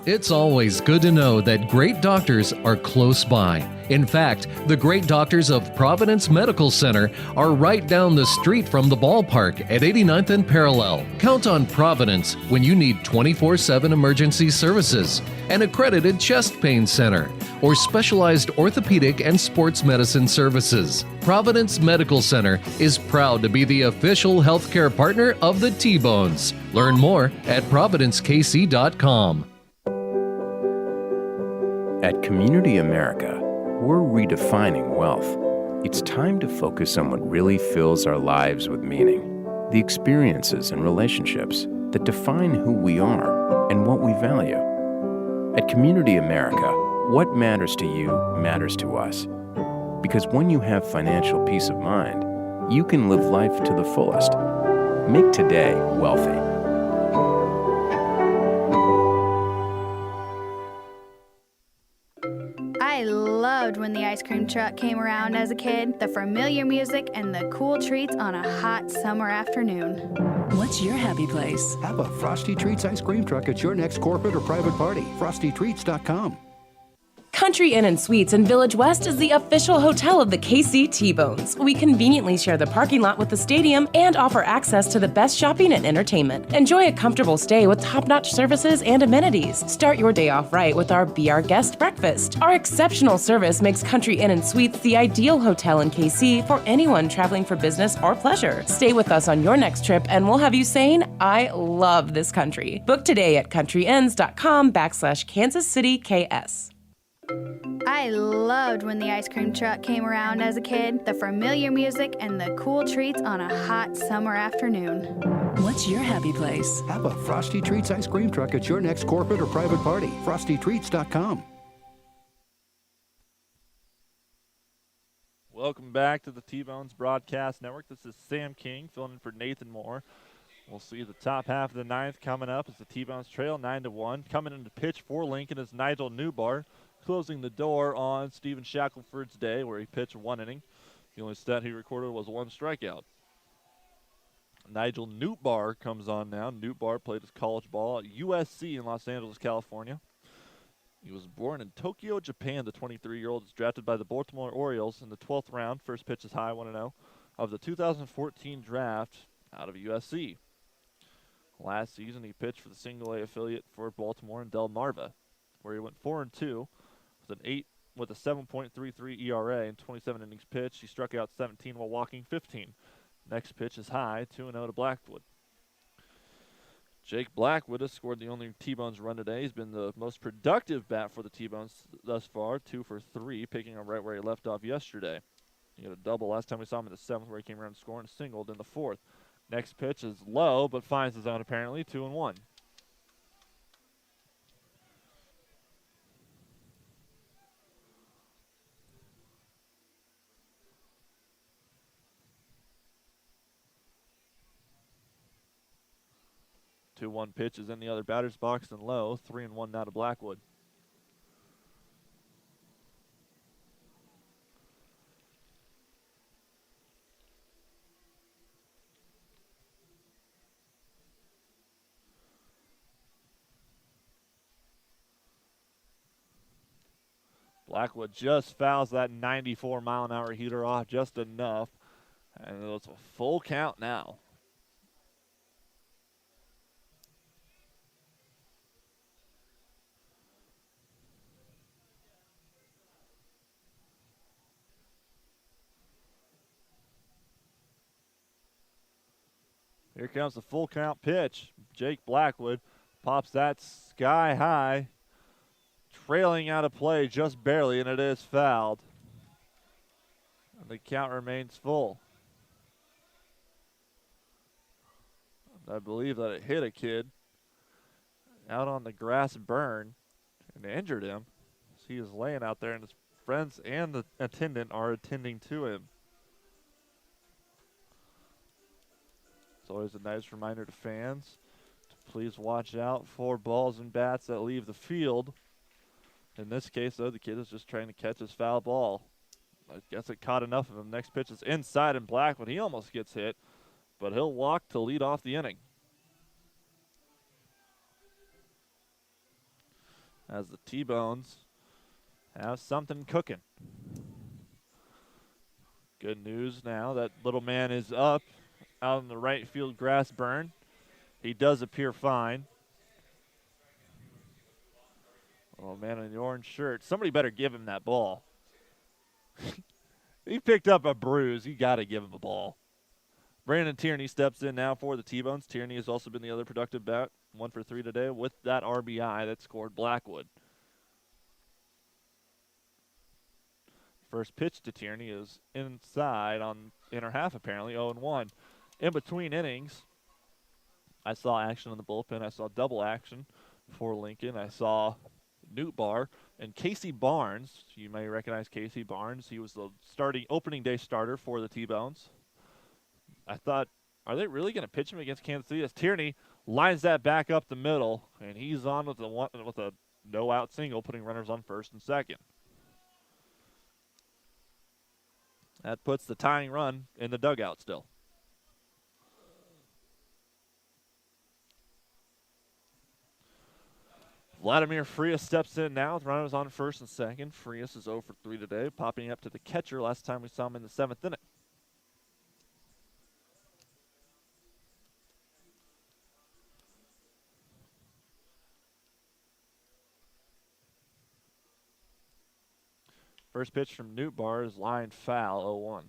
S4: It's always good to know that great doctors are close by. In fact, the great doctors of Providence Medical Center are right down the street from the ballpark at 89th and Parallel. Count on Providence when you need 24/7 emergency services, an accredited chest pain center, or specialized orthopedic and sports medicine services. Providence Medical Center is proud to be the official healthcare partner of the T-Bones. Learn more at providencekc.com.
S7: At Community America, we're redefining wealth. It's time to focus on what really fills our lives with meaning, the experiences and relationships that define who we are and what we value. At Community America, what matters to you matters to us. Because when you have financial peace of mind, you can live life to the fullest. Make today wealthy.
S8: I loved when the ice cream truck came around as a kid. The familiar music and the cool treats on a hot summer afternoon.
S9: What's your happy place?
S10: Have a Frosty Treats ice cream truck at your next corporate or private party. FrostyTreats.com.
S5: Country Inn and Suites in Village West is the official hotel of the KC T-Bones. We conveniently share the parking lot with the stadium and offer access to the best shopping and entertainment. Enjoy a comfortable stay with top-notch services and amenities. Start your day off right with our Be Our Guest breakfast. Our exceptional service makes Country Inn and Suites the ideal hotel in KC for anyone traveling for business or pleasure. Stay with us on your next trip and we'll have you saying, I love this country. Book today at countryinns.com/Kansas City KS.
S8: I loved when the ice cream truck came around as a kid. The familiar music and the cool treats on a hot summer afternoon.
S9: What's your happy place?
S10: Have a Frosty Treats ice cream truck at your next corporate or private party. FrostyTreats.com.
S2: Welcome back to the T-Bones Broadcast Network. This is Sam King filling in for Nathan Moore. We'll see the top half of the 9th coming up as the T-Bones trail 9-1. Coming into pitch for Lincoln is Nigel Newbar, closing the door on Stephen Shackelford's day where he pitched 1 inning. The only stat he recorded was 1 strikeout. Nigel Newbar comes on now. Newbar played his college ball at USC in Los Angeles, California. He was born in Tokyo, Japan. The 23-year-old is drafted by the Baltimore Orioles in the 12th round. First pitch is high, 1-0, of the 2014 draft out of USC. Last season, he pitched for the single-A affiliate for Baltimore in Delmarva, where he went 4-2 with a 7.33 ERA and 27 innings pitched. He struck out 17 while walking 15. Next pitch is high, 2-0 to Blackwood. Jake Blackwood has scored the only T-Bones run today. He's been the most productive bat for the T-Bones thus far, 2 for 3, picking up right where he left off yesterday. He had a double last time we saw him in the 7th, where he came around scoring a single in the 4th. Next pitch is low, but finds the zone apparently, 2-1. 2-1 pitch is in the other batter's box and low. 3-1 now to Blackwood. Blackwood just fouls that 94-mile-an-hour heater off just enough. And it's a full count now. Here comes the full count pitch. Jake Blackwood pops that sky high. Trailing out of play just barely, and it is fouled. And the count remains full. I believe that it hit a kid out on the grass burn and injured him. He is laying out there, and his friends and the attendant are attending to him. It's always a nice reminder to fans to please watch out for balls and bats that leave the field. In this case, though, the kid is just trying to catch his foul ball. I guess it caught enough of him. Next pitch is inside, and Blackwood, he almost gets hit, but he'll walk to lead off the inning. As the T-Bones have something cooking. Good news now, that little man is up out in the right field grass burn. He does appear fine. Oh, man in the orange shirt. Somebody better give him that ball. He picked up a bruise. You got to give him a ball. Brandon Tierney steps in now for the T-Bones. Tierney has also been the other productive bat. 1 for 3 today with that RBI that scored Blackwood. First pitch to Tierney is inside on inner half, apparently, 0-1. In between innings, I saw action in the bullpen. I saw double action for Lincoln. I saw Newt Barr and Casey Barnes. You may recognize Casey Barnes. He was the opening day starter for the T-Bones. I thought, are they really going to pitch him against Kansas City? As Tierney lines that back up the middle, and he's on with a no-out single, putting runners on first and second. That puts the tying run in the dugout still. Vladimir Frias steps in now with runners on first and second. Frias is 0 for 3 today, popping up to the catcher. Last time we saw him in the 7th inning. First pitch from Newt Barr is line foul, 0-1.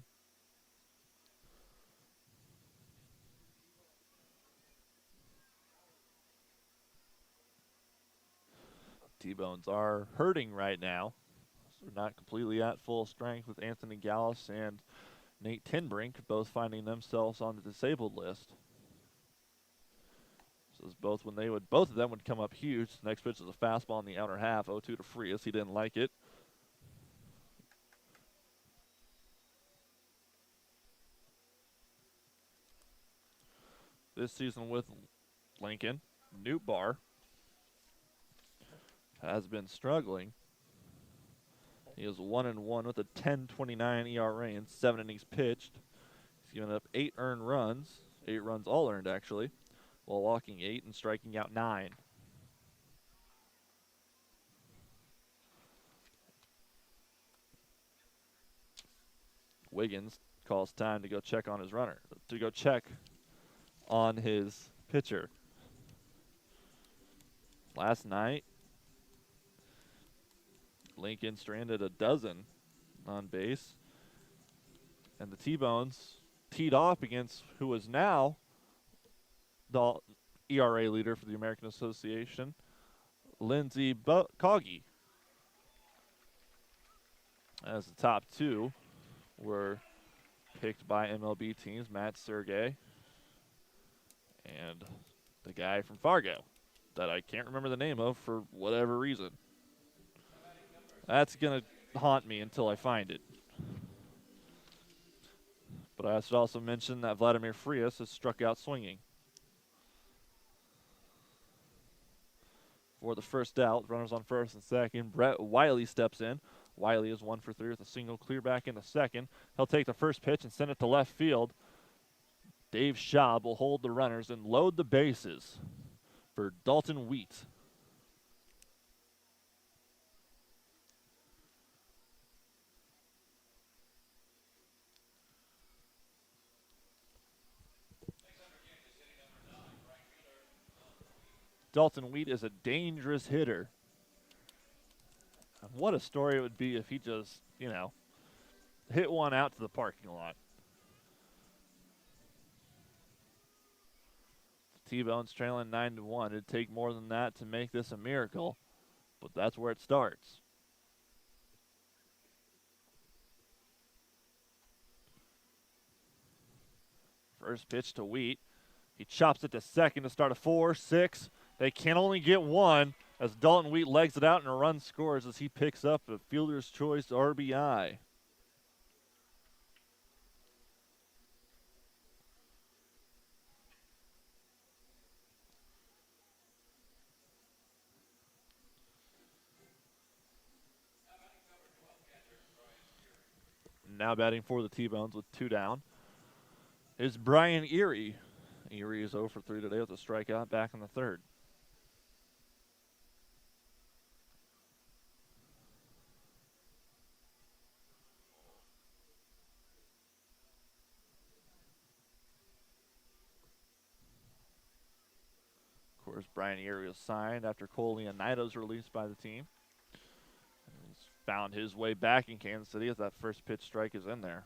S2: T-Bones are hurting right now. So they're not completely at full strength with Anthony Gallus and Nate Tinbrink both finding themselves on the disabled list. So it's both of them would come up huge. Next pitch is a fastball in the outer half, 0-2 to Frias. He didn't like it. This season with Lincoln, Newt Barr has been struggling. He is 1-1 with a 10.29 ERA in 7 innings pitched. He's given up 8 earned runs, 8 runs all earned actually, while walking 8 and striking out 9. Wiggins calls time to go check on his runner, to go check on his pitcher. Last night, Lincoln stranded a dozen on base, and the T-Bones teed off against who is now the ERA leader for the American Association, Lindsey Coggy. As the top two were picked by MLB teams, Matt Sergey and the guy from Fargo that I can't remember the name of for whatever reason. That's going to haunt me until I find it. But I should also mention that Vladimir Frias has struck out swinging. For the first out, runners on first and second. Brett Wiley steps in. Wiley is 1 for 3 with a single, clear back in the second. He'll take the first pitch and send it to left field. Dave Schaub will hold the runners and load the bases for Dalton Wheat. Dalton Wheat is a dangerous hitter. And what a story it would be if he just, hit one out to the parking lot. T-Bones trailing 9-1. It'd take more than that to make this a miracle, but that's where it starts. First pitch to Wheat. He chops it to second to start a 4-6. They can only get one as Dalton Wheat legs it out and a run scores as he picks up a fielder's choice RBI. Now batting for the T-Bones with 2 down is Brian Erie. Erie is 0 for 3 today with a strikeout back in the third. Of course, Brian Erie was signed after Cole Leonidas released by the team. He's found his way back in Kansas City as that first pitch strike is in there.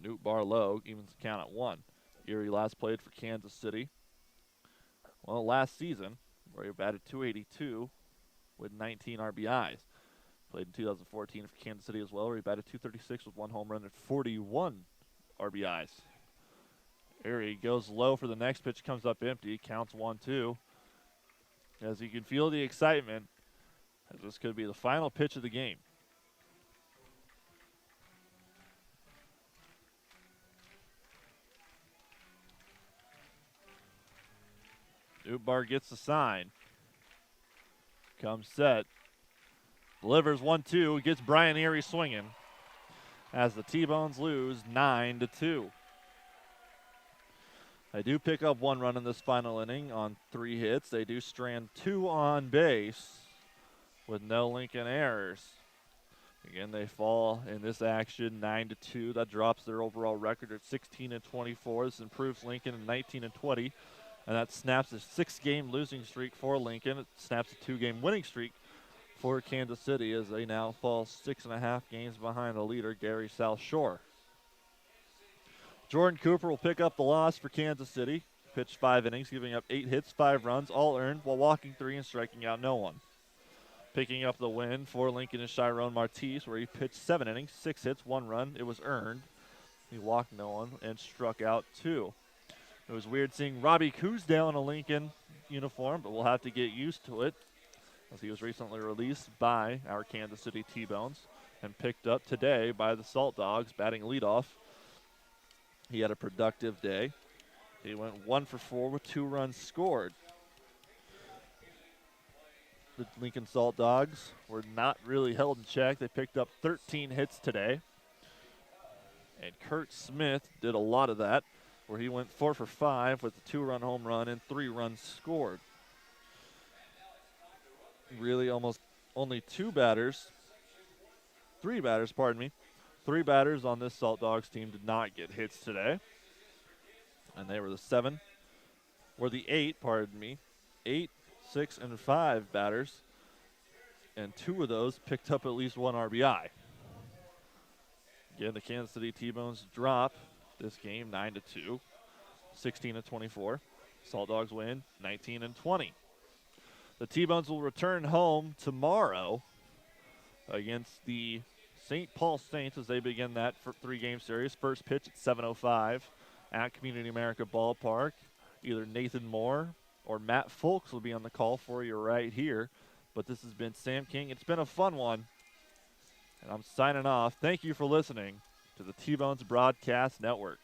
S2: Newt Barlow evens the count at 1. Erie last played for Kansas City. Well, last season, where he batted .282 with 19 RBIs. Played in 2014 for Kansas City as well, where he batted .236 with 1 home run and 41 RBIs. Erie goes low for the next pitch, comes up empty, counts 1-2. As you can feel the excitement, as this could be the final pitch of the game. Newbar gets the sign. Comes set. Delivers 1-2. Gets Brian Erie swinging. As the T-Bones lose 9-2. They do pick up 1 run in this final inning on 3 hits. They do strand 2 on base with no Lincoln errors. Again, they fall in this action 9-2. That drops their overall record at 16-24. This improves Lincoln in 19-20. And that snaps a 6-game losing streak for Lincoln. It snaps a 2-game winning streak for Kansas City as they now fall 6.5 games behind the leader, Gary South Shore. Jordan Cooper will pick up the loss for Kansas City. Pitched 5 innings, giving up 8 hits, 5 runs, all earned, while walking 3 and striking out no one. Picking up the win for Lincoln is Chiron Martis, where he pitched 7 innings, 6 hits, 1 run. It was earned. He walked no one and struck out 2. It was weird seeing Robbie Coosdale in a Lincoln uniform, but we'll have to get used to it as he was recently released by our Kansas City T-Bones and picked up today by the Salt Dogs, batting leadoff. He had a productive day. He went 1 for 4 with 2 runs scored. The Lincoln Salt Dogs were not really held in check. They picked up 13 hits today. And Kurt Smith did a lot of that, where he went 4 for 5 with a 2-run home run and 3 runs scored. Really almost only 3 batters, pardon me. 3 batters on this Salt Dogs team did not get hits today. And they were the 8, 6, and 5 batters. And 2 of those picked up at least 1 RBI. Again, the Kansas City T-Bones drop this game 9-2, 16-24. Salt Dogs win 19-20. The T-Bones will return home tomorrow against the St. Paul Saints as they begin that 3-game series. First pitch at 7:05 at Community America Ballpark. Either Nathan Moore or Matt Folks will be on the call for you right here. But this has been Sam King. It's been a fun one. And I'm signing off. Thank you for listening to the T-Bones Broadcast Network.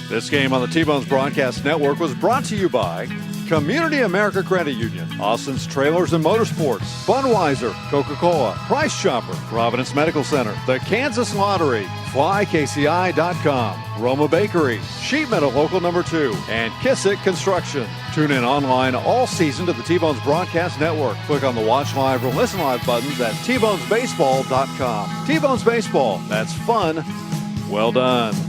S1: This game on the T-Bones Broadcast Network was brought to you by Community America Credit Union, Austin's Trailers and Motorsports, Budweiser, Coca-Cola, Price Chopper, Providence Medical Center, the Kansas Lottery, FlyKCI.com, Roma Bakery, Sheet Metal Local Number 2, and Kissick Construction. Tune in online all season to the T-Bones Broadcast Network. Click on the Watch Live or Listen Live buttons at tbonesbaseball.com. T-Bones Baseball, that's fun. Well done.